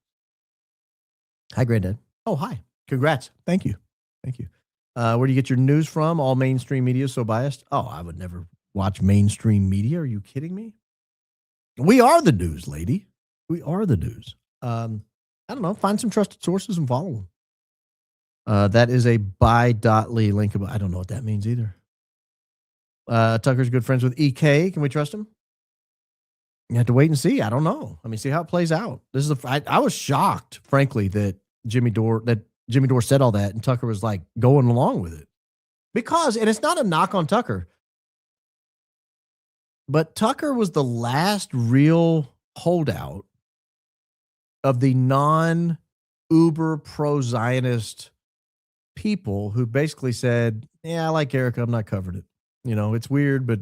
Hi, Granddad. Oh, hi. Congrats. Thank you. Where do you get your news from? All mainstream media is so biased. Oh, I would never watch mainstream media. Are you kidding me? We are the news, lady. We are the news. I don't know. Find some trusted sources and follow them. That is a buy.ly linkable. I don't know what that means either. Tucker's good friends with EK. Can we trust him? You have to wait and see. I don't know. I mean, see how it plays out. This is I was shocked, frankly, that Jimmy Dore said all that and Tucker was like going along with it. Because, and it's not a knock on Tucker, but Tucker was the last real holdout of the non-uber pro-Zionist people who basically said, yeah, I like Erika. I'm not covering it. You know, it's weird, but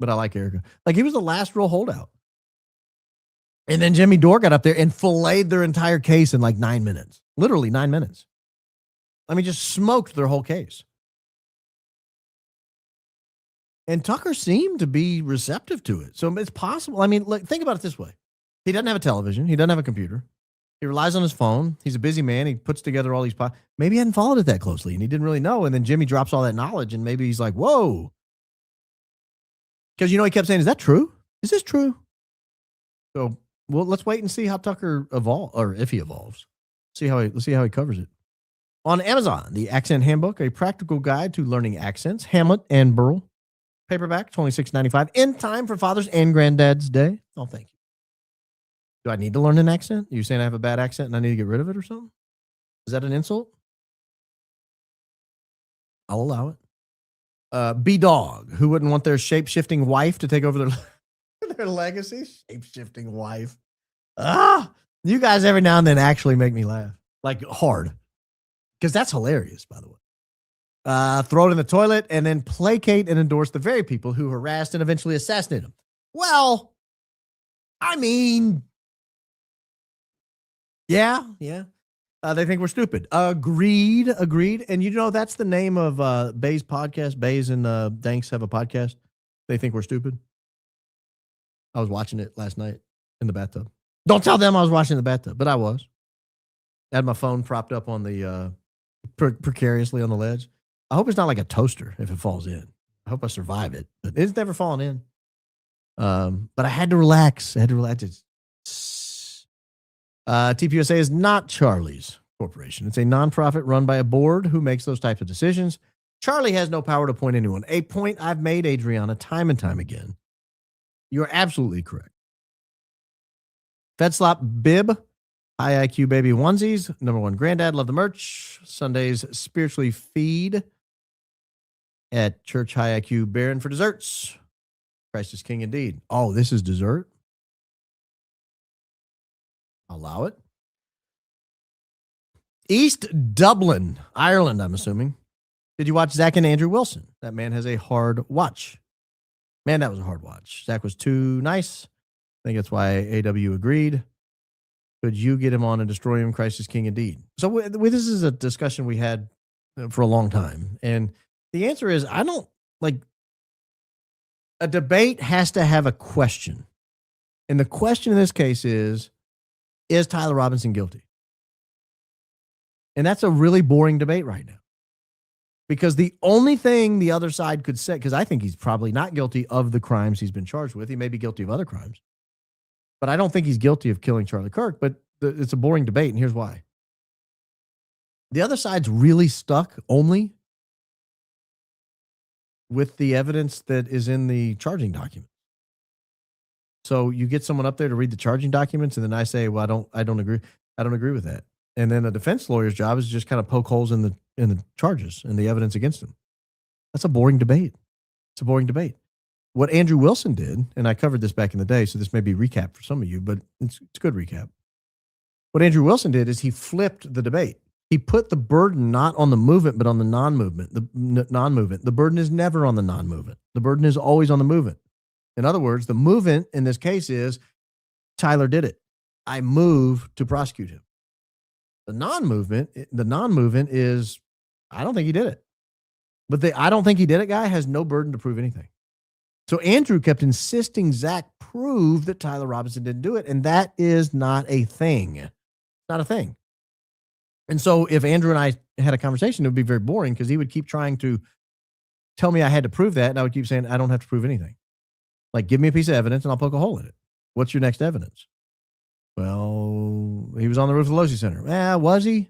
I like Erika. Like, he was the last real holdout. And then Jimmy Dore got up there and filleted their entire case in like 9 minutes. Literally 9 minutes. I mean, just smoked their whole case. And Tucker seemed to be receptive to it. So it's possible. I mean, like, think about it this way. He doesn't have a television. He doesn't have a computer. He relies on his phone. He's a busy man. He puts together all these maybe he hadn't followed it that closely and he didn't really know. And then Jimmy drops all that knowledge and maybe he's like, whoa. Because, you know, he kept saying, is that true? Is this true? So, well, let's wait and see how Tucker evolves, or if he evolves. Let's see how he covers it. On Amazon, the Accent Handbook, a practical guide to learning accents, Hamlet and Burl. Paperback, $26.95, in time for Father's and Granddad's Day. Oh, thank you. Do I need to learn an accent? Are you saying I have a bad accent and I need to get rid of it or something? Is that an insult? I'll allow it. B-Dog, who wouldn't want their shape-shifting wife to take over their legacy? Shape-shifting wife. You guys every now and then actually make me laugh. Like, hard. Because that's hilarious, by the way. Throw it in the toilet and then placate and endorse the very people who harassed and eventually assassinated him. Well, I mean, yeah. They think we're stupid. Agreed. And you know, that's the name of Bay's podcast. Bay's and Danks have a podcast. They think we're stupid. I was watching it last night in the bathtub. Don't tell them I was watching in the bathtub, but I was. I had my phone propped up on the precariously on the ledge. I hope it's not like a toaster if it falls in. I hope I survive it, but it's never fallen in. But I had to relax. TPUSA is not Charlie's corporation. It's a nonprofit run by a board who makes those types of decisions. Charlie has no power to appoint anyone. A point I've made, Adriana, time and time again. You're absolutely correct. FedSlop Bib, high IQ baby onesies, #1 Granddad, love the merch. Sundays spiritually feed at Church High IQ Baron for desserts. Christ is king indeed. Oh, this is dessert? Allow it. East Dublin, Ireland, I'm assuming. Did you watch Zach and Andrew Wilson? That man has a hard watch. Man, that was a hard watch. Zach was too nice. I think that's why AW agreed. Could you get him on and destroy him? Christ is king indeed. So this is a discussion we had for a long time. And the answer is, I don't like, a debate has to have a question. And the question in this case is Tyler Robinson guilty? And that's a really boring debate right now. Because the only thing the other side could say, because I think he's probably not guilty of the crimes he's been charged with. He may be guilty of other crimes. But I don't think he's guilty of killing Charlie Kirk, but it's a boring debate, and here's why. The other side's really stuck only with the evidence that is in the charging document. So you get someone up there to read the charging documents, and then I say, well, I don't agree. I don't agree with that. And then a defense lawyer's job is just kind of poke holes in the charges and the evidence against them. That's a boring debate. It's a boring debate. What Andrew Wilson did, and I covered this back in the day, so this may be a recap for some of you, but it's a good recap. What Andrew Wilson did is he flipped the debate. He put the burden not on the movement, but on the non-movement. The burden is never on the non-movement. The burden is always on the movement. In other words, the movement in this case is Tyler did it. I move to prosecute him. The non-movement is I don't think he did it. But the I don't think he did it guy has no burden to prove anything. So Andrew kept insisting Zach prove that Tyler Robinson didn't do it, and that is not a thing. It's not a thing. And so if Andrew and I had a conversation, it would be very boring because he would keep trying to tell me I had to prove that, and I would keep saying, I don't have to prove anything. Like, give me a piece of evidence, and I'll poke a hole in it. What's your next evidence? Well, he was on the roof of the Losi Center. Was he?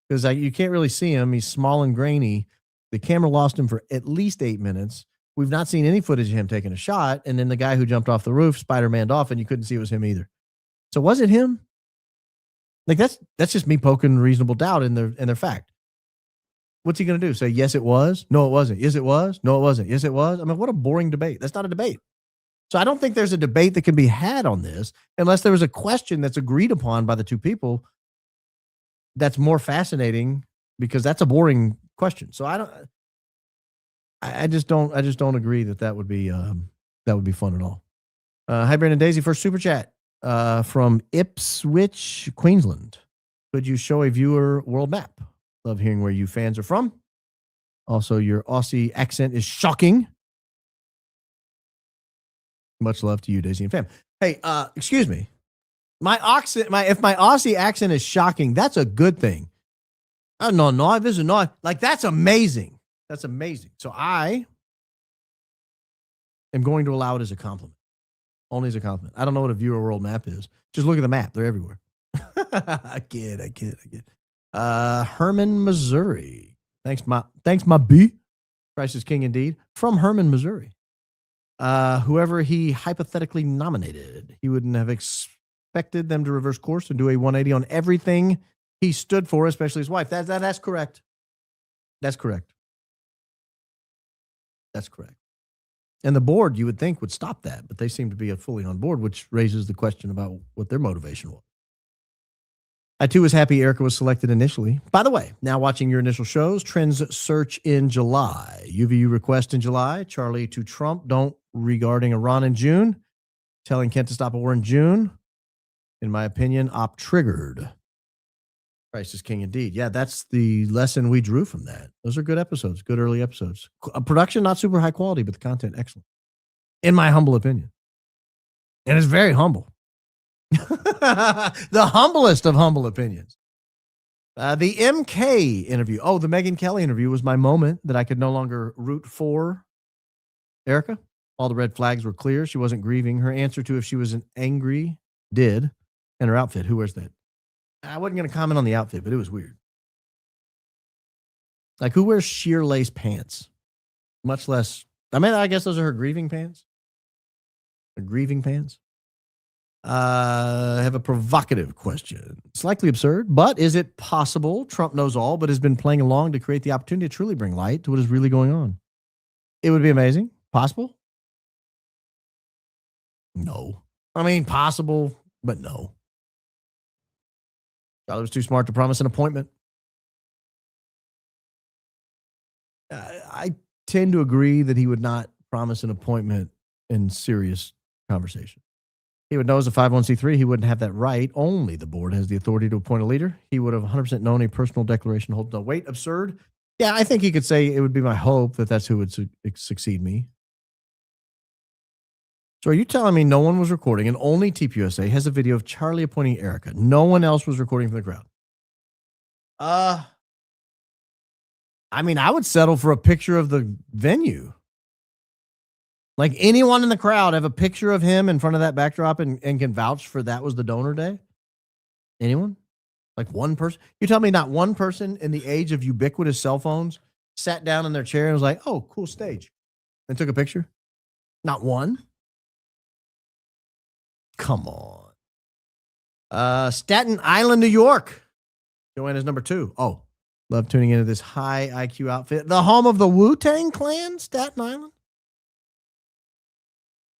Because you can't really see him. He's small and grainy. The camera lost him for at least 8 minutes. We've not seen any footage of him taking a shot. And then the guy who jumped off the roof, Spider-Man'd off, and you couldn't see it was him either. So was it him? Like that's just me poking reasonable doubt in their fact. What's he going to do? Say, yes, it was? No, it wasn't. Yes, it was? No, it wasn't. Yes, it was? I mean, what a boring debate. That's not a debate. So I don't think there's a debate that can be had on this unless there was a question that's agreed upon by the two people that's more fascinating because that's a boring question. So I just don't agree that would be fun at all. Hi, Brandon Daisy. First super chat from Ipswich, Queensland. Could you show a viewer world map? Love hearing where you fans are from. Also, your Aussie accent is shocking. Much love to you, Daisy and fam. Hey, excuse me. If my Aussie accent is shocking, that's a good thing. Oh, no, this is not like that's amazing. That's amazing. So I am going to allow it as a compliment. Only as a compliment. I don't know what a viewer world map is. Just look at the map. They're everywhere. I kid. Herman, Missouri. Thanks, my B. Christ is king indeed. From Herman, Missouri. Whoever he hypothetically nominated, he wouldn't have expected them to reverse course and do a 180 on everything he stood for, especially his wife. That's correct. That's correct. That's correct. And the board, you would think, would stop that, but they seem to be fully on board, which raises the question about what their motivation was. I, too, was happy Erika was selected initially. By the way, now watching your initial shows, trends search in July. UVU request in July. Charlie to Trump, don't regarding Iran in June. Telling Kent to stop a war in June. In my opinion, op triggered. Christ is king indeed. Yeah, that's the lesson we drew from that. Those are good episodes, good early episodes. Production, not super high quality, but the content, excellent. In my humble opinion. And it's very humble. The humblest of humble opinions. The MK interview. Oh, the Megyn Kelly interview was my moment that I could no longer root for Erika. All the red flags were clear. She wasn't grieving. Her answer to if she was angry did. And her outfit. Who wears that? I wasn't going to comment on the outfit, but it was weird. Like, who wears sheer lace pants? Much less. I mean, I guess those are her grieving pants. Her grieving pants. I have a provocative question. It's likely absurd, but is it possible Trump knows all, but has been playing along to create the opportunity to truly bring light to what is really going on? It would be amazing. Possible? No. I mean, possible, but no. Charlie was too smart to promise an appointment. I tend to agree that he would not promise an appointment in serious conversation. He would know as a 501c3, he wouldn't have that right. Only the board has the authority to appoint a leader. He would have 100% known a personal declaration holds no weight. Absurd. Yeah, I think he could say it would be my hope that that's who would succeed me. So are you telling me no one was recording and only TPUSA has a video of Charlie appointing Erika? No one else was recording from the crowd? I mean, I would settle for a picture of the venue. Like anyone in the crowd have a picture of him in front of that backdrop and can vouch for that was the donor day? Anyone? Like one person? You tell me not one person in the age of ubiquitous cell phones sat down in their chair and was like, oh, cool stage, and took a picture? Not one? Come on. Staten Island, New York. Joanna's number 2. Oh, love tuning into this high IQ outfit. The home of the Wu-Tang Clan, Staten Island.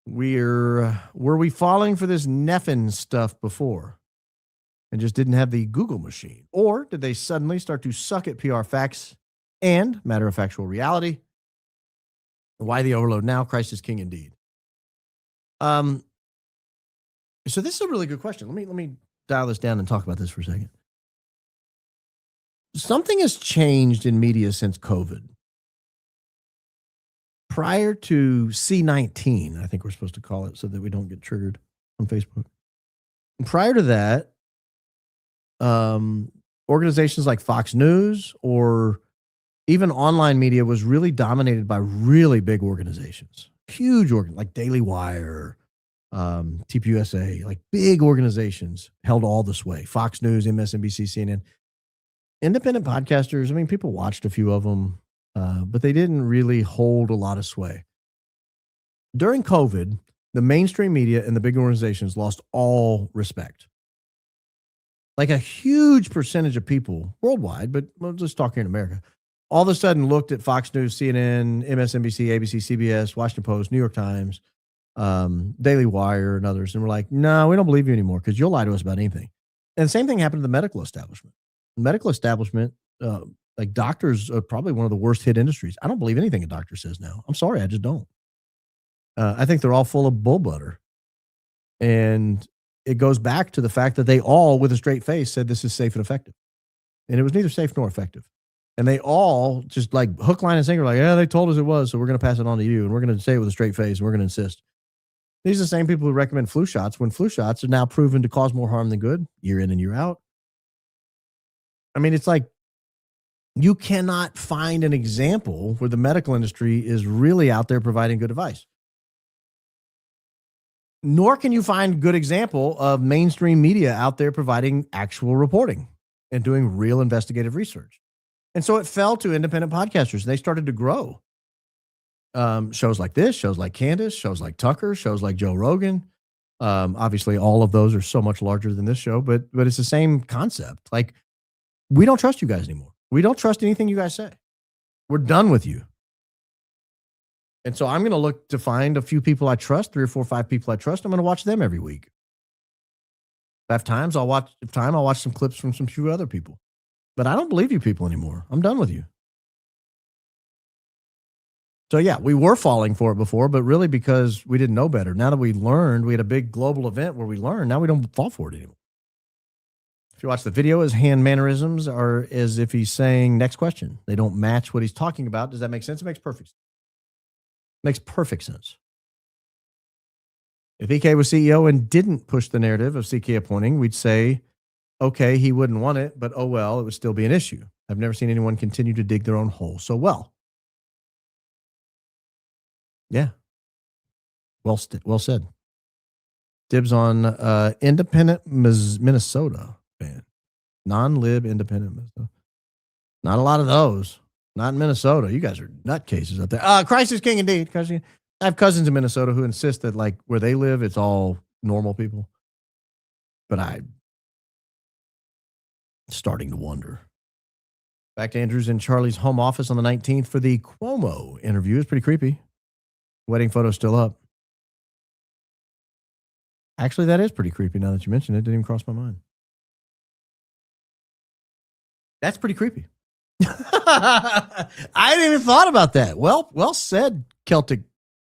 Were we falling for this Neffen stuff before and just didn't have the Google machine? Or did they suddenly start to suck at PR facts and matter of factual reality? Why the overload now? Christ is king indeed. So this is a really good question. Let me dial this down and talk about this for a second. Something has changed in media since COVID. Prior to C19, I think we're supposed to call it so that we don't get triggered on Facebook. And prior to that, organizations like Fox News or even online media was really dominated by really big organizations, huge like Daily Wire, TPUSA, like big organizations held all the sway. Fox News, MSNBC, CNN. Independent podcasters, I mean, people watched a few of them, but they didn't really hold a lot of sway. During COVID, the mainstream media and the big organizations lost all respect. Like a huge percentage of people worldwide, but we'll just talk here in America, all of a sudden looked at Fox News, CNN, MSNBC, ABC, CBS, Washington Post, New York Times, Daily Wire, and others, and we're like, no, we don't believe you anymore because you'll lie to us about anything. And the same thing happened to the medical establishment. The medical establishment, like doctors are probably one of the worst hit industries. I don't believe anything a doctor says now. I'm sorry, I just don't. I think they're all full of bull butter. And it goes back to the fact that they all, with a straight face, said this is safe and effective. And it was neither safe nor effective. And they all just like hook, line, and sinker, like, yeah, they told us it was, so we're going to pass it on to you. And we're going to say it with a straight face, and we're going to insist. These are the same people who recommend flu shots when flu shots are now proven to cause more harm than good, year in and year out. I mean, it's like you cannot find an example where the medical industry is really out there providing good advice. Nor can you find good example of mainstream media out there providing actual reporting and doing real investigative research. And so it fell to independent podcasters. They started to grow. Shows like this, shows like Candace, shows like Tucker, shows like Joe Rogan. Obviously, all of those are so much larger than this show, but it's the same concept. Like, we don't trust you guys anymore. We don't trust anything you guys say. We're done with you. And so I'm going to look to find a few people I trust, 3 or 4 or 5 people I trust. I'm going to watch them every week. If I have time, I'll watch some clips from some few other people. But I don't believe you people anymore. I'm done with you. So yeah, we were falling for it before, but really because we didn't know better. Now that we learned, we had a big global event where we learned, now we don't fall for it anymore. If you watch the video, his hand mannerisms are as if he's saying, next question. They don't match what he's talking about. Does that make sense? It makes perfect sense. Makes perfect sense. If EK was CEO and didn't push the narrative of CK appointing, we'd say, okay, he wouldn't want it, but oh well, it would still be an issue. I've never seen anyone continue to dig their own hole so well. Yeah. Well said. Dibs on independent Minnesota fan. Non-lib independent Minnesota. Not a lot of those. Not in Minnesota. You guys are nutcases up there. Christ is king indeed. I have cousins in Minnesota who insist that like where they live, it's all normal people. But I'm starting to wonder. Back to Andrew's in Charlie's home office on the 19th for the Cuomo interview. It's pretty creepy. Wedding photo's still up. Actually, that is pretty creepy now that you mentioned it. Didn't even cross my mind. That's pretty creepy. I hadn't even thought about that. Well said, Celtic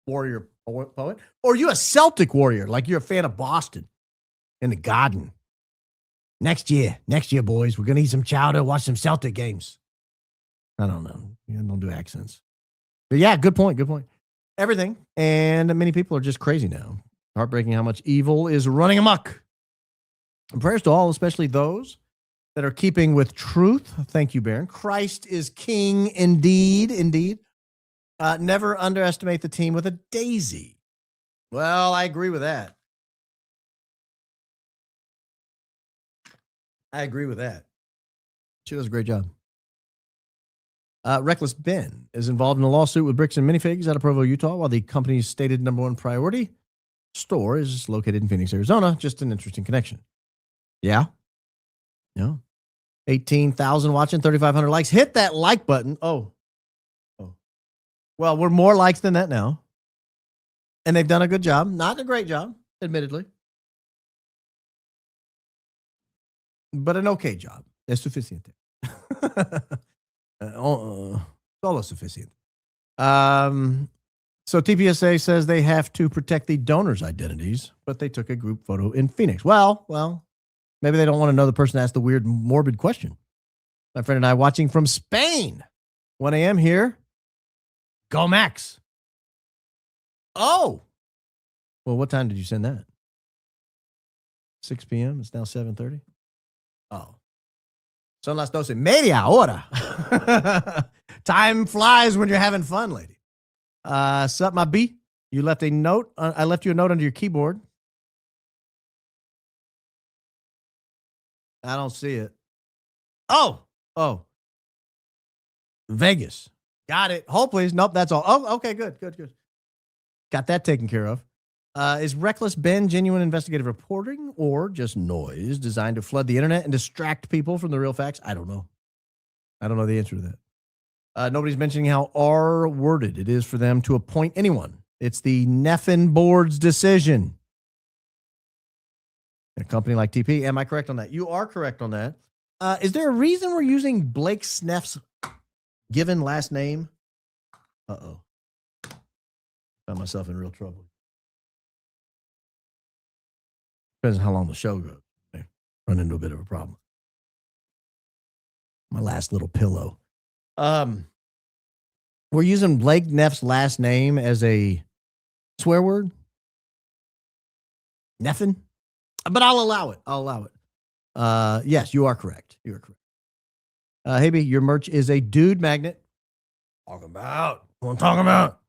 warrior poet. Or are you a Celtic warrior? Like you're a fan of Boston and the Garden. Next year, boys, we're going to eat some chowder, watch some Celtic games. I don't know. I don't do accents. But yeah, good point. Everything. And many people are just crazy now. Heartbreaking how much evil is running amok. And prayers to all, especially those that are keeping with truth. Thank you, Baron. Christ is king indeed. Never underestimate the team with a daisy. Well, I agree with that. She does a great job. Reckless Ben is involved in a lawsuit with Bricks and Minifigs out of Provo, Utah, while the company's stated number one priority store is located in Phoenix, Arizona. Just an interesting connection. Yeah. 18,000 watching, 3,500 likes. Hit that like button. Oh. Well, we're more likes than that now. And they've done a good job. Not a great job, admittedly. But an okay job. Es suficiente. Solo suficiente. So TPUSA says they have to protect the donors' identities, but they took a group photo in Phoenix. Well, maybe they don't want to know the person asked the weird, morbid question. My friend and I watching from Spain. 1 a.m. here. Go Max. Oh. Well, what time did you send that? 6 p.m. It's now 7:30. Oh. Son las 12. Media hora. Time flies when you're having fun, lady. Sup, my B? You left a note. I left you a note under your keyboard. I don't see it. Oh. Vegas. Got it. Hold, please. Nope, that's all. Oh, okay, good. Got that taken care of. Is Reckless Ben genuine investigative reporting or just noise designed to flood the internet and distract people from the real facts? I don't know. I don't know the answer to that. Nobody's mentioning how R-worded it is for them to appoint anyone. It's the Neffen board's decision. A company like TP. Am I correct on that? You are correct on that. Is there a reason we're using Blake Sneff's given last name? Uh-oh. Found myself in real trouble. Depends on how long the show goes. I run into a bit of a problem. My last little pillow. We're using Blake Neff's last name as a swear word. Neffen. But I'll allow it. Yes, you are correct. Hey, B, your merch is a dude magnet. What I'm talking about.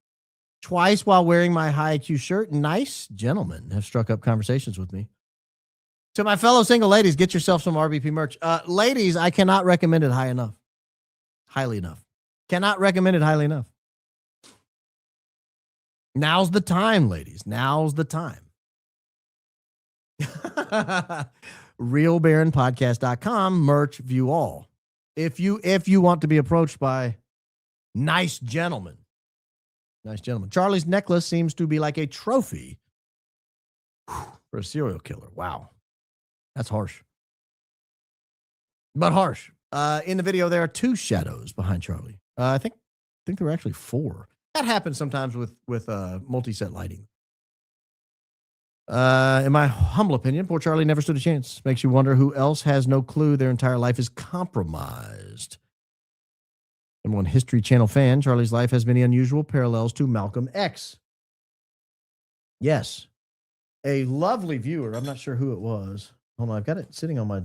Twice while wearing my high IQ shirt. Nice gentlemen have struck up conversations with me. To my fellow single ladies, get yourself some RBP merch. Ladies, I cannot recommend it highly enough. Cannot recommend it highly enough. Now's the time, ladies. Now's the time. RealBaronPodcast.com, merch, view all. If you want to be approached by nice gentlemen. Charlie's necklace seems to be like a trophy for a serial killer. Wow. That's harsh. But harsh. In the video, there are 2 shadows behind Charlie. I think there were actually 4. That happens sometimes with multi-set lighting. In my humble opinion, poor Charlie never stood a chance. Makes you wonder who else has no clue their entire life is compromised. Number one History Channel fan, Charlie's life has many unusual parallels to Malcolm X. Yes. A lovely viewer. I'm not sure who it was. Hold on. I've got it sitting on my...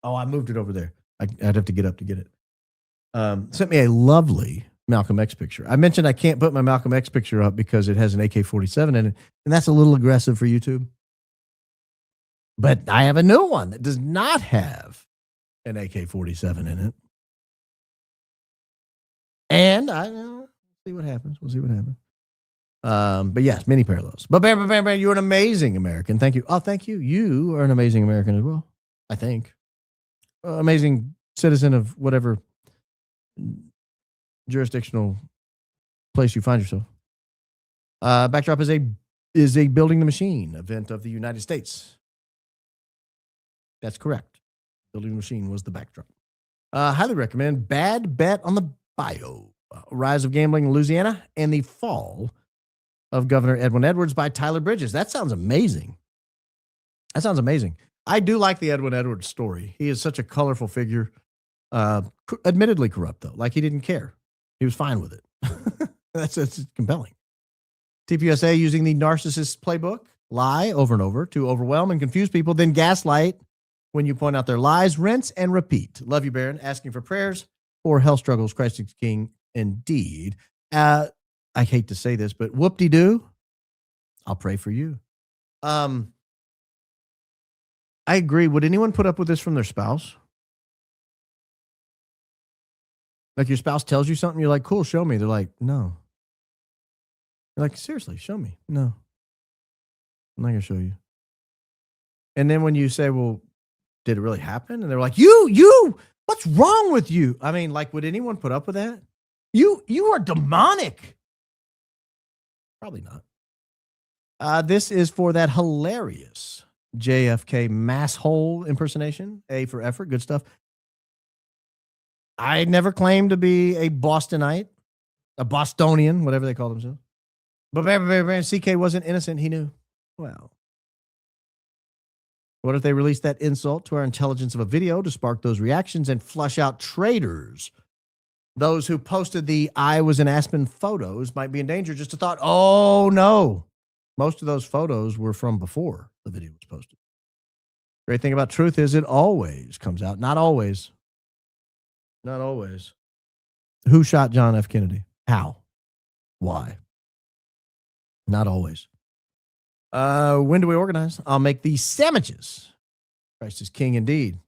I moved it over there. I'd have to get up to get it. Sent me a lovely Malcolm X picture. I mentioned I can't put my Malcolm X picture up because it has an AK-47 in it, and that's a little aggressive for YouTube. But I have a new one that does not have an AK-47 in it. And we'll see what happens. But yes, many parallels. But Bam, you're an amazing American. Thank you. Oh, thank you. You are an amazing American as well, I think. Amazing citizen of whatever jurisdictional place you find yourself. Backdrop is a Building the Machine event of the United States. That's correct. Building the Machine was the backdrop. Highly recommend Bad Bet on the Bio. Rise of Gambling in Louisiana and the Fall of Governor Edwin Edwards by Tyler Bridges. That sounds amazing. I do like the Edwin Edwards story. He is such a colorful figure. Admittedly corrupt, though. Like, he didn't care. He was fine with it. That's compelling. TPUSA using the narcissist playbook, lie over and over to overwhelm and confuse people, then gaslight when you point out their lies, rinse and repeat. Love you, Baron. Asking for prayers for Hell Struggles, Christ is King, indeed. I hate to say this, but whoop-de-doo, I'll pray for you. I agree. Would anyone put up with this from their spouse? Like your spouse tells you something, you're like, cool, show me. They're like, no. You're like, seriously, show me. No. I'm not going to show you. And then when you say, well, did it really happen? And they're like, you, what's wrong with you? I mean, like, would anyone put up with that? You are demonic. Probably not. This is for that hilarious JFK masshole impersonation. A for effort. Good stuff. I never claimed to be a Bostonite, a Bostonian, whatever they call themselves. But CK wasn't innocent. He knew. Well, what if they released that insult to our intelligence of a video to spark those reactions and flush out traitors? Those who posted the I was in Aspen photos might be in danger. Just a thought, oh no. Most of those photos were from before the video was posted. Great thing about truth is it always comes out. Not always. Not always. Who shot John F. Kennedy? How? Why? Not always. When do we organize? I'll make these sandwiches. Christ is king indeed.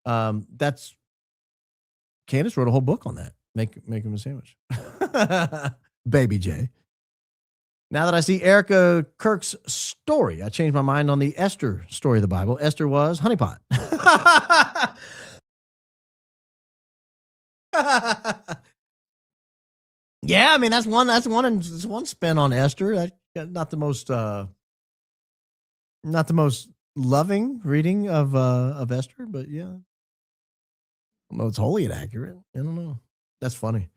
That's Candace wrote a whole book on that. Make him a sandwich. Baby J. Now that I see Erika Kirk's story, I changed my mind on the Esther story of the Bible. Esther was honeypot. Yeah, I mean that's one spin on Esther. That's not the most loving reading of Esther, but yeah. I don't know it's wholly inaccurate. I don't know. That's funny.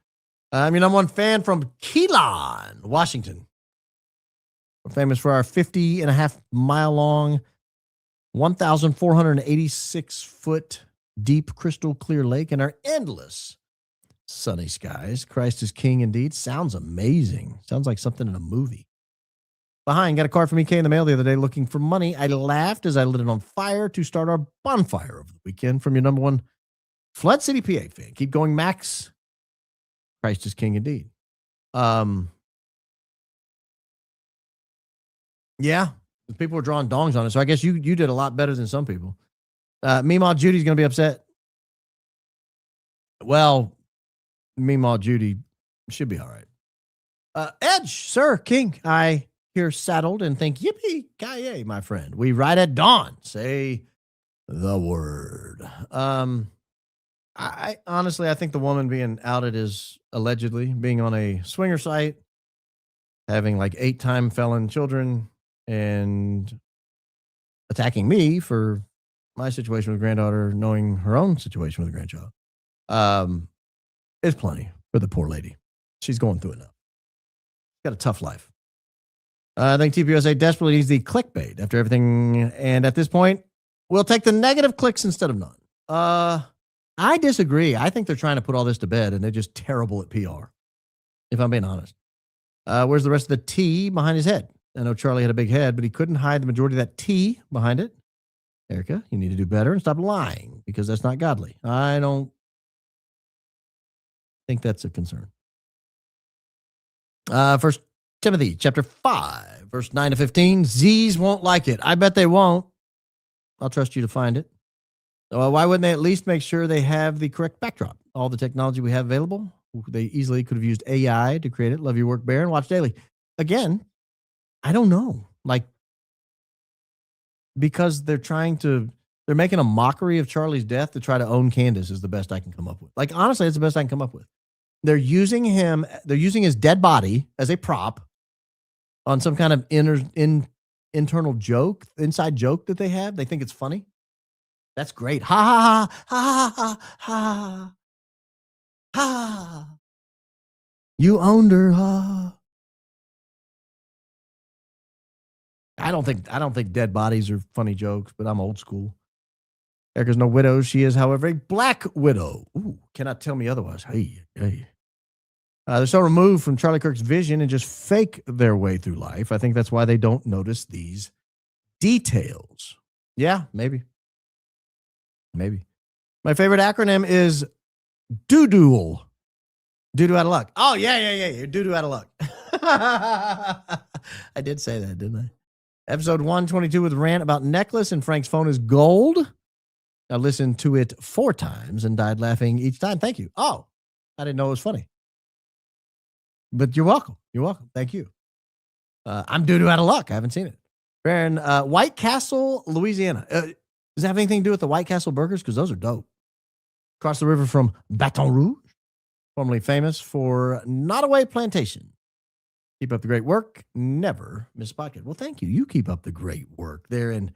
I'm one fan from Keelan, Washington. We're famous for our 50.5-mile long, 1,486 foot deep crystal clear lake and our endless sunny skies. Christ is king indeed. Sounds amazing. Sounds like something in a movie. Behind, got a card from EK in the mail the other day looking for money. I laughed as I lit it on fire to start our bonfire over the weekend from your number one Flood City, PA fan. Keep going, Max. Christ is king indeed. Yeah, people were drawing dongs on it, so I guess you did a lot better than some people. Meemaw Judy's going to be upset. Well, Meemaw Judy should be all right. Edge, sir, king, I here saddled and think, yippee, ki-yay, my friend. We ride at dawn. Say the word. I honestly, I think the woman being outed is allegedly being on a swinger site, having like 8-time felon children, and attacking me for my situation with granddaughter, knowing her own situation with a grandchild. It's plenty for the poor lady. She's going through it now. She's got a tough life. I think TPUSA desperately needs the clickbait after everything. And at this point, we'll take the negative clicks instead of none. I disagree. I think they're trying to put all this to bed and they're just terrible at PR, if I'm being honest. Where's the rest of the T behind his head? I know Charlie had a big head, but he couldn't hide the majority of that T behind it. Erika, you need to do better and stop lying because that's not godly. I don't think that's a concern. First Timothy chapter 5, verse 9 to 15. Z's won't like it. I bet they won't. I'll trust you to find it. Why wouldn't they at least make sure they have the correct backdrop? All the technology we have available, they easily could have used AI to create it. Love your work, Bear, and watch daily. Again, I don't know. Like, because they're making a mockery of Charlie's death to try to own Candace is the best I can come up with. Like, honestly, it's the best I can come up with. They're using his dead body as a prop on some kind of internal joke, inside joke that they have. They think it's funny. That's great. Ha ha ha ha ha ha ha. You owned her. Ha. I don't think dead bodies are funny jokes, but I'm old school. Erika's no widow. She is, however, a black widow. Ooh, cannot tell me otherwise. Hey. They're so removed from Charlie Kirk's vision and just fake their way through life. I think that's why they don't notice these details. Yeah, maybe. My favorite acronym is DOODLE. Doo-doo out of luck. Oh, yeah. You're doo-doo out of luck. I did say that, didn't I? Episode 122 with rant about necklace and Frank's phone is gold. I listened to it 4 times and died laughing each time. Thank you. Oh, I didn't know it was funny. But you're welcome. You're welcome. Thank you. I'm doo-doo out of luck. I haven't seen it. Baron, White Castle, Louisiana. Does that have anything to do with the White Castle burgers? Because those are dope. Across the river from Baton Rouge, formerly famous for Nottoway Plantation. Keep up the great work. Never miss a podcast. Well, thank you. You keep up the great work there in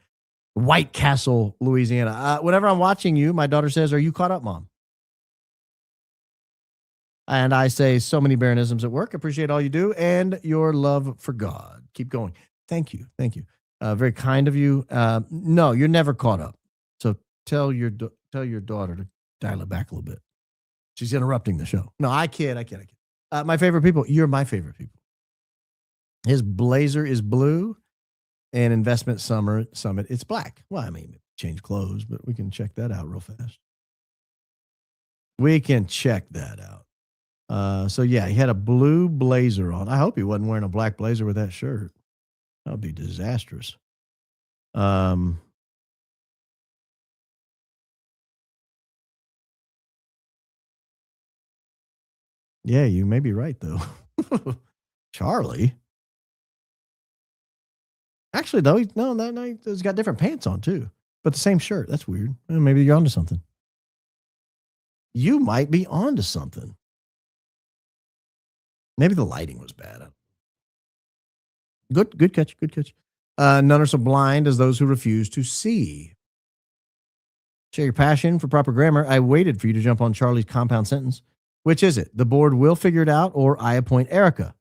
White Castle, Louisiana. Whenever I'm watching you, my daughter says, "Are you caught up, Mom?" And I say so many Baronisms at work. Appreciate all you do and your love for God. Keep going. Thank you. Thank you. Very kind of you. No, you're never caught up. So tell your daughter to dial it back a little bit. She's interrupting the show. No, I kid. My favorite people. You're my favorite people. His blazer is blue and Investment Summit, it's black. Well, I mean, change clothes, but we can check that out real fast. We can check that out. So yeah, he had a blue blazer on. I hope he wasn't wearing a black blazer with that shirt. That would be disastrous. Yeah, you may be right though. Charlie. Actually, though, he's got different pants on too, but the same shirt. That's weird. Well, maybe you're onto something. You might be onto something. Maybe the lighting was bad. Good catch. None are so blind as those who refuse to see. Share your passion for proper grammar. I waited for you to jump on Charlie's compound sentence. Which is it? The board will figure it out, or I appoint Erika.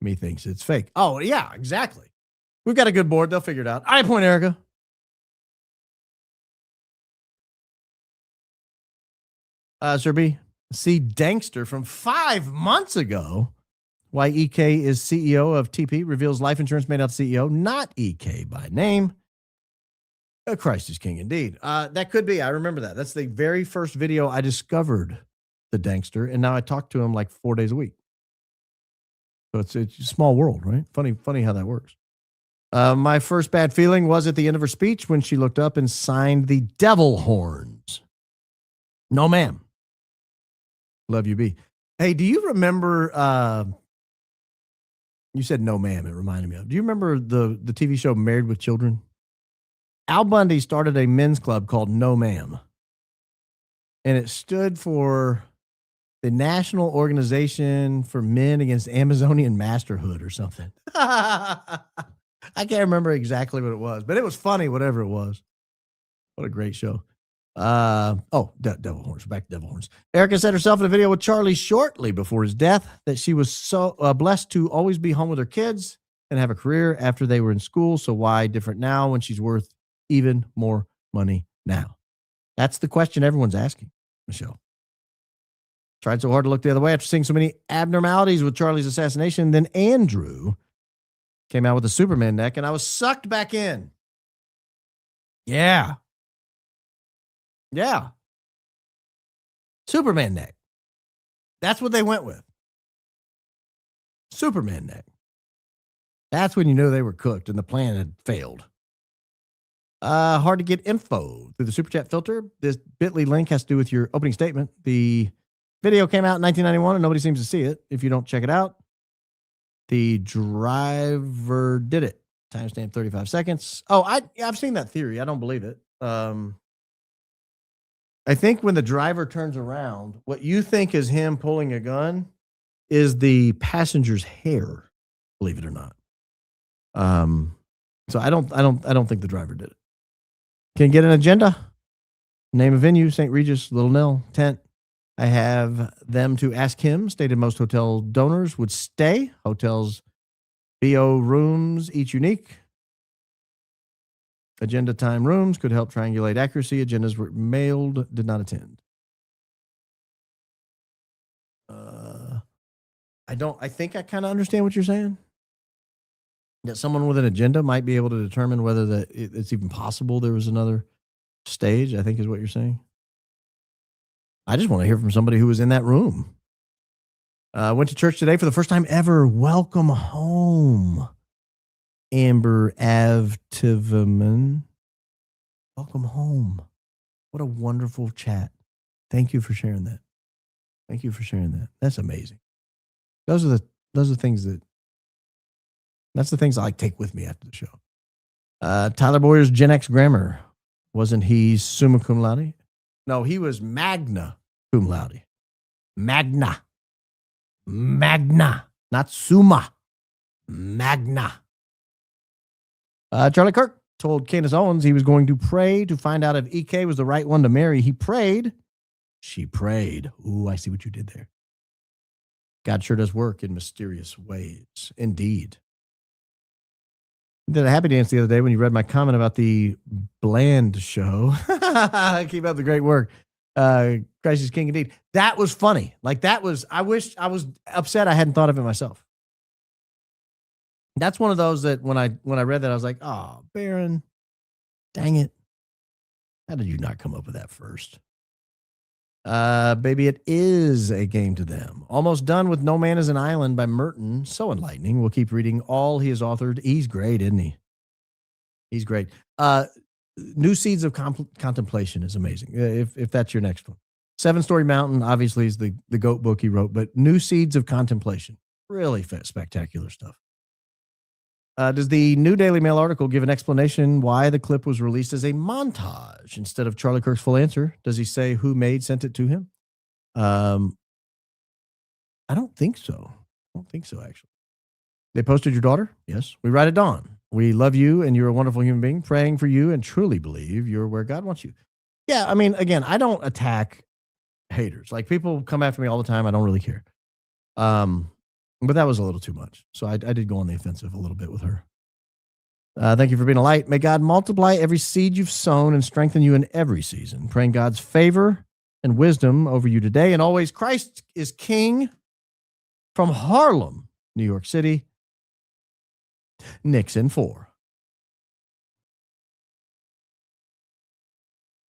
Me thinks it's fake. Oh, yeah, exactly. We've got a good board. They'll figure it out. I appoint Erika. Sir B, see Dankster from 5 months ago. Why EK is CEO of TP, reveals life insurance made out to CEO, not EK by name. Christ is king indeed. That could be. I remember that. That's the very first video I discovered the Dankster, and now I talk to him like 4 days a week. So it's a small world, right? Funny how that works. My first bad feeling was at the end of her speech when she looked up and signed the devil horns. No, ma'am. Love you, B. Hey, do you remember, you said no, ma'am, it reminded me of. Do you remember the TV show Married with Children? Al Bundy started a men's club called No Ma'am. And it stood for the National Organization for Men Against Amazonian Masterhood or something. I can't remember exactly what it was, but it was funny, whatever it was. What a great show. Devil horns. Back to devil horns. Erika said herself in a video with Charlie shortly before his death that she was so blessed to always be home with her kids and have a career after they were in school. So why different now when she's worth even more money now? That's the question everyone's asking, Michelle. Tried so hard to look the other way after seeing so many abnormalities with Charlie's assassination. Then Andrew came out with a Superman neck, and I was sucked back in. Yeah. Superman neck. That's what they went with. Superman neck. That's when you knew they were cooked and the plan had failed. Hard to get info through the Super Chat filter. This bit.ly link has to do with your opening statement. The video came out in 1991 and nobody seems to see it. If you don't check it out, the driver did it. Timestamp 35 seconds. Oh, I've seen that theory. I don't believe it. I think when the driver turns around, what you think is him pulling a gun is the passenger's hair, believe it or not. So I don't think the driver did it. Can get an agenda. Name of venue, St. Regis, Little Nell, tent. I have them to ask him, stated most hotel donors would stay. Hotels, BO rooms, each unique. Agenda time rooms could help triangulate accuracy. Agendas were mailed, did not attend. I think I kind of understand what you're saying. That someone with an agenda might be able to determine whether it's even possible there was another stage, I think is what you're saying. I just want to hear from somebody who was in that room Went to church today for the first time ever. Welcome home, Amber Avtiveman. Welcome home. What a wonderful chat. Thank you for sharing that. Thank you for sharing that. That's amazing. Those are the things that's the things I like take with me after the show. Tyler Boyer's Gen X grammar. Wasn't he summa cum laude? No, he was magna cum laude. Magna, not summa. Magna. Charlie Kirk told Candace Owens he was going to pray to find out if EK was the right one to marry. He prayed. She prayed. Ooh, I see what you did there. God sure does work in mysterious ways. Indeed. I did a happy dance the other day when you read my comment about the Bland show. Keep up the great work. Christ is King indeed. That was funny. Like that was, I wish I was upset I hadn't thought of it myself. That's one of those that when I read that, I was like, oh, Baron, dang it. How did you not come up with that first? Baby, it is a game to them. Almost done with No Man is an Island by Merton. So enlightening. We'll keep reading all he has authored. He's great, isn't he? He's great. New Seeds of Contemplation is amazing. If that's your next one. 7-Story Mountain, obviously, is the GOAT book he wrote, but New Seeds of Contemplation. Really spectacular stuff. Does the new Daily Mail article give an explanation why the clip was released as a montage instead of Charlie Kirk's full answer? Does he say who sent it to him? I don't think so. Actually. They posted your daughter? Yes. We write at dawn. We love you and you're a wonderful human being, praying for you and truly believe you're where God wants you. Yeah, I mean, again, I don't attack haters. Like people come after me all the time. I don't really care. But that was a little too much. So I did go on the offensive a little bit with her. Thank you for being a light. May God multiply every seed you've sown and strengthen you in every season. Praying God's favor and wisdom over you today. And always, Christ is King. From Harlem, New York City, Nixon 4.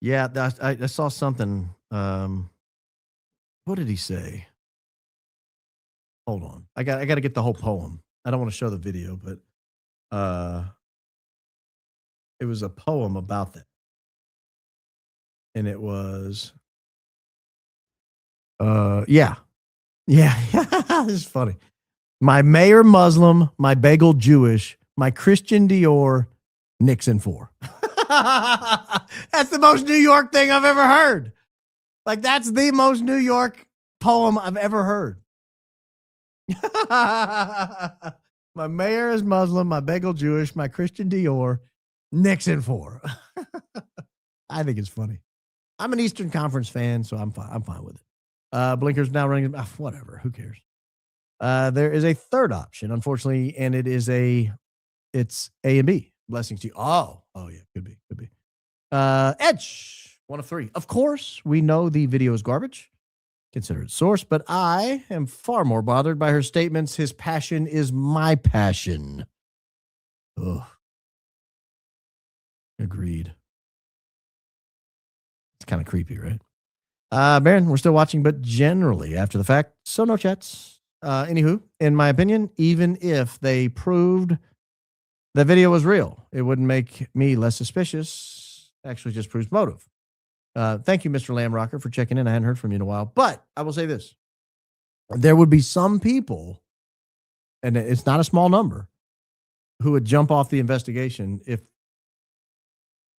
Yeah, I saw something. What did he say? Hold on. I got to get the whole poem. I don't want to show the video, but it was a poem about that. And it was yeah. This is funny. My mayor Muslim, my bagel Jewish, my Christian Dior, Nixon 4. That's the most New York thing I've ever heard. Like that's the most New York poem I've ever heard. My mayor is Muslim, my bagel Jewish, my Christian Dior, Nixon 4. I think it's funny. I'm an Eastern Conference fan, so I'm fine with it. Blinker's now running. Whatever. Who cares? There is a third option, unfortunately, and it's A and B. Blessings to you. Oh yeah, could be. Edge, 1 of 3. Of course, we know the video is garbage. Consider it source, but I am far more bothered by her statements. His passion is my passion. Ugh. Agreed. It's kind of creepy, right? Baron, we're still watching, but generally after the fact, so no chats. Anywho, in my opinion, even if they proved the video was real, it wouldn't make me less suspicious. Actually, just proves motive. Thank you, Mr. Lamrocker, for checking in. I hadn't heard from you in a while, but I will say this. There would be some people, and it's not a small number, who would jump off the investigation if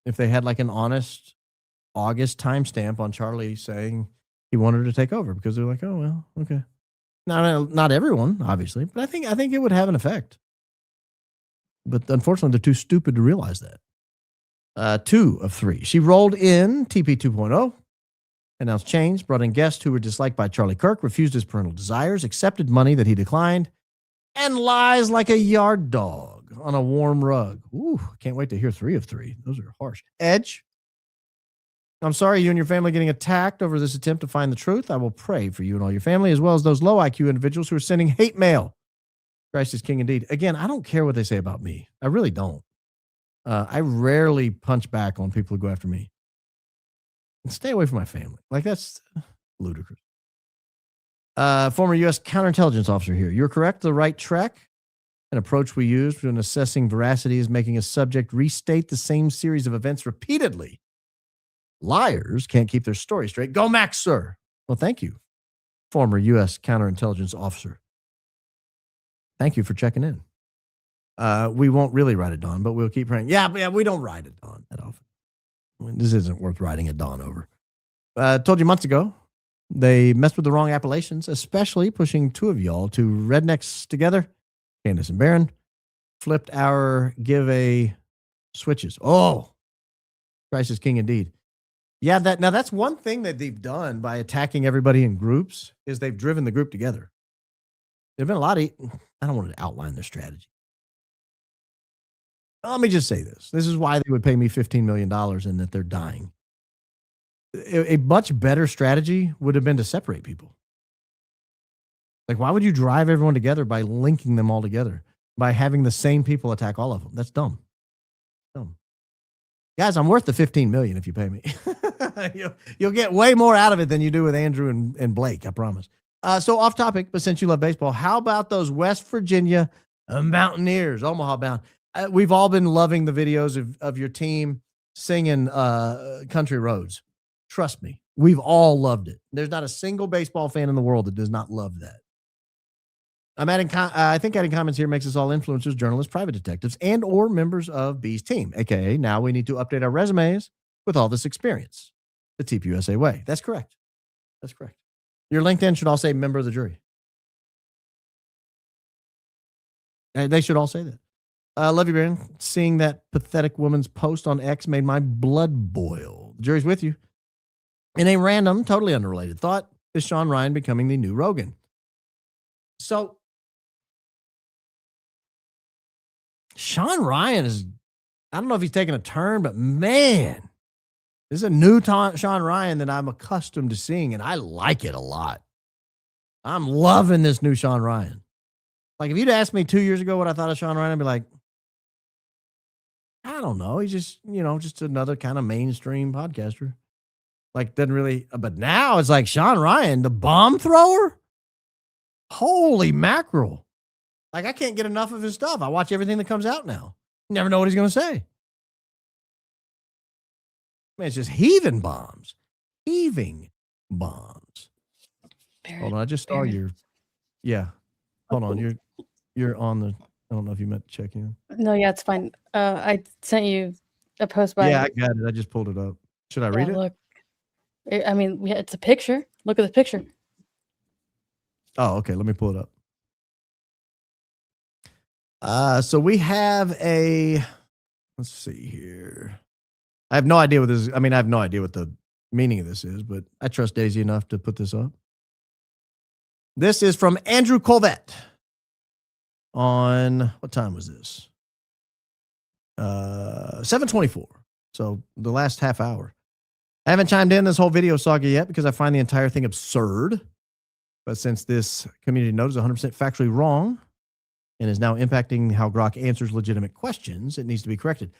they had like an honest August timestamp on Charlie saying he wanted her to take over because they're like, oh, well, okay. Not everyone, obviously, but I think it would have an effect. But unfortunately, they're too stupid to realize that. 2 of 3. She rolled in TP 2.0, announced change, brought in guests who were disliked by Charlie Kirk, refused his parental desires, accepted money that he declined, and lies like a yard dog on a warm rug. Ooh, can't wait to hear 3 of 3. Those are harsh. Edge, I'm sorry you and your family getting attacked over this attempt to find the truth. I will pray for you and all your family, as well as those low IQ individuals who are sending hate mail. Christ is King indeed. Again, I don't care what they say about me. I really don't. I rarely punch back on people who go after me. And stay away from my family. Like, that's ludicrous. Former U.S. counterintelligence officer here. You're correct. The right track. An approach we use when assessing veracity is making a subject restate the same series of events repeatedly. Liars can't keep their story straight. Go Max, sir. Well, thank you, former U.S. counterintelligence officer. Thank you for checking in. We won't really ride at dawn, but we'll keep praying. Yeah, we don't ride at dawn that often. This isn't worth riding at dawn over. Told you months ago, they messed with the wrong appellations, especially pushing two of y'all to rednecks together. Candace and Barron flipped our give a switches. Oh, Christ is king indeed. Yeah, that's one thing that they've done by attacking everybody in groups is they've driven the group together. There've been a lot of, I don't want to outline their strategy. Let me just say this. This is why they would pay me $15 million and that they're dying. A much better strategy would have been to separate people. Like, why would you drive everyone together by linking them all together, by having the same people attack all of them? That's dumb. Dumb. Guys, I'm worth the $15 million if you pay me. You'll get way more out of it than you do with Andrew and Blake, I promise. So off topic, but since you love baseball, how about those West Virginia Mountaineers, Omaha bound? We've all been loving the videos of your team singing Country Roads. Trust me, we've all loved it. There's not a single baseball fan in the world that does not love that. I think adding comments here makes us all influencers, journalists, private detectives, and or members of B's team, aka now we need to update our resumes with all this experience. The TPUSA way. That's correct. That's correct. Your LinkedIn should all say member of the jury. They should all say that. Love you, Baron. Seeing that pathetic woman's post on X made my blood boil. The jury's with you. In a random, totally unrelated thought, is Sean Ryan becoming the new Rogan? So, Sean Ryan is, I don't know if he's taking a turn, but man, this is a new Sean Ryan that I'm accustomed to seeing, and I like it a lot. I'm loving this new Sean Ryan. Like, if you'd asked me 2 years ago what I thought of Sean Ryan, I'd be like, I don't know. He's just, just another kind of mainstream podcaster. Like, doesn't really, but now it's like Sean Ryan, the bomb thrower. Holy mackerel. Like, I can't get enough of his stuff. I watch everything that comes out now. Never know what he's going to say. Man, it's just heaving bombs. Heaving bombs. Hold on, I just saw your, yeah. Hold on, you're on the, I don't know if you meant to check in. No, yeah, it's fine. I sent you a post by. Yeah, I got it. I just pulled it up. Should I read it? Look, I mean, yeah, it's a picture. Look at the picture. Oh, okay. Let me pull it up. So we have let's see here. I have no idea what this is. I mean, I have no idea what the meaning of this is, but I trust Daisy enough to put this up. This is from Andrew Kolvet on, what time was this? 7:24. So the last half hour. I haven't chimed in this whole video saga yet because I find the entire thing absurd. But since this community note is 100% factually wrong and is now impacting how Grok answers legitimate questions, it needs to be corrected.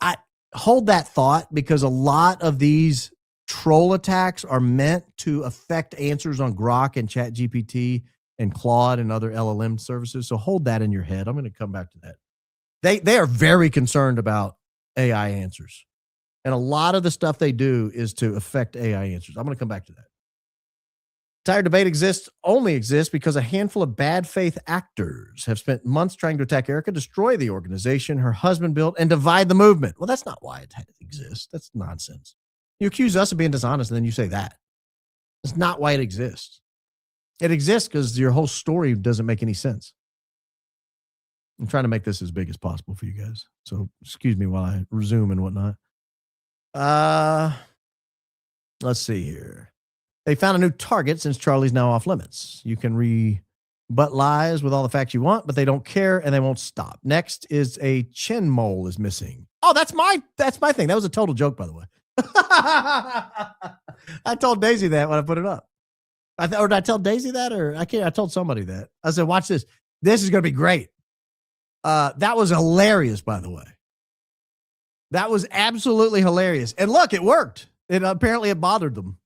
I hold that thought because a lot of these troll attacks are meant to affect answers on Grok and ChatGPT and Claude and other LLM services. So hold that in your head. I'm going to come back to that. They are very concerned about AI answers. And a lot of the stuff they do is to affect AI answers. I'm going to come back to that. Entire debate only exists because a handful of bad faith actors have spent months trying to attack Erika, destroy the organization her husband built, and divide the movement. Well, that's not why it exists. That's nonsense. You accuse us of being dishonest, and then you say that. That's not why it exists. It exists because your whole story doesn't make any sense. I'm trying to make this as big as possible for you guys. So excuse me while I resume and whatnot. Let's see here. They found a new target since Charlie's now off limits. You can rebut lies with all the facts you want, but they don't care and they won't stop. Next is a chin mole is missing. Oh, that's my thing. That was a total joke, by the way. I told Daisy that when I put it up. Or did I tell Daisy that? Or I told somebody that. I said, watch this. This is going to be great. That was hilarious, by the way. That was absolutely hilarious. And look, it worked. Apparently it bothered them.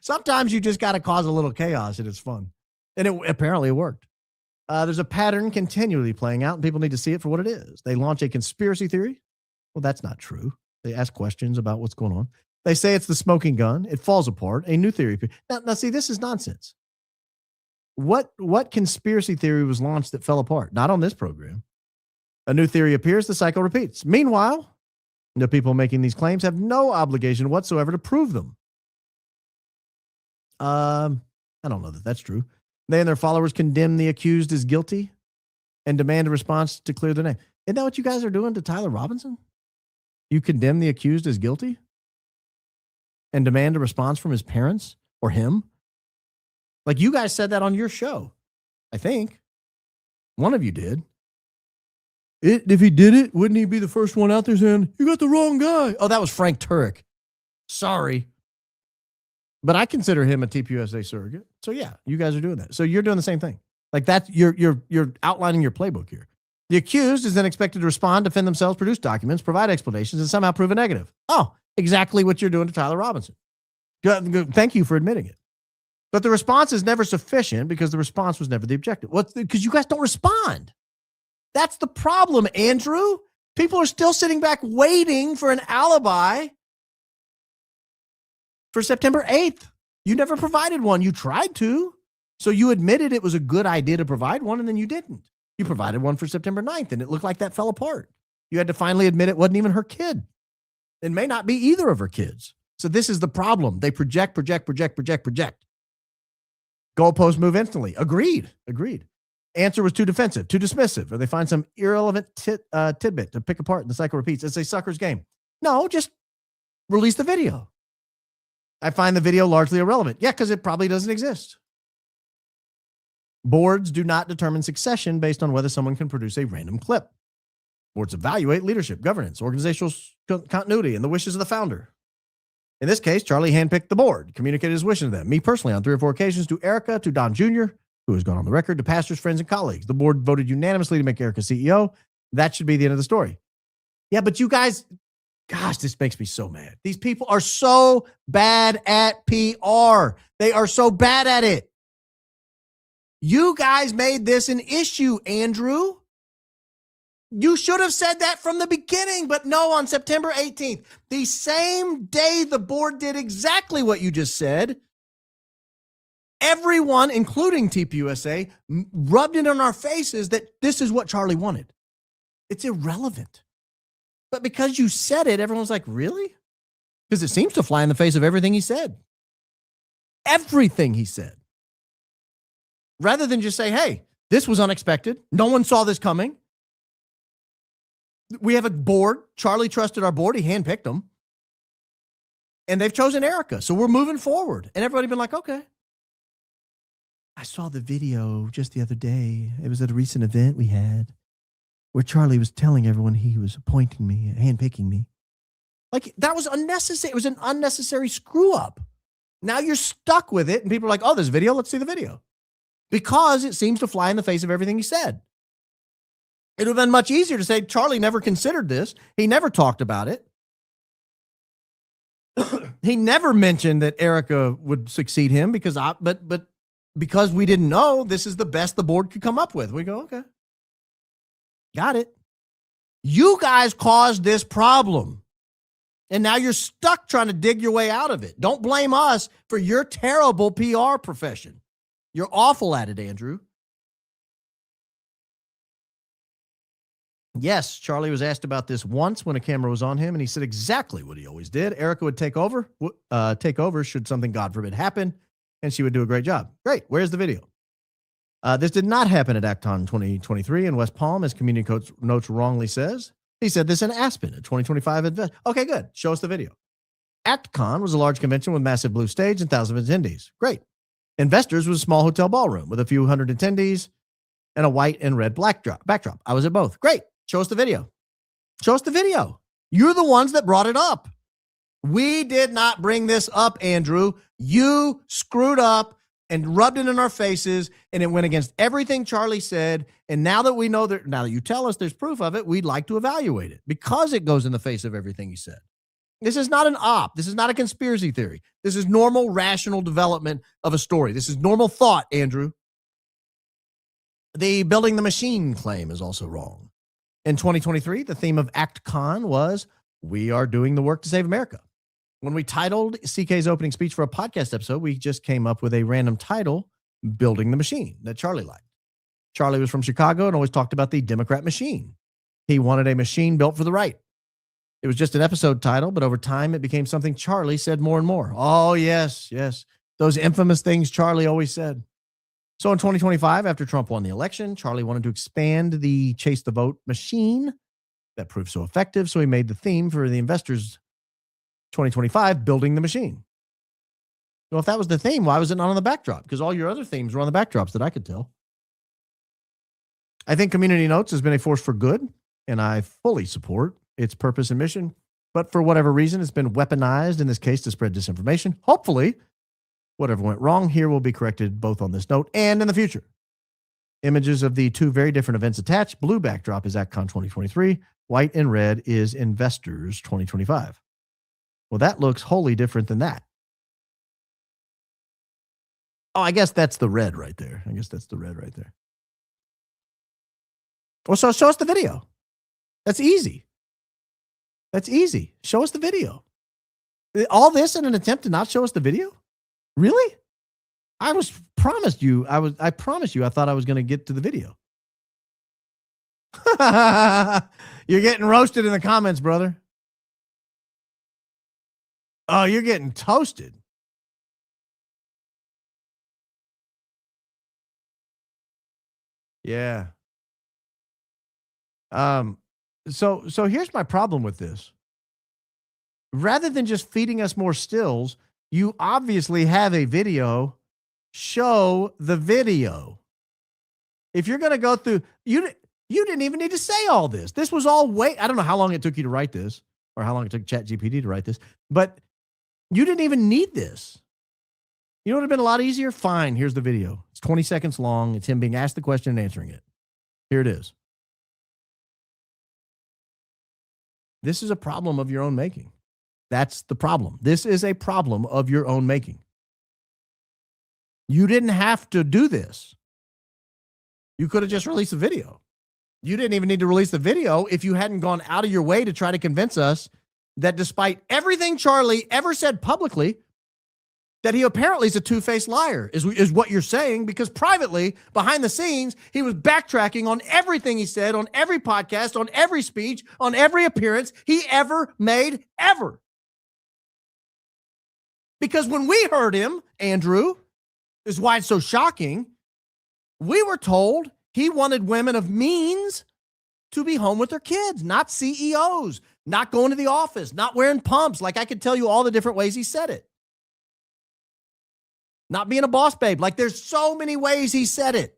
Sometimes you just got to cause a little chaos and it's fun. And it apparently worked. There's a pattern continually playing out and people need to see it for what it is. They launch a conspiracy theory. Well, that's not true. They ask questions about what's going on. They say it's the smoking gun. It falls apart. A new theory. Now see, this is nonsense. What conspiracy theory was launched that fell apart? Not on this program. A new theory appears, the cycle repeats. Meanwhile, the people making these claims have no obligation whatsoever to prove them. I don't know that that's true. They and their followers condemn the accused as guilty and demand a response to clear their name. Isn't that what you guys are doing to Tyler Robinson? You condemn the accused as guilty and demand a response from his parents or him? Like you guys said that on your show, I think. One of you did. If he did it, wouldn't he be the first one out there saying, you got the wrong guy? Oh, that was Frank Turek. Sorry. But I consider him a TPUSA surrogate. So yeah, you guys are doing that. So you're doing the same thing. Like that's you're outlining your playbook here. The accused is then expected to respond, defend themselves, produce documents, provide explanations, and somehow prove a negative. Oh, exactly what you're doing to Tyler Robinson. Thank you for admitting it. But the response is never sufficient because the response was never the objective. Because you guys don't respond. That's the problem, Andrew. People are still sitting back waiting for an alibi for September 8th. You never provided one. You tried to. So you admitted it was a good idea to provide one, and then you didn't. You provided one for September 9th, and it looked like that fell apart. You had to finally admit it wasn't even her kid. It may not be either of her kids. So this is the problem. They project. Goalposts move instantly. Agreed. Answer was too defensive, too dismissive, or they find some irrelevant tidbit to pick apart, and the cycle repeats. It's a sucker's game. No, just release the video. I find the video largely irrelevant. Yeah, because it probably doesn't exist. Boards do not determine succession based on whether someone can produce a random clip. Boards evaluate leadership, governance, organizational continuity, and the wishes of the founder. In this case, Charlie handpicked the board, communicated his wishes to them. Me personally, on 3 or 4 occasions, to Erika, to Don Jr., who has gone on the record, to pastors, friends, and colleagues. The board voted unanimously to make Erika CEO. That should be the end of the story. Yeah, but you guys, gosh, this makes me so mad. These people are so bad at PR. They are so bad at it. You guys made this an issue, Andrew. You should have said that from the beginning, but no, on September 18th, the same day the board did exactly what you just said, everyone, including TPUSA, rubbed it on our faces that this is what Charlie wanted. It's irrelevant. But because you said it, everyone's like, really? Because it seems to fly in the face of everything he said. Everything he said. Rather than just say, hey, this was unexpected. No one saw this coming. We have a board. Charlie trusted our board. He handpicked them. And they've chosen Erika. So we're moving forward. And everybody been like, okay. I saw the video just the other day. It was at a recent event we had where Charlie was telling everyone he was appointing me, handpicking me. Like, that was unnecessary. It was an unnecessary screw up. Now you're stuck with it. And people are like, oh, there's a video. Let's see the video. Because it seems to fly in the face of everything he said. It would have been much easier to say, Charlie never considered this. He never talked about it. He never mentioned that Erika would succeed him but because we didn't know, this is the best the board could come up with. We go, okay. Got it. You guys caused this problem. And now you're stuck trying to dig your way out of it. Don't blame us for your terrible PR profession. You're awful at it, Andrew. Yes, Charlie was asked about this once when a camera was on him, and he said exactly what he always did. Erika would take over should something, God forbid, happen, and she would do a great job. Great. Where's the video? This did not happen at Acton 2023 in West Palm, as Community Notes wrongly says. He said this in Aspen at 2025 event. Okay, good. Show us the video. ActCon was a large convention with massive blue stage and thousands of attendees. Great. Investors was a small hotel ballroom with a few hundred attendees and a white and red backdrop. I was at both. Great. Show us the video. Show us the video. You're the ones that brought it up. We did not bring this up, Andrew. You screwed up and rubbed it in our faces, and it went against everything Charlie said. And now that we know that, now that you tell us there's proof of it, we'd like to evaluate it because it goes in the face of everything he said. This is not an op. This is not a conspiracy theory. This is normal, rational development of a story. This is normal thought, Andrew. The building the machine claim is also wrong. In 2023, the theme of ActCon was, we are doing the work to save America. When we titled CK's opening speech for a podcast episode, we just came up with a random title, Building the Machine, that Charlie liked. Charlie was from Chicago and always talked about the Democrat machine. He wanted a machine built for the right. It was just an episode title, but over time it became something Charlie said more and more. Oh, yes, yes. Those infamous things Charlie always said. So in 2025, after Trump won the election, Charlie wanted to expand the chase the vote machine. That proved so effective, so he made the theme for the investors 2025, Building the Machine. Well, if that was the theme, why was it not on the backdrop? Because all your other themes were on the backdrops that I could tell. I think Community Notes has been a force for good, and I fully support its purpose and mission. But for whatever reason, it's been weaponized in this case to spread disinformation. Hopefully, whatever went wrong here will be corrected both on this note and in the future. Images of the two very different events attached. Blue backdrop is ActCon 2023. White and red is Investors 2025. Well, that looks wholly different than that. Oh, I guess that's the red right there. Well, so show us the video. That's easy. Show us the video. All this in an attempt to not show us the video? Really? I promised you I thought I was going to get to the video. You're getting roasted in the comments, brother. Oh, you're getting toasted. Yeah. So here's my problem with this. Rather than just feeding us more stills, you obviously have a video. Show the video. If you're going to go through, you didn't even need to say all this. This was all I don't know how long it took you to write this or how long it took ChatGPT to write this, but you didn't even need this. You know what would have been a lot easier? Fine, here's the video. It's 20 seconds long. It's him being asked the question and answering it. Here it is. This is a problem of your own making. That's the problem. This is a problem of your own making. You didn't have to do this. You could have just released the video. You didn't even need to release the video if you hadn't gone out of your way to try to convince us that despite everything Charlie ever said publicly, that he apparently is a two-faced liar, is what you're saying, because privately, behind the scenes, he was backtracking on everything he said, on every podcast, on every speech, on every appearance he ever made, ever. Because when we heard him, Andrew, is why it's so shocking, we were told he wanted women of means to be home with their kids, not CEOs, not going to the office, not wearing pumps. Like I could tell you all the different ways he said it. Not being a boss babe. Like there's so many ways he said it.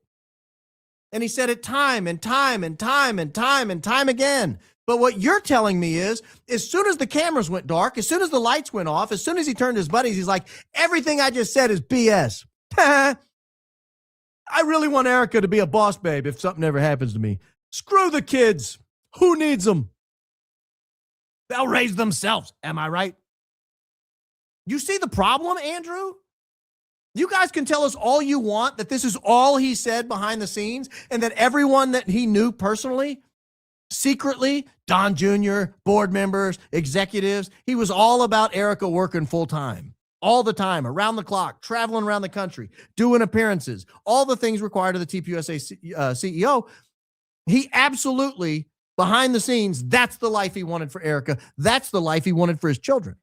And he said it time and time and time and time and time again. But what you're telling me is, as soon as the cameras went dark, as soon as the lights went off, as soon as he turned to his buddies, he's like, everything I just said is BS. I really want Erika to be a boss babe if something ever happens to me. Screw the kids. Who needs them? They'll raise themselves. Am I right? You see the problem, Andrew? You guys can tell us all you want that this is all he said behind the scenes and that everyone that he knew personally, secretly, Don Jr., board members, executives, he was all about Erika working full time, all the time, around the clock, traveling around the country, doing appearances, all the things required of the TPUSA CEO. He absolutely, behind the scenes, that's the life he wanted for Erika. That's the life he wanted for his children.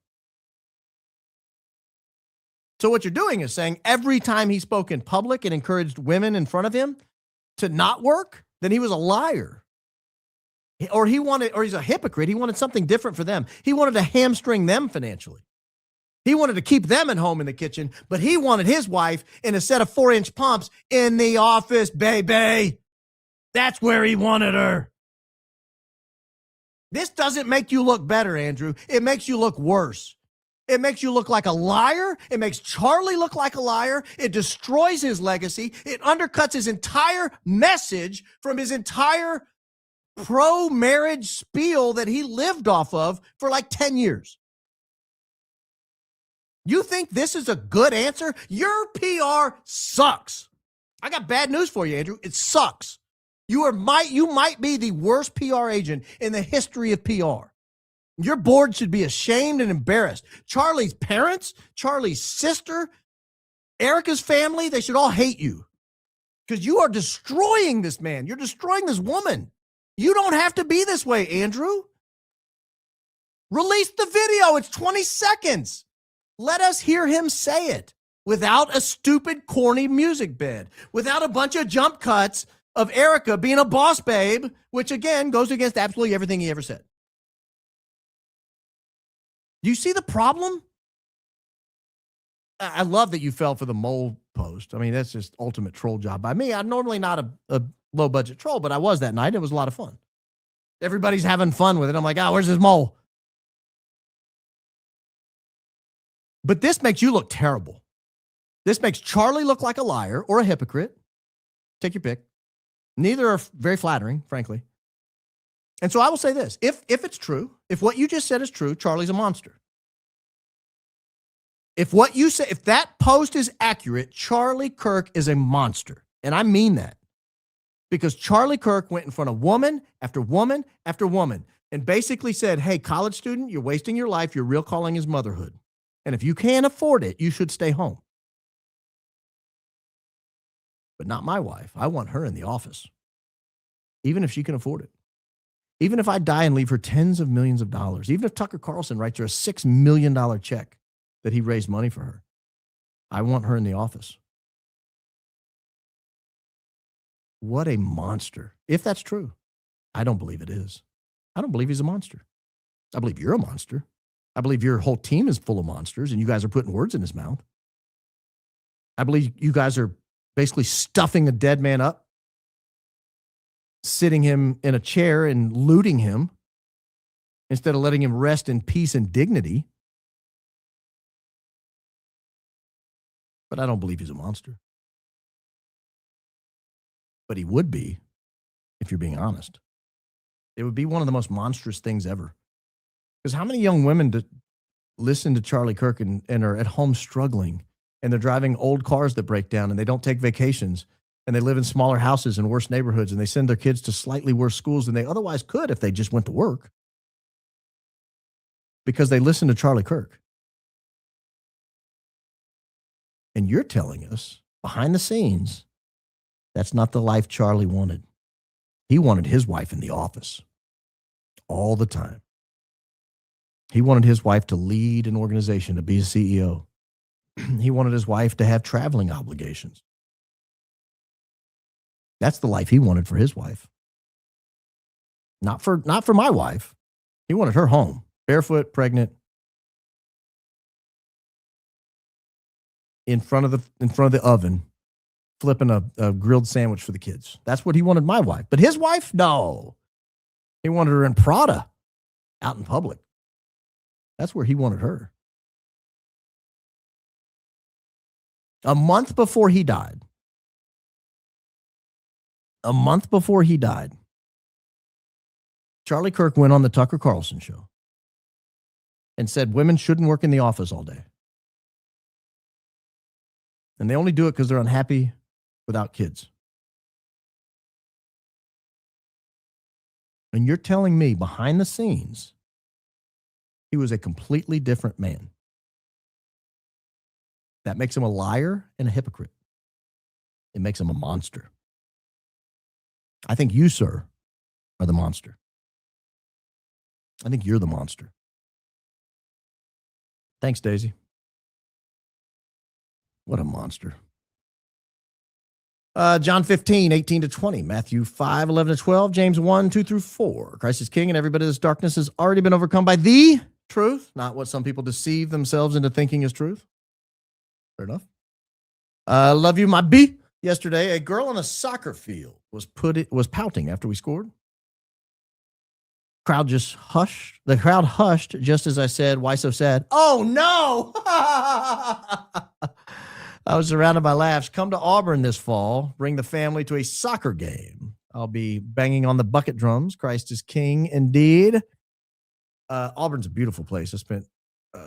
So what you're doing is saying every time he spoke in public and encouraged women in front of him to not work, then he was a liar. Or he's a hypocrite. He wanted something different for them. He wanted to hamstring them financially. He wanted to keep them at home in the kitchen, but he wanted his wife in a set of 4-inch pumps in the office, baby. That's where he wanted her. This doesn't make you look better, Andrew. It makes you look worse. It makes you look like a liar. It makes Charlie look like a liar. It destroys his legacy. It undercuts his entire message from his entire pro-marriage spiel that he lived off of for like 10 years. You think this is a good answer? Your PR sucks. I got bad news for you, Andrew. It sucks. You might be the worst PR agent in the history of PR. Your board should be ashamed and embarrassed. Charlie's parents, Charlie's sister, Erika's family, they should all hate you because you are destroying this man. You're destroying this woman. You don't have to be this way, Andrew. Release the video. It's 20 seconds. Let us hear him say it without a stupid, corny music bed, without a bunch of jump cuts of Erika being a boss babe, which again goes against absolutely everything he ever said. Do you see the problem? I love that you fell for the mole post. I mean, that's just ultimate troll job by me. I'm normally not a low budget troll, but I was that night. It was a lot of fun. Everybody's having fun with it. I'm like, where's this mole? But this makes you look terrible. This makes Charlie look like a liar or a hypocrite. Take your pick. Neither are very flattering, frankly. And so I will say this. If it's true, if what you just said is true, Charlie's a monster. If what you say, if that post is accurate, Charlie Kirk is a monster. And I mean that. Because Charlie Kirk went in front of woman after woman after woman and basically said, hey, college student, you're wasting your life. Your real calling is motherhood. And if you can't afford it, you should stay home. But not my wife. I want her in the office, even if she can afford it. Even if I die and leave her tens of millions of dollars, even if Tucker Carlson writes her a $6 million check that he raised money for her, I want her in the office. What a monster. If that's true, I don't believe it is. I don't believe he's a monster. I believe you're a monster. I believe your whole team is full of monsters and you guys are putting words in his mouth. I believe you guys are basically stuffing a dead man up, sitting him in a chair and looting him instead of letting him rest in peace and dignity. But I don't believe he's a monster. But he would be, if you're being honest. It would be one of the most monstrous things ever. Because how many young women listen to Charlie Kirk and are at home struggling, and they're driving old cars that break down, and they don't take vacations, and they live in smaller houses in worse neighborhoods, and they send their kids to slightly worse schools than they otherwise could if they just went to work, because they listen to Charlie Kirk. And you're telling us, behind the scenes, that's not the life Charlie wanted. He wanted his wife in the office all the time. He wanted his wife to lead an organization, to be a CEO. He wanted his wife to have traveling obligations. That's the life he wanted for his wife. Not for my wife. He wanted her home, barefoot, pregnant, in front of the oven, flipping a grilled sandwich for the kids. That's what he wanted my wife. But his wife, no. He wanted her in Prada, out in public. That's where he wanted her. A month before he died, Charlie Kirk went on the Tucker Carlson show and said women shouldn't work in the office all day. And they only do it because they're unhappy without kids. And you're telling me behind the scenes, he was a completely different man. That makes him a liar and a hypocrite. It makes him a monster. I think you, sir, are the monster. I think you're the monster. Thanks, Daisy. What a monster. John 15, 18 to 20, Matthew 5, 11 to 12, James 1, 2 through 4. Christ is king and every bit of this darkness has already been overcome by the truth, not what some people deceive themselves into thinking is truth. Fair enough. Love you, my B. Yesterday, a girl on a soccer field was pouting after we scored. The crowd hushed just as I said, why so sad? Oh, no. I was surrounded by laughs. Come to Auburn this fall. Bring the family to a soccer game. I'll be banging on the bucket drums. Christ is king indeed. Auburn's a beautiful place. I spent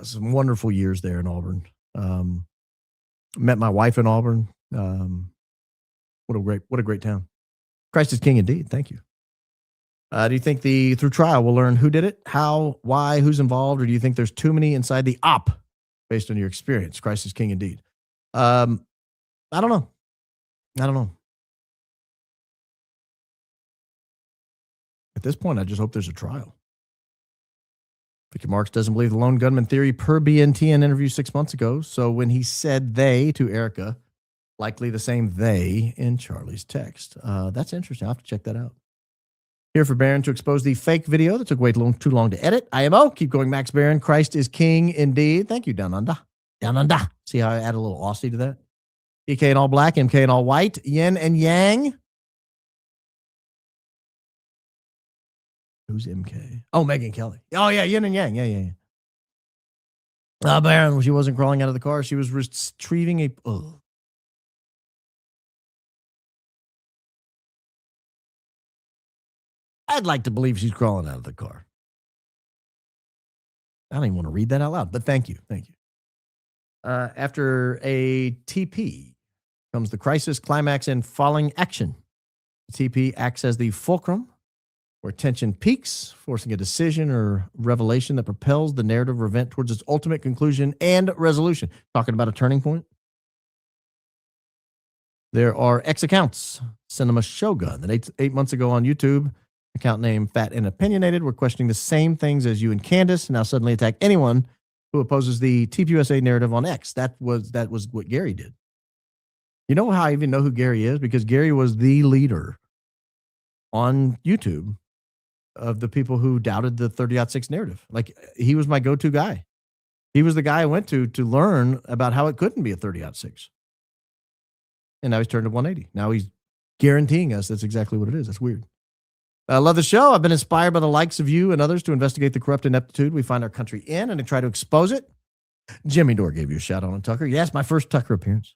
some wonderful years there in Auburn. Met my wife in Auburn. What a great town. Christ is King indeed. Thank you. Do you think through trial we'll learn who did it, how, why, who's involved, or do you think there's too many inside the op based on your experience? Christ is King indeed. I don't know. At this point, I just hope there's a trial. Vicky Marks doesn't believe the lone gunman theory per BNT in an interview 6 months ago. So when he said they to Erika, likely the same they in Charlie's text. That's interesting. I'll have to check that out. Here for Barron to expose the fake video that took way too long to edit. IMO, keep going, Max Barron. Christ is King indeed. Thank you, Down Under. Down Under. See how I add a little Aussie to that? EK in all black, MK in all white, yin and yang. Who's MK? Oh, Megan Kelly. Oh, yeah, yin and yang. Yeah. Baron, she wasn't crawling out of the car. She was retrieving a... I'd like to believe she's crawling out of the car. I don't even want to read that out loud, but thank you. After a TP comes the crisis, climax, and falling action. The TP acts as the fulcrum where tension peaks, forcing a decision or revelation that propels the narrative or event towards its ultimate conclusion and resolution. Talking about a turning point. There are X accounts. Cinema Shogun that eight months ago on YouTube, account name Fat and Opinionated, were questioning the same things as you and Candace, and now suddenly attack anyone who opposes the TPUSA narrative on X. That was what Gary did. You know how I even know who Gary is? Because Gary was the leader on YouTube of the people who doubted the 30-06 narrative. Like, he was my go-to guy. He was the guy I went to learn about how it couldn't be a 30-06. And now he's turned to 180. Now he's guaranteeing us that's exactly what it is. That's weird. I love the show. I've been inspired by the likes of you and others to investigate the corrupt ineptitude we find our country in and to try to expose it. Jimmy Dore gave you a shout out on Tucker. Yes, my first Tucker appearance.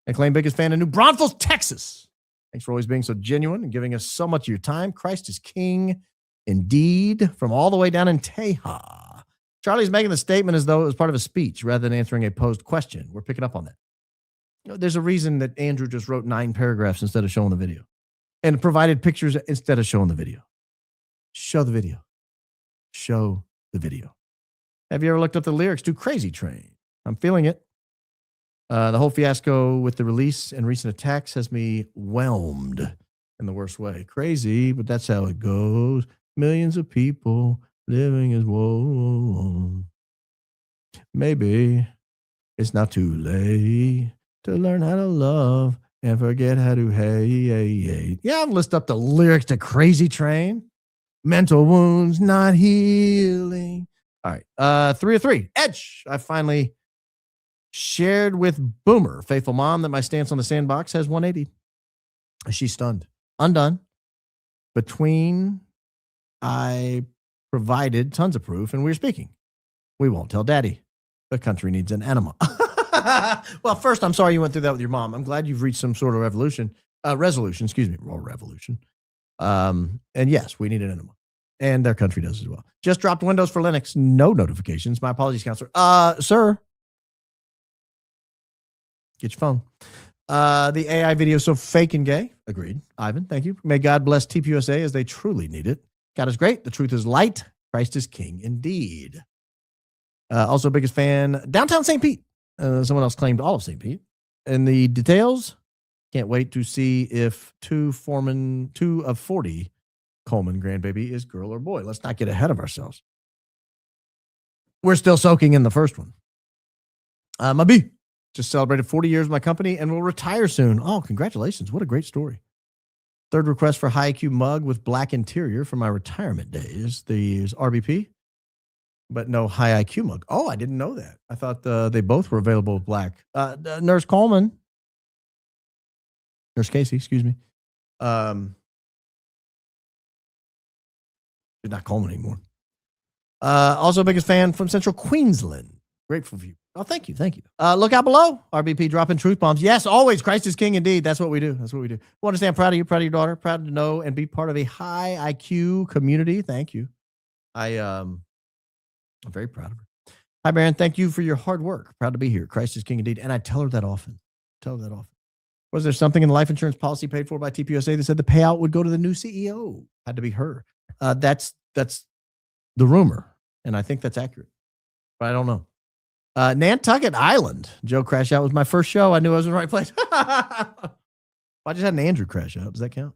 Acclaimed biggest fan in New Braunfels, Texas. Thanks for always being so genuine and giving us so much of your time. Christ is King indeed, from all the way down in Teja. Charlie's making the statement as though it was part of a speech rather than answering a posed question. We're picking up on that. You know, there's a reason that Andrew just wrote 9 paragraphs instead of showing the video and provided pictures instead of showing the video. Show the video. Show the video. Have you ever looked up the lyrics to Crazy Train? I'm feeling it. The whole fiasco with the release and recent attacks has me whelmed in the worst way. Crazy, but that's how it goes. Millions of people living as woe. Maybe it's not too late to learn how to love and forget how to hate. Yeah, I've listed up the lyrics to Crazy Train. Mental wounds not healing. All right, 3 of 3. Edge. I finally shared with Boomer, faithful mom, that my stance on the sandbox has 180. She's stunned. Undone. Between I provided tons of proof and we were speaking. We won't tell daddy. The country needs an enema. Well, first, I'm sorry you went through that with your mom. I'm glad you've reached some sort of resolution. And yes, we need an enema. And their country does as well. Just dropped Windows for Linux. No notifications. My apologies, counselor. Sir. Get your phone. The AI video is so fake and gay. Agreed. Ivan, thank you. May God bless TPUSA as they truly need it. God is great. The truth is light. Christ is King indeed. Also, biggest fan, downtown St. Pete. Someone else claimed all of St. Pete. And the details, can't wait to see if 2 of 40 Coleman grandbaby is girl or boy. Let's not get ahead of ourselves. We're still soaking in the first one. My B. Just celebrated 40 years with my company and will retire soon. Oh, congratulations. What a great story. Third request for high IQ mug with black interior for my retirement days. There's RBP, but no high IQ mug. Oh, I didn't know that. I thought they both were available with black. Nurse Coleman. Nurse Casey, excuse me. She's not Coleman anymore. Also, biggest fan from Central Queensland. Grateful for you. Oh, thank you. Thank you. Look out below. RBP dropping truth bombs. Yes, always. Christ is King indeed. That's what we do. That's what we do. I want to say I'm proud of you, proud of your daughter, proud to know and be part of a high IQ community. Thank you. I'm very proud of her. Hi, Baron. Thank you for your hard work. Proud to be here. Christ is king indeed. And I tell her that often. Was there something in the life insurance policy paid for by TPUSA that said the payout would go to the new CEO? Had to be her. That's the rumor, and I think that's accurate, but I don't know. Nantucket Island. Joe crash out was my first show. I knew I was in the right place. I just had an Andrew crash out. Does that count?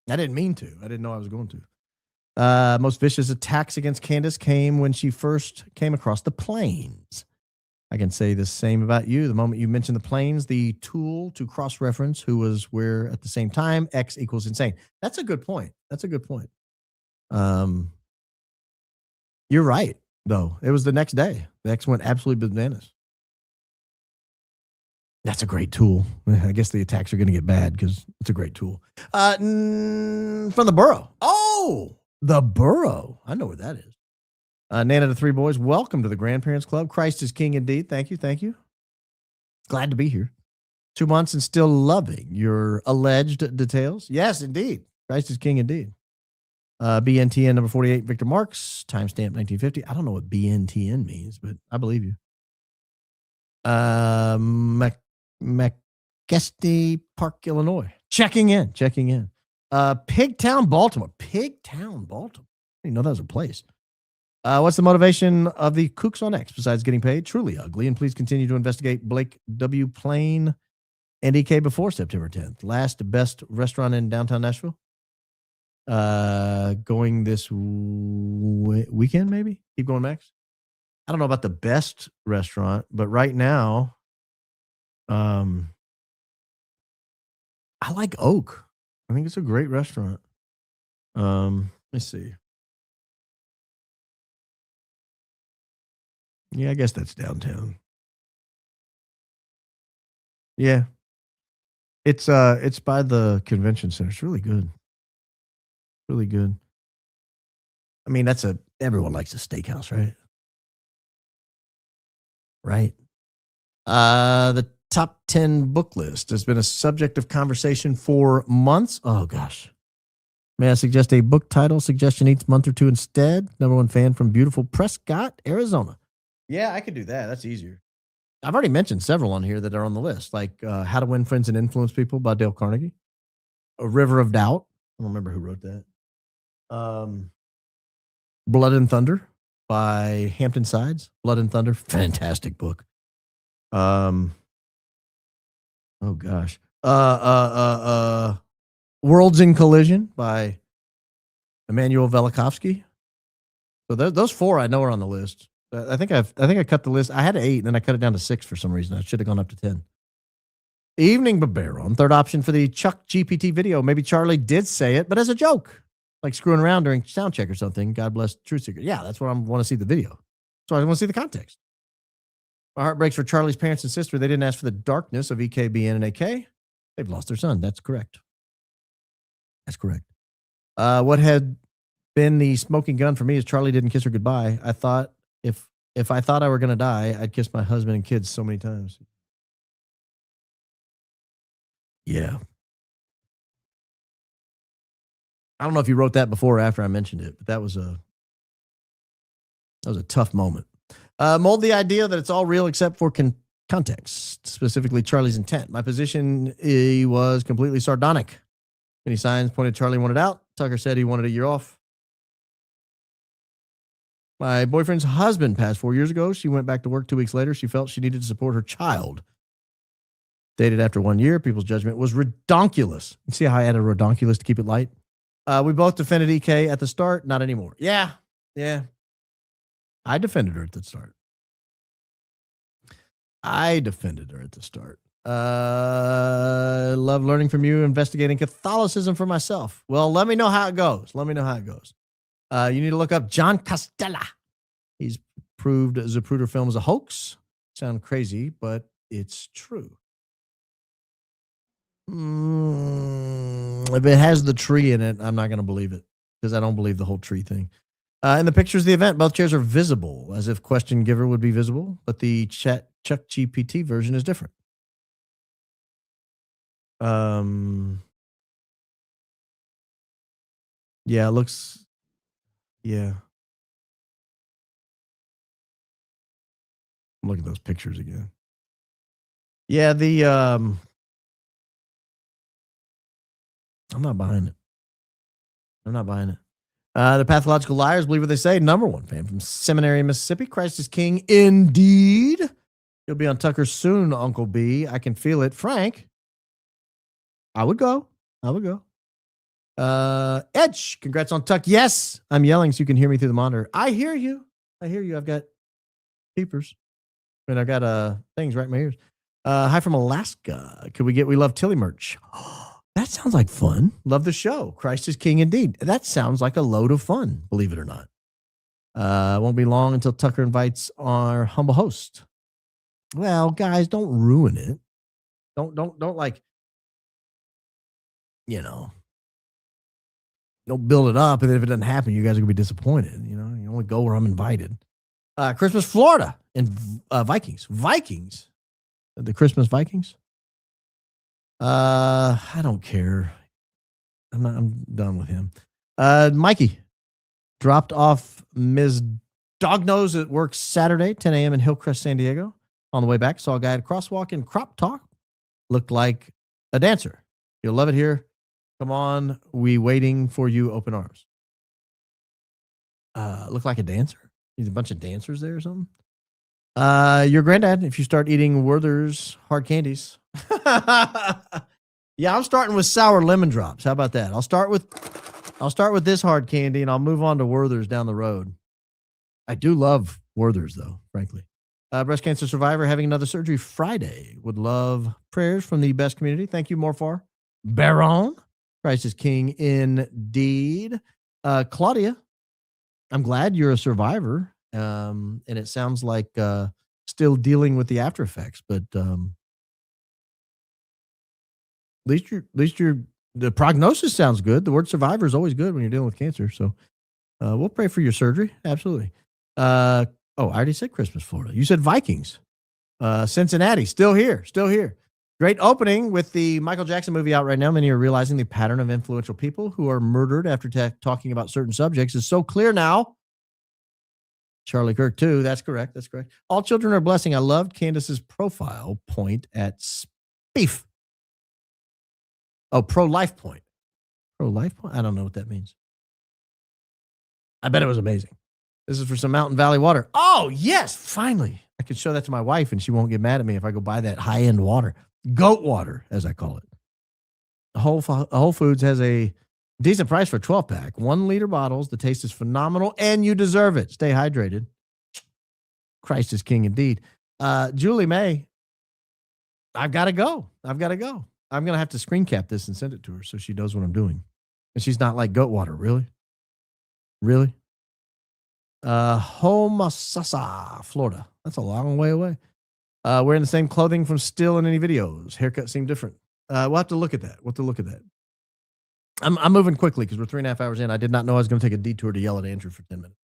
I didn't mean to. I didn't know I was going to. Most vicious attacks against Candace came when she first came across the planes. I can say the same about you. The moment you mentioned the planes, the tool to cross-reference who was where at the same time, X equals insane. That's a good point. You're right, though. It was the next day. The X went absolutely bananas. That's a great tool. I guess the attacks are going to get bad because it's a great tool. From the Burrow. Oh, the Burrow. I know where that is. Nana to 3 boys. Welcome to the Grandparents Club. Christ is king indeed. Thank you. Glad to be here. 2 months and still loving your alleged details. Yes, indeed. Christ is king indeed. BNTN number 48, Victor Marks, timestamp 1950. I don't know what BNTN means, but I believe you. McGesty Park, Illinois. Checking in. Pigtown, Baltimore. I didn't know that was a place. What's the motivation of the Kooks on X besides getting paid? Truly ugly. And please continue to investigate Blake W. Plain and EK before September 10th. Last best restaurant in downtown Nashville. Going this weekend, maybe? Keep going, Max. I don't know about the best restaurant, but right now, I like Oak. I think it's a great restaurant. Let me see. Yeah, I guess that's downtown. Yeah. It's by the convention center. It's really good. Really good. I mean, everyone likes a steakhouse, right? Right. The top 10 book list has been a subject of conversation for months. Oh gosh. May I suggest a book title suggestion each month or two instead? Number 1 fan from beautiful Prescott, Arizona. Yeah, I could do that. That's easier. I've already mentioned several on here that are on the list, like How to Win Friends and Influence People by Dale Carnegie. A River of Doubt. I don't remember who wrote that. Blood and Thunder by Hampton Sides. Blood and Thunder. Fantastic book. Oh gosh. Worlds in Collision by Emmanuel Velikovsky. So those 4 I know are on the list. I think I cut the list. I had 8 and then I cut it down to 6 for some reason. I should have gone up to 10. Evening Babaron. Third option for the ChuckGPT video. Maybe Charlie did say it, but as a joke, like screwing around during sound check or something. God bless Truth Seeker. Yeah, that's what I want to see the video. So I want to see the context. My heart breaks for Charlie's parents and sister. They didn't ask for the darkness of EKBN and AK. They've lost their son. That's correct. What had been the smoking gun for me is Charlie didn't kiss her goodbye. I thought if I thought I were going to die, I'd kiss my husband and kids so many times. Yeah. I don't know if you wrote that before or after I mentioned it, but that was a tough moment. Mold the idea that it's all real except for context, specifically Charlie's intent. My position was completely sardonic. Many signs pointed Charlie wanted out. Tucker said he wanted a year off. My boyfriend's husband passed 4 years ago. She went back to work 2 weeks later. She felt she needed to support her child. Dated after 1 year. People's judgment was redonkulous. You see how I added redonkulous to keep it light? We both defended EK at the start. Not anymore. Yeah. I defended her at the start. Love learning from you, investigating Catholicism for myself. Well, let me know how it goes. You need to look up John Costella. He's proved Zapruder film is a hoax. Sound crazy, but it's true. If it has the tree in it, I'm not going to believe it because I don't believe the whole tree thing. In the pictures of the event, both chairs are visible, as if question giver would be visible, but the ChuckGPT version is different. Yeah, it looks. Yeah. I'm looking at those pictures again. Yeah, I'm not buying it. I'm not buying it. The Pathological Liars believe what they say. Number one fan from Seminary, Mississippi. Christ is King, indeed. You'll be on Tucker soon, Uncle B. I can feel it. Frank, I would go. Edge, congrats on Tuck. Yes, I'm yelling so you can hear me through the monitor. I hear you. I've got peepers. And I got things right in my ears. Hi from Alaska. Could we get We Love Tilly merch? That sounds like fun. Love the show. Christ is King indeed. That sounds like a load of fun, believe it or not. Won't be long until Tucker invites our humble host. Well, guys, don't ruin it. Don't like, don't build it up. And then if it doesn't happen, you guys are gonna be disappointed. You only go where I'm invited. Christmas, Florida, and Vikings. The Christmas Vikings. I don't care. I'm done with him. Mikey dropped off Ms. Dognose at work Saturday, 10 a.m. in Hillcrest, San Diego. On the way back, saw a guy at a crosswalk in crop top. Looked like a dancer. You'll love it here. Come on, we waiting for you, open arms. Look like a dancer. He's a bunch of dancers there or something. Your granddad, if you start eating Werther's hard candies. Yeah, I'm starting with sour lemon drops. How about that? I'll start with this hard candy and I'll move on to Werther's down the road. I do love Werther's though, frankly. Breast cancer survivor having another surgery Friday. Would love prayers from the best community. Thank you, Morfar. Baron, Christ is King indeed. Claudia, I'm glad you're a survivor. And it sounds like still dealing with the after effects, but at least the prognosis sounds good. The word survivor is always good when you're dealing with cancer. So we'll pray for your surgery. Absolutely. I already said Christmas, Florida. You said Vikings. Cincinnati, still here. Great opening with the Michael Jackson movie out right now. Many are realizing the pattern of influential people who are murdered after talking about certain subjects is so clear now. Charlie Kirk, too. That's correct. All children are a blessing. I loved Candace's profile point at Spief. Oh, pro-life point. Pro-life point? I don't know what that means. I bet it was amazing. This is for some Mountain Valley water. Oh, yes, finally. I could show that to my wife, and she won't get mad at me if I go buy that high-end water. Goat water, as I call it. Whole Foods has a decent price for a 12-pack. 1 liter bottles. The taste is phenomenal, and you deserve it. Stay hydrated. Christ is King indeed. Julie May, I've got to go. I'm going to have to screen cap this and send it to her so she knows what I'm doing. And she's not like goat water. Really? Homosassa, Florida. That's a long way away. Wearing the same clothing from still in any videos. Haircut seemed different. We'll have to look at that. I'm moving quickly because we're 3.5 hours in. I did not know I was going to take a detour to yell at Andrew for 10 minutes.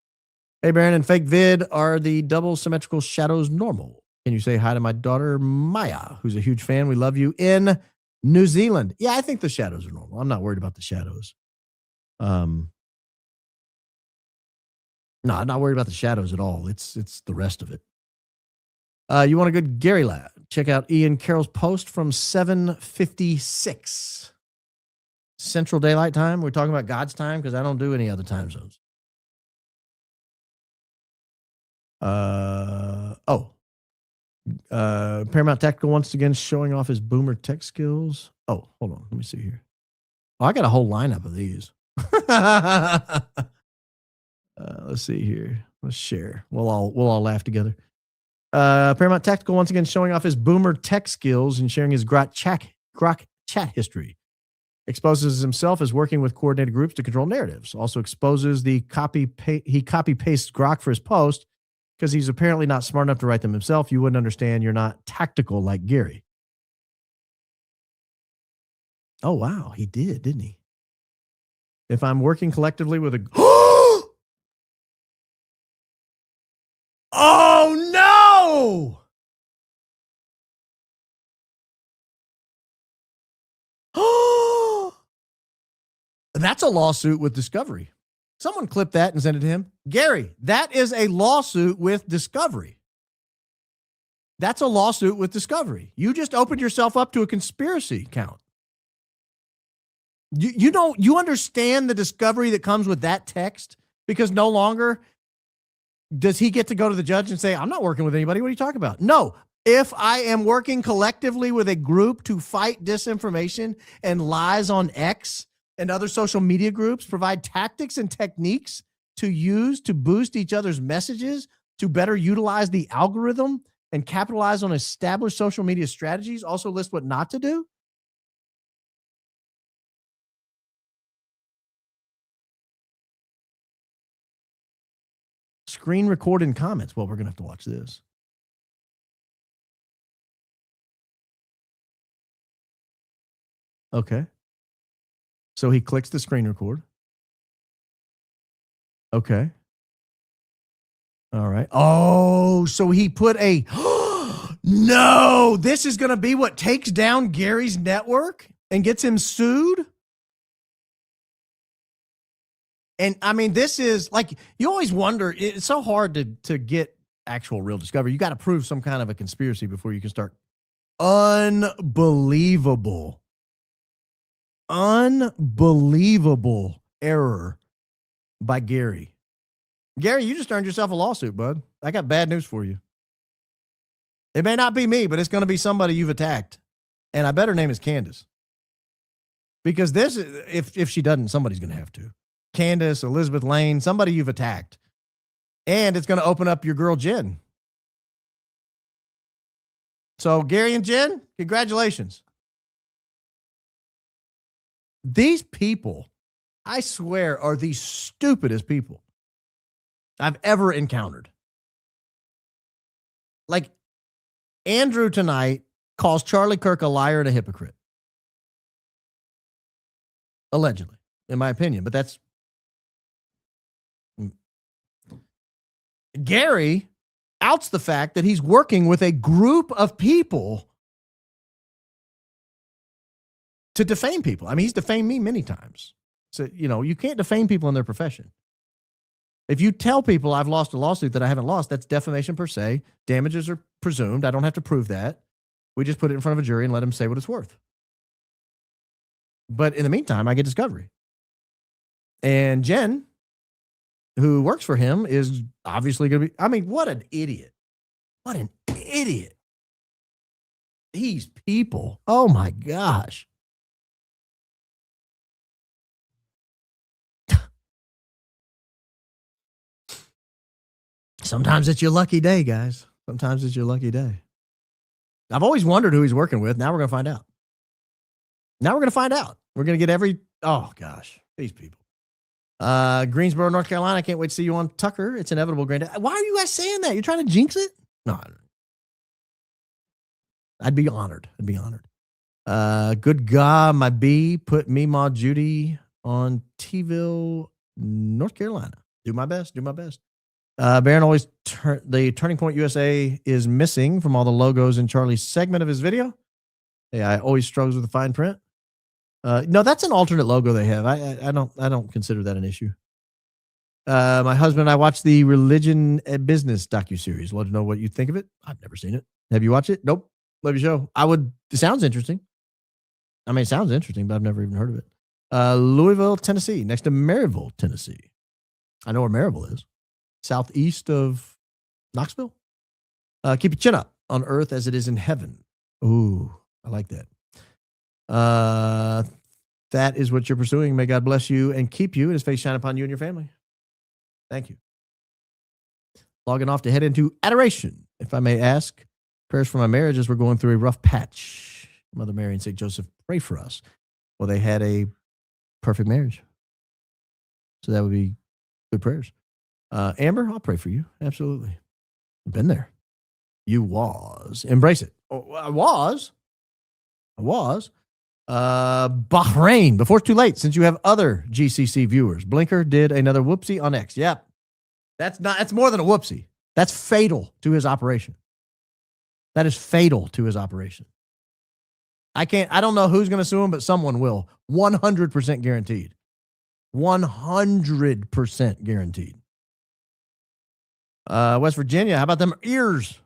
Hey, Baron and Fake Vid, are the double symmetrical shadows normal? Can you say hi to my daughter, Maya, who's a huge fan? We love you in New Zealand. Yeah, I think the shadows are normal. I'm not worried about the shadows. No, I'm not worried about the shadows at all. It's the rest of it. You want a good Gary laugh? Check out Ian Carroll's post from 7:56 Central Daylight Time. We're talking about God's time because I don't do any other time zones. Paramount Tactical once again showing off his boomer tech skills. Oh, hold on. Let me see here. Oh, I got a whole lineup of these. Let's see here. Let's share. We'll all laugh together. Paramount Tactical once again showing off his boomer tech skills and sharing his Grok chat history. Exposes himself as working with coordinated groups to control narratives. Also exposes he copy pastes Grok for his post because he's apparently not smart enough to write them himself. You wouldn't understand. You're not tactical like Gary. Oh, wow. He did, didn't he? If I'm working collectively with a... Oh, no! That's a lawsuit with Discovery. Someone clip that and send it to him. Gary, that is a lawsuit with Discovery. That's a lawsuit with discovery. You just opened yourself up to a conspiracy count. You understand the discovery that comes with that text, because no longer does he get to go to the judge and say, I'm not working with anybody. What are you talking about? No. If I am working collectively with a group to fight disinformation and lies on X and other social media groups, provide tactics and techniques to use to boost each other's messages, to better utilize the algorithm and capitalize on established social media strategies, also list what not to do. Screen record in comments. Well, we're going to have to watch this. Okay. So he clicks the screen record. Okay. All right. Oh, so he put a, no, this is going to be what takes down Gary's network and gets him sued. And I mean, this is like, you always wonder, it's so hard to get actual real discovery. You got to prove some kind of a conspiracy before you can start. Unbelievable error by Gary. Gary, you just earned yourself a lawsuit, bud. I got bad news for you. It may not be me, but it's going to be somebody you've attacked. And I bet her name is Candace. Because this, if she doesn't, somebody's going to have to. Candace, Elizabeth Lane, somebody you've attacked. And it's going to open up your girl, Jen. So, Gary and Jen, congratulations. These people, I swear, are the stupidest people I've ever encountered. Like, Andrew tonight calls Charlie Kirk a liar and a hypocrite. Allegedly, in my opinion, but that's... Gary outs the fact that he's working with a group of people to defame people. I mean, he's defamed me many times. So, you can't defame people in their profession. If you tell people I've lost a lawsuit that I haven't lost, that's defamation per se. Damages are presumed. I don't have to prove that. We just put it in front of a jury and let them say what it's worth. But in the meantime, I get discovery. And Jen, who works for him, is obviously going to be, I mean, what an idiot. What an idiot. These people. Oh my gosh. Sometimes it's your lucky day, guys. Sometimes it's your lucky day. I've always wondered who he's working with. Now we're going to find out. We're going to get oh gosh, these people. Greensboro, North Carolina. I can't wait to see you on Tucker. It's inevitable. Granddad. Why are you guys saying that? You're trying to jinx it? No. I'd be honored. Good God, my B put me, Ma Judy on T-ville, North Carolina. Do my best. Baron always the Turning Point USA is missing from all the logos in Charlie's segment of his video. Yeah, I always struggles with the fine print. No, that's an alternate logo they have. I don't consider that an issue. My husband and I watched the Religion and Business docuseries. Love to know what you think of it. I've never seen it. Have you watched it? Nope. Love your show. It sounds interesting. I mean, it sounds interesting, but I've never even heard of it. Louisville, Tennessee, next to Maryville, Tennessee. I know where Maryville is. Southeast of Knoxville. Keep your chin up on earth as it is in heaven. Ooh, I like that. That is what you're pursuing. May God bless you and keep you and his face shine upon you and your family. Thank you. Logging off to head into adoration. If I may ask, prayers for my marriage as we're going through a rough patch. Mother Mary and St. Joseph, pray for us. Well, they had a perfect marriage. So that would be good prayers. Amber, I'll pray for you. Absolutely. I've been there. You was. Embrace it. Oh, I was. Bahrain, before it's too late, since you have other GCC viewers. Blinker did another whoopsie on X. Yep. That's more than a whoopsie. That's fatal to his operation. That is fatal to his operation. I don't know who's going to sue him, but someone will. 100% guaranteed. 100% guaranteed. West Virginia, how about them ears?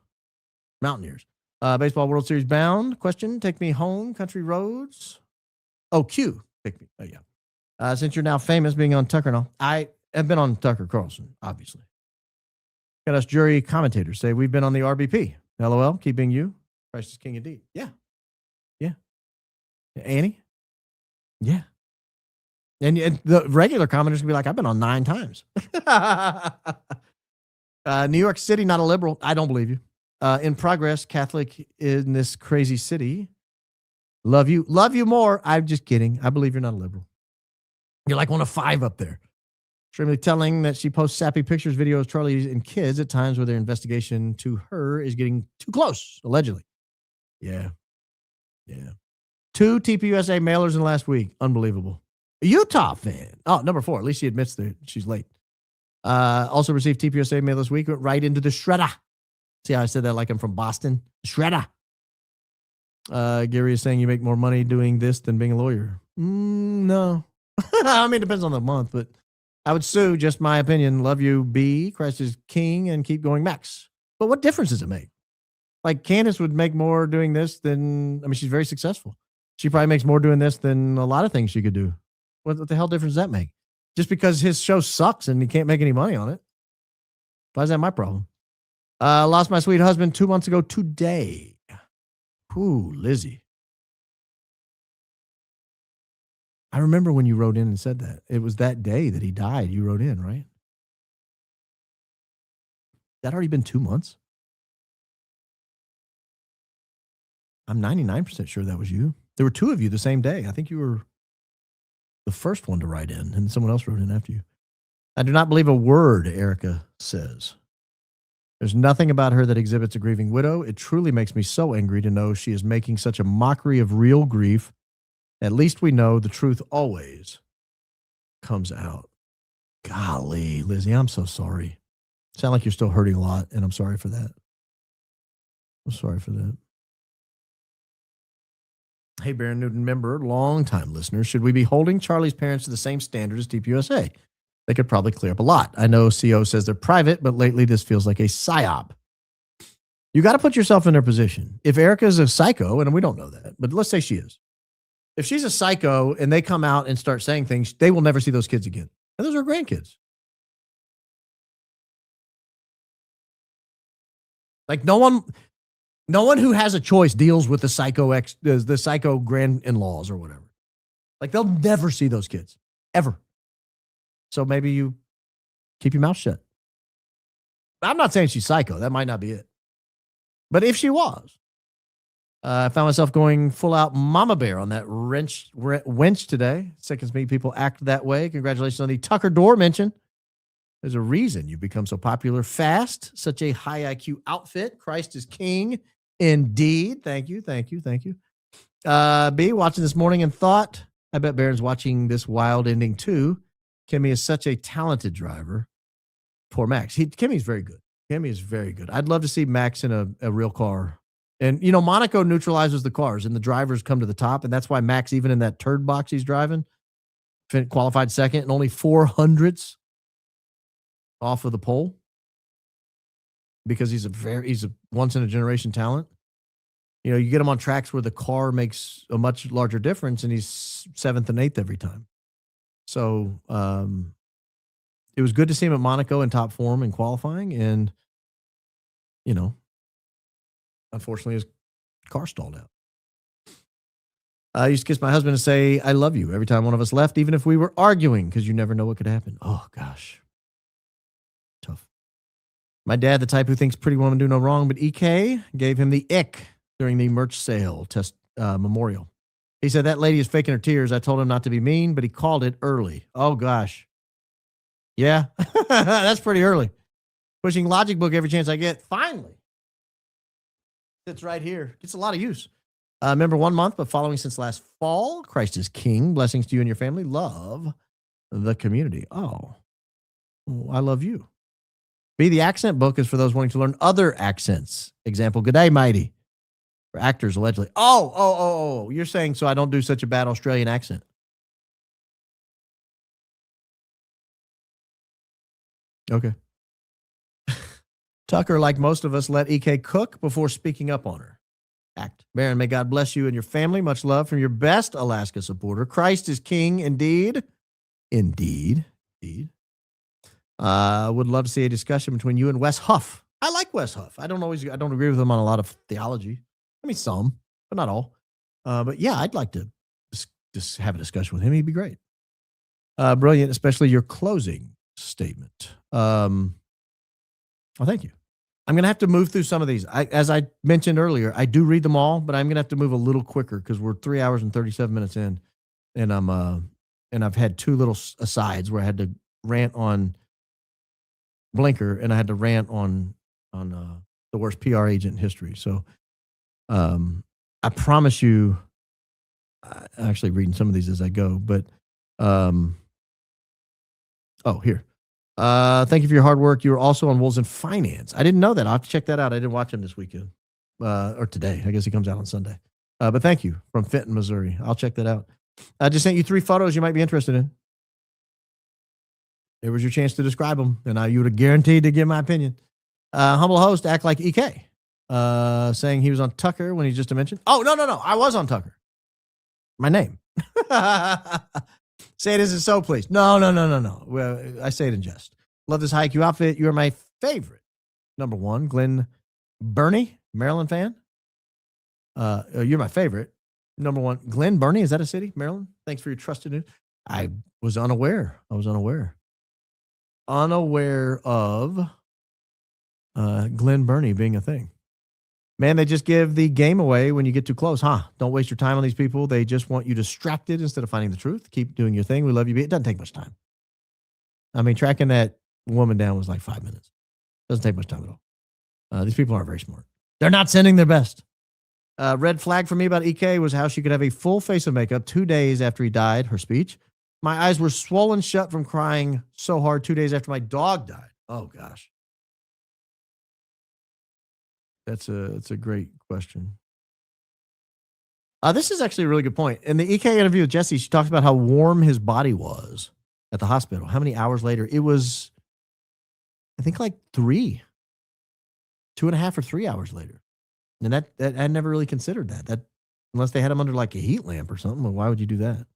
Mountaineers. Baseball World Series bound. Question, take me home, country roads. Oh, Q. Take me. Oh, yeah. Since you're now famous being on Tucker and all, I have been on Tucker Carlson, obviously. Got us jury commentators say we've been on the RBP. LOL, keep being you. Christ is king indeed. Yeah. Yeah. Annie? Yeah. And the regular commenters can be like, I've been on 9 times. New York City, not a liberal. I don't believe you. In progress, Catholic in this crazy city. Love you. Love you more. I'm just kidding. I believe you're not a liberal. You're like one of 5 up there. Extremely telling that she posts sappy pictures, videos, Charlie and kids at times where their investigation to her is getting too close, allegedly. Yeah. Yeah. 2 TPUSA mailers in the last week. Unbelievable. A Utah fan. Oh, number 4. At least she admits that she's late. Also received TPUSA mail this week. Went right into the shredder. See how I said that like I'm from Boston? Shredder. Gary is saying you make more money doing this than being a lawyer. No. I mean, it depends on the month, but I would sue, just my opinion. Love you, B. Christ is king, and keep going, Max. But what difference does it make? Like, Candace would make more doing this than, I mean, she's very successful. She probably makes more doing this than a lot of things she could do. What the hell difference does that make? Just because his show sucks and he can't make any money on it. Why is that my problem? Lost my sweet husband 2 months ago today. Ooh, Lizzie. I remember when you wrote in and said that. It was that day that he died. You wrote in, right? That already been 2 months? I'm 99% sure that was you. There were 2 of you the same day. I think you were the first one to write in, and someone else wrote in after you. I do not believe a word, Erika says. There's nothing about her that exhibits a grieving widow. It truly makes me so angry to know she is making such a mockery of real grief. At least we know the truth always comes out. Golly, Lizzie, I'm so sorry. Sound like you're still hurting a lot, and I'm sorry for that. I'm sorry for that. Hey, Baron Newton member, long-time listener, should we be holding Charlie's parents to the same standard as TPUSA? They could probably clear up a lot. I know CO says they're private, but lately this feels like a psyop. You got to put yourself in their position. If Erika is a psycho, and we don't know that, but let's say she is. If she's a psycho and they come out and start saying things, they will never see those kids again. And those are grandkids. Like no one who has a choice deals with the psycho grand-in-laws or whatever. Like they'll never see those kids ever. So maybe you keep your mouth shut. I'm not saying she's psycho. That might not be it. But if she was, I found myself going full out mama bear on that wench today. Sickens me people act that way. Congratulations on the Tucker Door mention. There's a reason you become so popular fast. Such a high IQ outfit. Christ is king indeed. Thank you. B, watching this morning and thought, I bet Baron's watching this wild ending too. Kimmy is such a talented driver. Poor Max. Kimmy's very good. Kimmy is very good. I'd love to see Max in a real car. And, you know, Monaco neutralizes the cars and the drivers come to the top. And that's why Max, even in that turd box he's driving, qualified second and only 400ths off of the pole because he's a once in a generation talent. You know, you get him on tracks where the car makes a much larger difference and he's 7th and 8th every time. So it was good to see him at Monaco in top form and qualifying. And, you know, unfortunately, his car stalled out. I used to kiss my husband and say, I love you every time one of us left, even if we were arguing, because you never know what could happen. Oh, gosh. Tough. My dad, the type who thinks pretty women do no wrong, but EK gave him the ick during the merch sale memorial. He said, that lady is faking her tears. I told him not to be mean, but he called it early. Oh, gosh. Yeah, that's pretty early. Pushing Logic Book every chance I get. Finally. It's right here. Gets a lot of use. Member 1 month, but following since last fall. Christ is king. Blessings to you and your family. Love the community. Oh, I love you. B, the accent book is for those wanting to learn other accents. Example, good day, mighty. For actors, allegedly. Oh. You're saying so I don't do such a bad Australian accent. Okay. Tucker, like most of us, let EK cook before speaking up on her. Act. Baron, may God bless you and your family. Much love from your best Alaska supporter. Christ is king indeed. Indeed. Would love to see a discussion between you and Wes Huff. I like Wes Huff. I don't agree with him on a lot of theology. I mean, some, but not all. But yeah, I'd like to just have a discussion with him. He'd be great. Brilliant, especially your closing statement. Well, thank you. I'm going to have to move through some of these. As I mentioned earlier, I do read them all, but I'm going to have to move a little quicker because we're 3 hours and 37 minutes in, and I've had two little asides where I had to rant on Blinker and I had to rant on the worst PR agent in history. So, I promise you, I'm actually reading some of these as I go, but here. Thank you for your hard work. You were also on Wolves in Finance. I didn't know that. I'll have to check that out. I didn't watch him this weekend or today. I guess he comes out on Sunday. But thank you from Fenton, Missouri. I'll check that out. I just sent you 3 photos you might be interested in. It was your chance to describe them, and you would have guaranteed to give my opinion. Humble host, act like EK, saying he was on Tucker when he just mentioned. Oh, no. I was on Tucker. My name. Say it as so, please. No. Well, I say it in jest. Love this haiku outfit. You are my favorite. Number 1, Glenn Burney, Maryland fan. You're my favorite. Number 1, Glen Burnie. Is that a city, Maryland? Thanks for your trusted news. I was unaware. Unaware of Glen Burnie being a thing. Man, they just give the game away when you get too close, huh? Don't waste your time on these people. They just want you distracted instead of finding the truth. Keep doing your thing. We love you. It doesn't take much time. I mean, tracking that woman down was like 5 minutes. Doesn't take much time at all. These people aren't very smart. They're not sending their best. Red flag for me about EK was how she could have a full face of makeup 2 days after he died, her speech. My eyes were swollen shut from crying so hard 2 days after my dog died. Oh, gosh. That's a great question. This is actually a really good point. In the EK interview with Jesse, she talks about how warm his body was at the hospital. How many hours later? It was, I think, like 2.5 or 3 hours later. And that I never really considered that unless they had him under like a heat lamp or something. Well, why would you do that?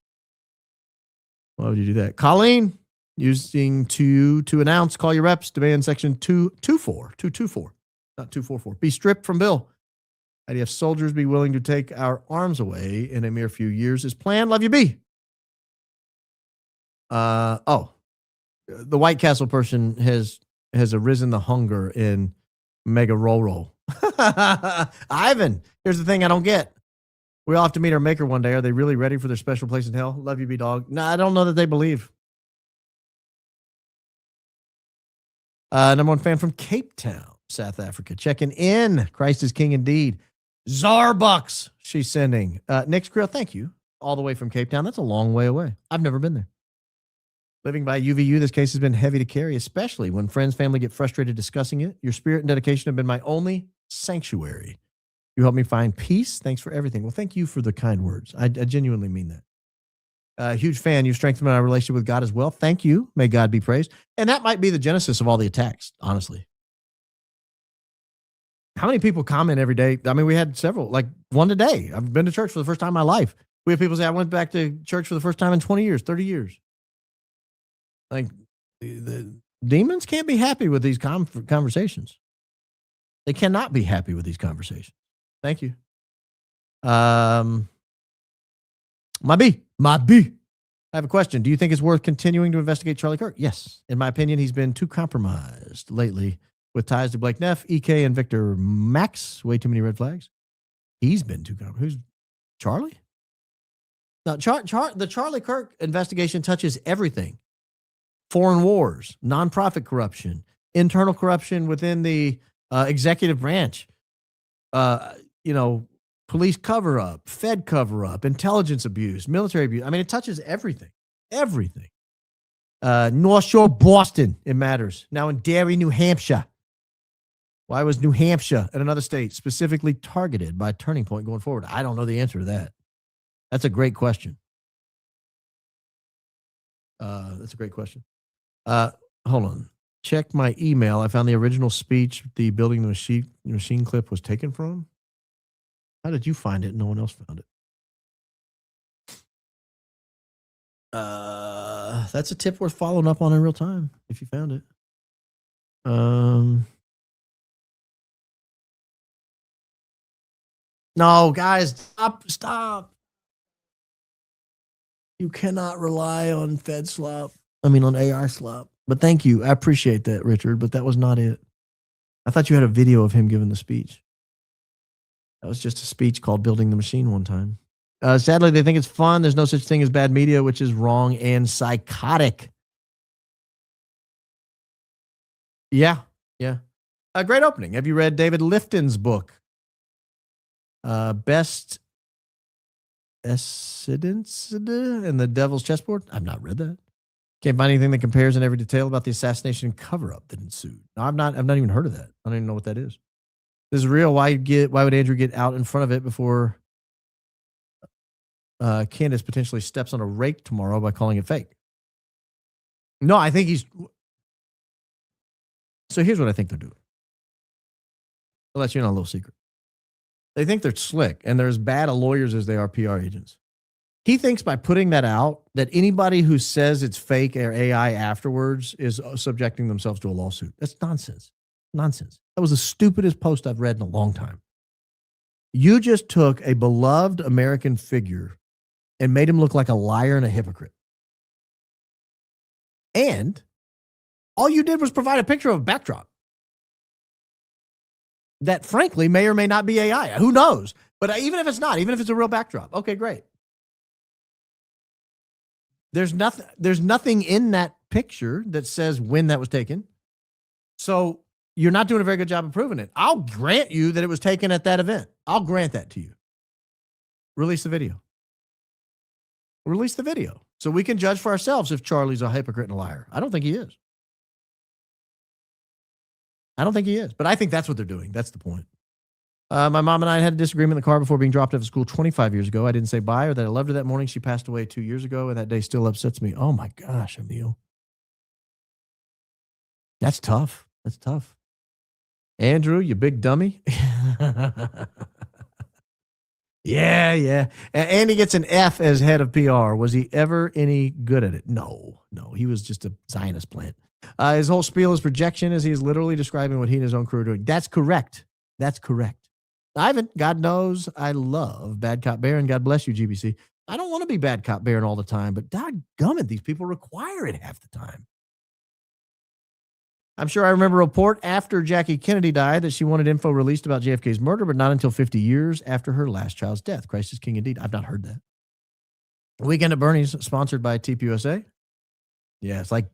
Colleen, using to announce, call your reps, demand section 224, not 244. Be stripped from bill. IDF soldiers be willing to take our arms away in a mere few years is planned. Love you, B. The White Castle person has arisen the hunger in Mega Roll. Ivan, here's the thing I don't get. We all have to meet our maker one day. Are they really ready for their special place in hell? Love you, B-Dog. No, I don't know that they believe. Number 1 fan from Cape Town, South Africa. Checking in. Christ is king indeed. Zarbucks, she's sending. Nick's Grill, thank you. All the way from Cape Town. That's a long way away. I've never been there. Living by UVU, this case has been heavy to carry, especially when friends, family get frustrated discussing it. Your spirit and dedication have been my only sanctuary. You helped me find peace. Thanks for everything. Well, thank you for the kind words. I genuinely mean that. Huge fan. You've strengthened my relationship with God as well. Thank you. May God be praised. And that might be the genesis of all the attacks, honestly. How many people comment every day? I mean, we had several, like one today. I've been to church for the first time in my life. We have people say, I went back to church for the first time in 20 years, 30 years. Like, the demons can't be happy with these conversations. They cannot be happy with these conversations. Thank you. My B. I have a question. Do you think it's worth continuing to investigate Charlie Kirk? Yes. In my opinion, he's been too compromised lately with ties to Blake Neff, EK, and Victor Max. Way too many red flags. He's been too compromised. Who's Charlie? Now, the Charlie Kirk investigation touches everything. Foreign wars, nonprofit corruption, internal corruption within the executive branch, police cover-up, Fed cover-up, intelligence abuse, military abuse. I mean, it touches everything. Everything. North Shore, Boston, it matters. Now in Derry, New Hampshire. Why was New Hampshire and another state specifically targeted by Turning Point going forward? I don't know the answer to that. That's a great question. Hold on. check my email. I found the original speech the building the machine clip was taken from. How did you find it? No one else found it. That's a tip worth following up on in real time if you found it. No, guys, stop. You cannot rely on Fed slop. On AI slop. But thank you. I appreciate that, Richard, but that was not it. I thought you had a video of him giving the speech. That was just a speech called Building the Machine one time. Sadly, they think it's fun. There's no such thing as bad media, which is wrong and psychotic. Yeah. A great opening. Have you read David Lifton's book? Best Incidents and the Devil's Chessboard? I've not read that. Can't find anything that compares in every detail about the assassination cover-up that ensued. No, I've not even heard of that. I don't even know what that is. This is real. Why would Andrew get out in front of it before Candace potentially steps on a rake tomorrow by calling it fake? No, I think he's. So here's what I think they're doing. I'll let you in on a little secret. They think they're slick, and they're as bad at lawyers as they are PR agents. He thinks by putting that out that anybody who says it's fake or AI afterwards is subjecting themselves to a lawsuit. That's nonsense. Nonsense. That was the stupidest post I've read in a long time. You just took a beloved American figure and made him look like a liar and a hypocrite. And all you did was provide a picture of a backdrop that frankly may or may not be AI. Who knows? But even if it's not, even if it's a real backdrop, okay, great. There's nothing in that picture that says when that was taken. So you're not doing a very good job of proving it. I'll grant you that it was taken at that event. I'll grant that to you. Release the video. Release the video so we can judge for ourselves if Charlie's a hypocrite and a liar. I don't think he is. But I think that's what they're doing. That's the point. My mom and I had a disagreement in the car before being dropped out of school 25 years ago. I didn't say bye or that I loved her that morning. She passed away 2 years ago, and that day still upsets me. Oh, my gosh, Emil. That's tough. Andrew, you big dummy. Yeah. Andy gets an F as head of PR. Was he ever any good at it? No. He was just a Zionist plant. His whole spiel is projection as he is literally describing what he and his own crew are doing. That's correct. Ivan, God knows I love Bad Cop Baron. God bless you, GBC. I don't want to be Bad Cop Baron all the time, but dadgummit, these people require it half the time. I'm sure I remember a report after Jackie Kennedy died that she wanted info released about JFK's murder, but not until 50 years after her last child's death. Christ is king indeed. I've not heard that. Weekend at Bernie's, sponsored by TPUSA. Yeah, it's like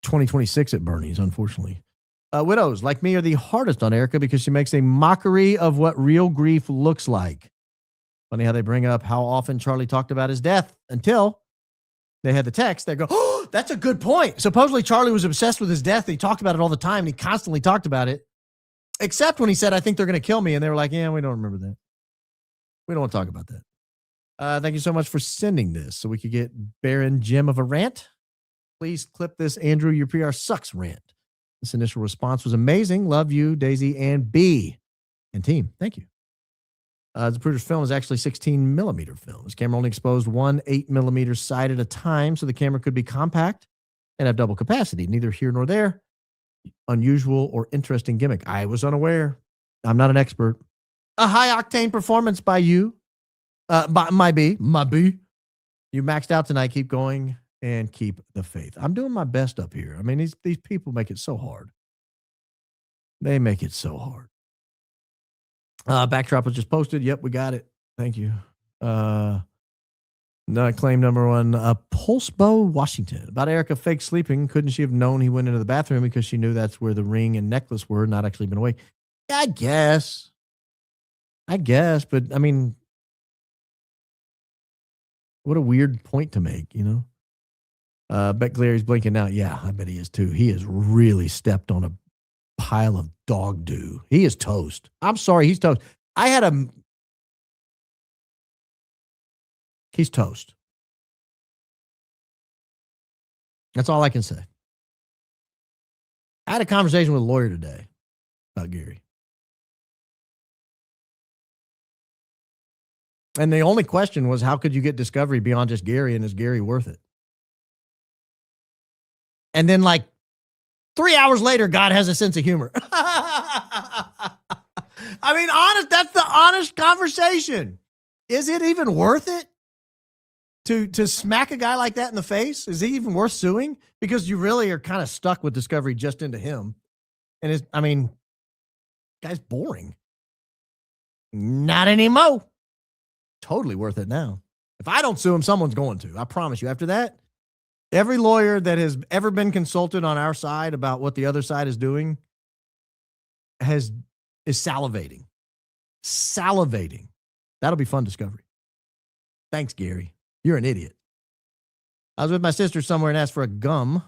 2026 at Bernie's, unfortunately. Widows, like me, are the hardest on Erika because she makes a mockery of what real grief looks like. Funny how they bring up how often Charlie talked about his death until they had the text. They go, oh, that's a good point. Supposedly Charlie was obsessed with his death. He talked about it all the time, and he constantly talked about it, except when he said, I think they're going to kill me. And they were like, yeah, we don't remember that. We don't want to talk about that. Thank you so much for sending this so we could get Baron Jim of a rant. Please clip this Andrew, your PR sucks rant. This initial response was amazing. Love you, Daisy and B and team. Thank you. Zapruder's film is actually 16 millimeter film. This camera only exposed one 8 millimeter side at a time, so the camera could be compact and have double capacity. Neither here nor there. Unusual or interesting gimmick. I was unaware. I'm not an expert. A high octane performance by you. By my B. You maxed out tonight. Keep going and keep the faith. I'm doing my best up here. I mean, these people make it so hard. They make it so hard. Backdrop was just posted. Yep, we got it. Thank you. Claim number one, Pulsebow, Washington. About Erika fake sleeping. Couldn't she have known he went into the bathroom because she knew that's where the ring and necklace were, not actually been awake? Yeah, I guess. But I mean, what a weird point to make, you know? Bet Glary's blinking out. Yeah, I bet he is too. He has really stepped on a pile of dog doo. He is toast. I'm sorry, he's toast. He's toast. That's all I can say. I had a conversation with a lawyer today about Gary. And the only question was, how could you get discovery beyond just Gary, and is Gary worth it? And then like 3 hours later, God has a sense of humor. I mean, honest, that's the honest conversation. Is it even worth it to smack a guy like that in the face? Is he even worth suing? Because you really are kind of stuck with discovery just into him. And guy's boring. Not anymore. Totally worth it now. If I don't sue him, someone's going to. I promise you. After that, every lawyer that has ever been consulted on our side about what the other side is doing is salivating. Salivating. That'll be fun discovery. Thanks, Gary. You're an idiot. I was with my sister somewhere and asked for a gum.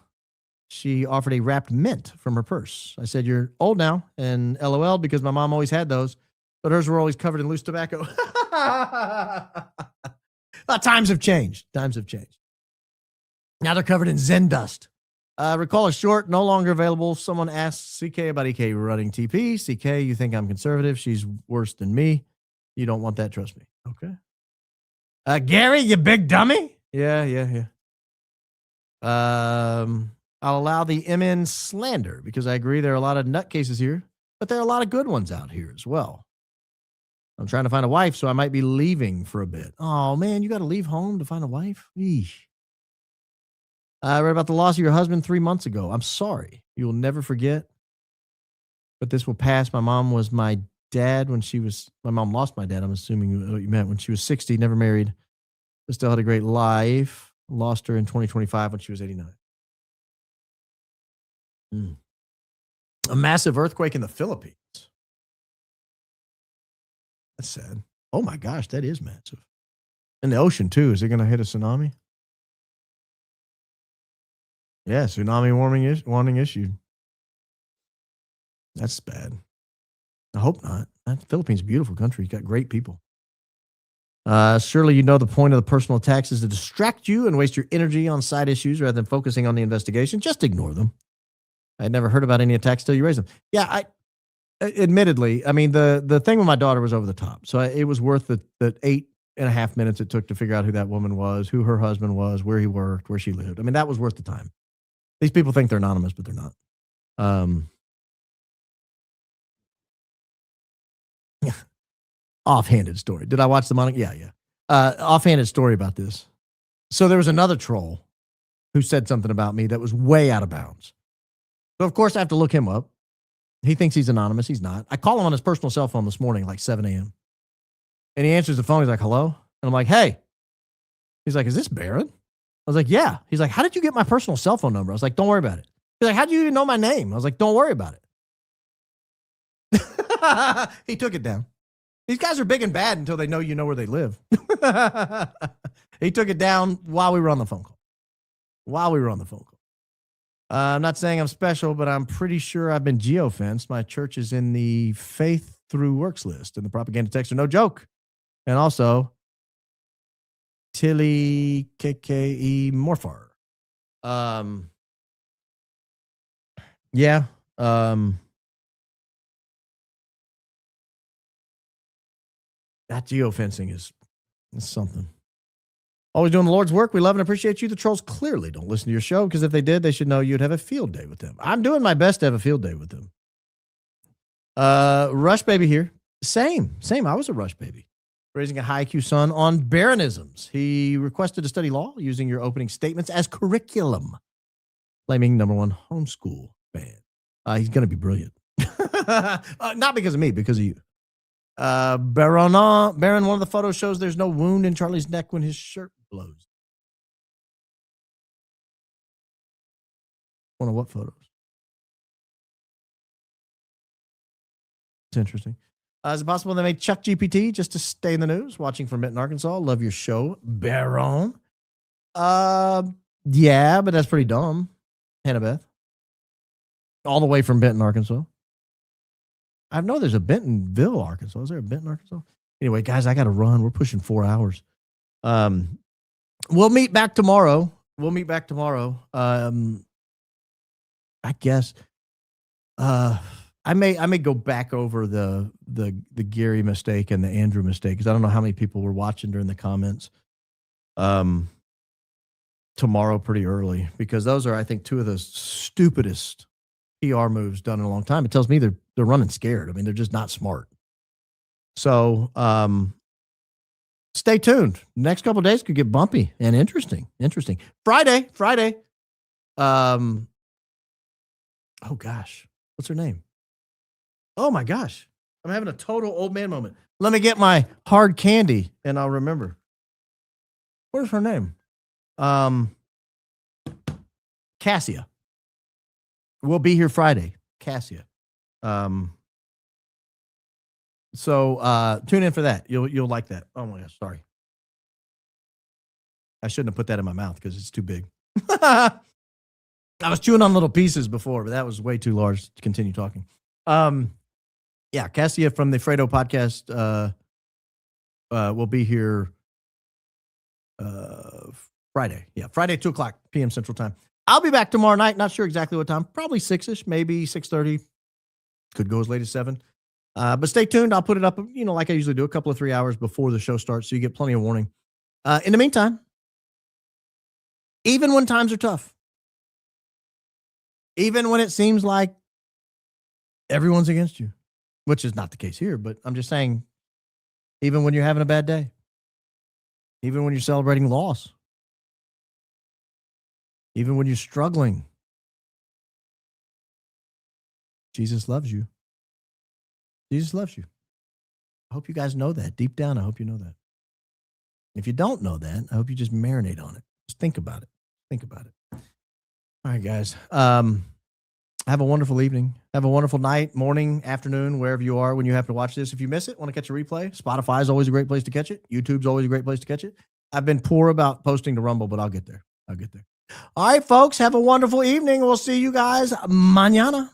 She offered a wrapped mint from her purse. I said, "You're old now," and LOL, because my mom always had those, but hers were always covered in loose tobacco. Times have changed. Times have changed. Now they're covered in Zen dust. Recall a short, no longer available. Someone asked CK about EK running TP. CK, you think I'm conservative? She's worse than me. You don't want that, trust me. Okay. Gary, you big dummy. Yeah. I'll allow the MN slander because I agree there are a lot of nutcases here, but there are a lot of good ones out here as well. I'm trying to find a wife, so I might be leaving for a bit. Oh, man, you got to leave home to find a wife? Eesh. I read about the loss of your husband 3 months ago. I'm sorry. You will never forget, but this will pass. My mom was my dad when my mom lost my dad. I'm assuming what you meant, when she was 60, never married, but still had a great life. Lost her in 2025 when she was 89. A massive earthquake in the Philippines. That's sad. Oh my gosh, that is massive. In the ocean too. Is it going to hit a tsunami? Yeah, tsunami warning issued. That's bad. I hope not. The Philippines is a beautiful country. Got great people. Surely you know the point of the personal attacks is to distract you and waste your energy on side issues rather than focusing on the investigation. Just ignore them. I had never heard about any attacks till you raised them. Yeah, admittedly, I mean, the thing with my daughter was over the top. So it was worth the 8.5 minutes it took to figure out who that woman was, who her husband was, where he worked, where she lived. I mean, that was worth the time. These people think they're anonymous, but they're not. Offhanded story. Did I watch the Monica? Yeah. Offhanded story about this. So there was another troll who said something about me that was way out of bounds. So of course I have to look him up. He thinks he's anonymous. He's not. I call him on his personal cell phone this morning, like 7 a.m. And he answers the phone. He's like, "Hello?" And I'm like, "Hey." He's like, "Is this Barron?" I was like, "Yeah." He's like, "How did you get my personal cell phone number?" I was like, "Don't worry about it." He's like, "How do you even know my name?" I was like, "Don't worry about it." He took it down. These guys are big and bad until they know you know where they live. He took it down while we were on the phone call. I'm not saying I'm special, but I'm pretty sure I've been geofenced. My church is in the faith through works list, and the propaganda texts are no joke. And also, Tilly KKE Morfar. Yeah. That geofencing is something. Always doing the Lord's work. We love and appreciate you. The trolls clearly don't listen to your show, because if they did, they should know you'd have a field day with them. I'm doing my best to have a field day with them. Rush Baby here. Same. I was a Rush Baby. Raising a high IQ son on Barronisms. He requested to study law using your opening statements as curriculum. Claiming #1 homeschool fan. He's going to be brilliant. Not because of me, because of you. Baron, one of the photos shows there's no wound in Charlie's neck when his shirt blows. One of what photos? It's interesting. Is it possible they made ChuckGPT just to stay in the news? Watching from Benton, Arkansas. Love your show, Baron. Yeah, but that's pretty dumb. Hannah Beth. All the way from Benton, Arkansas. I know there's a Bentonville, Arkansas. Is there a Benton, Arkansas? Anyway, guys, I got to run. We're pushing 4 hours. We'll meet back tomorrow. I guess I may go back over the Gary mistake and the Andrew mistake because I don't know how many people were watching during the comments. Tomorrow pretty early because those are, I think, two of the stupidest PR moves done in a long time. It tells me they're running scared. I mean, they're just not smart. So stay tuned. Next couple of days could get bumpy and interesting. Friday. Oh gosh, what's her name? Oh my gosh, I'm having a total old man moment. Let me get my hard candy and I'll remember. Where's her name? Cassia. We'll be here Friday. Cassia. So tune in for that. You'll like that. Oh my gosh, sorry. I shouldn't have put that in my mouth because it's too big. I was chewing on little pieces before, but that was way too large to continue talking. Yeah, Cassia from the Fredo podcast will be here Friday. Yeah, Friday, 2:00 p.m. Central Time. I'll be back tomorrow night. Not sure exactly what time. Probably 6-ish, maybe 6:30. Could go as late as 7. But stay tuned. I'll put it up, like I usually do, a couple of 3 hours before the show starts, so you get plenty of warning. In the meantime, even when times are tough, even when it seems like everyone's against you, which is not the case here, but I'm just saying, even when you're having a bad day, even when you're celebrating loss, even when you're struggling, Jesus loves you. Jesus loves you. I hope you guys know that. Deep down, I hope you know that. If you don't know that, I hope you just marinate on it. Just think about it. All right, guys. Have a wonderful evening. Have a wonderful night, morning, afternoon, wherever you are when you have to watch this. If you miss it, want to catch a replay, Spotify is always a great place to catch it. YouTube's always a great place to catch it. I've been poor about posting to Rumble, but I'll get there. All right, folks, have a wonderful evening. We'll see you guys mañana.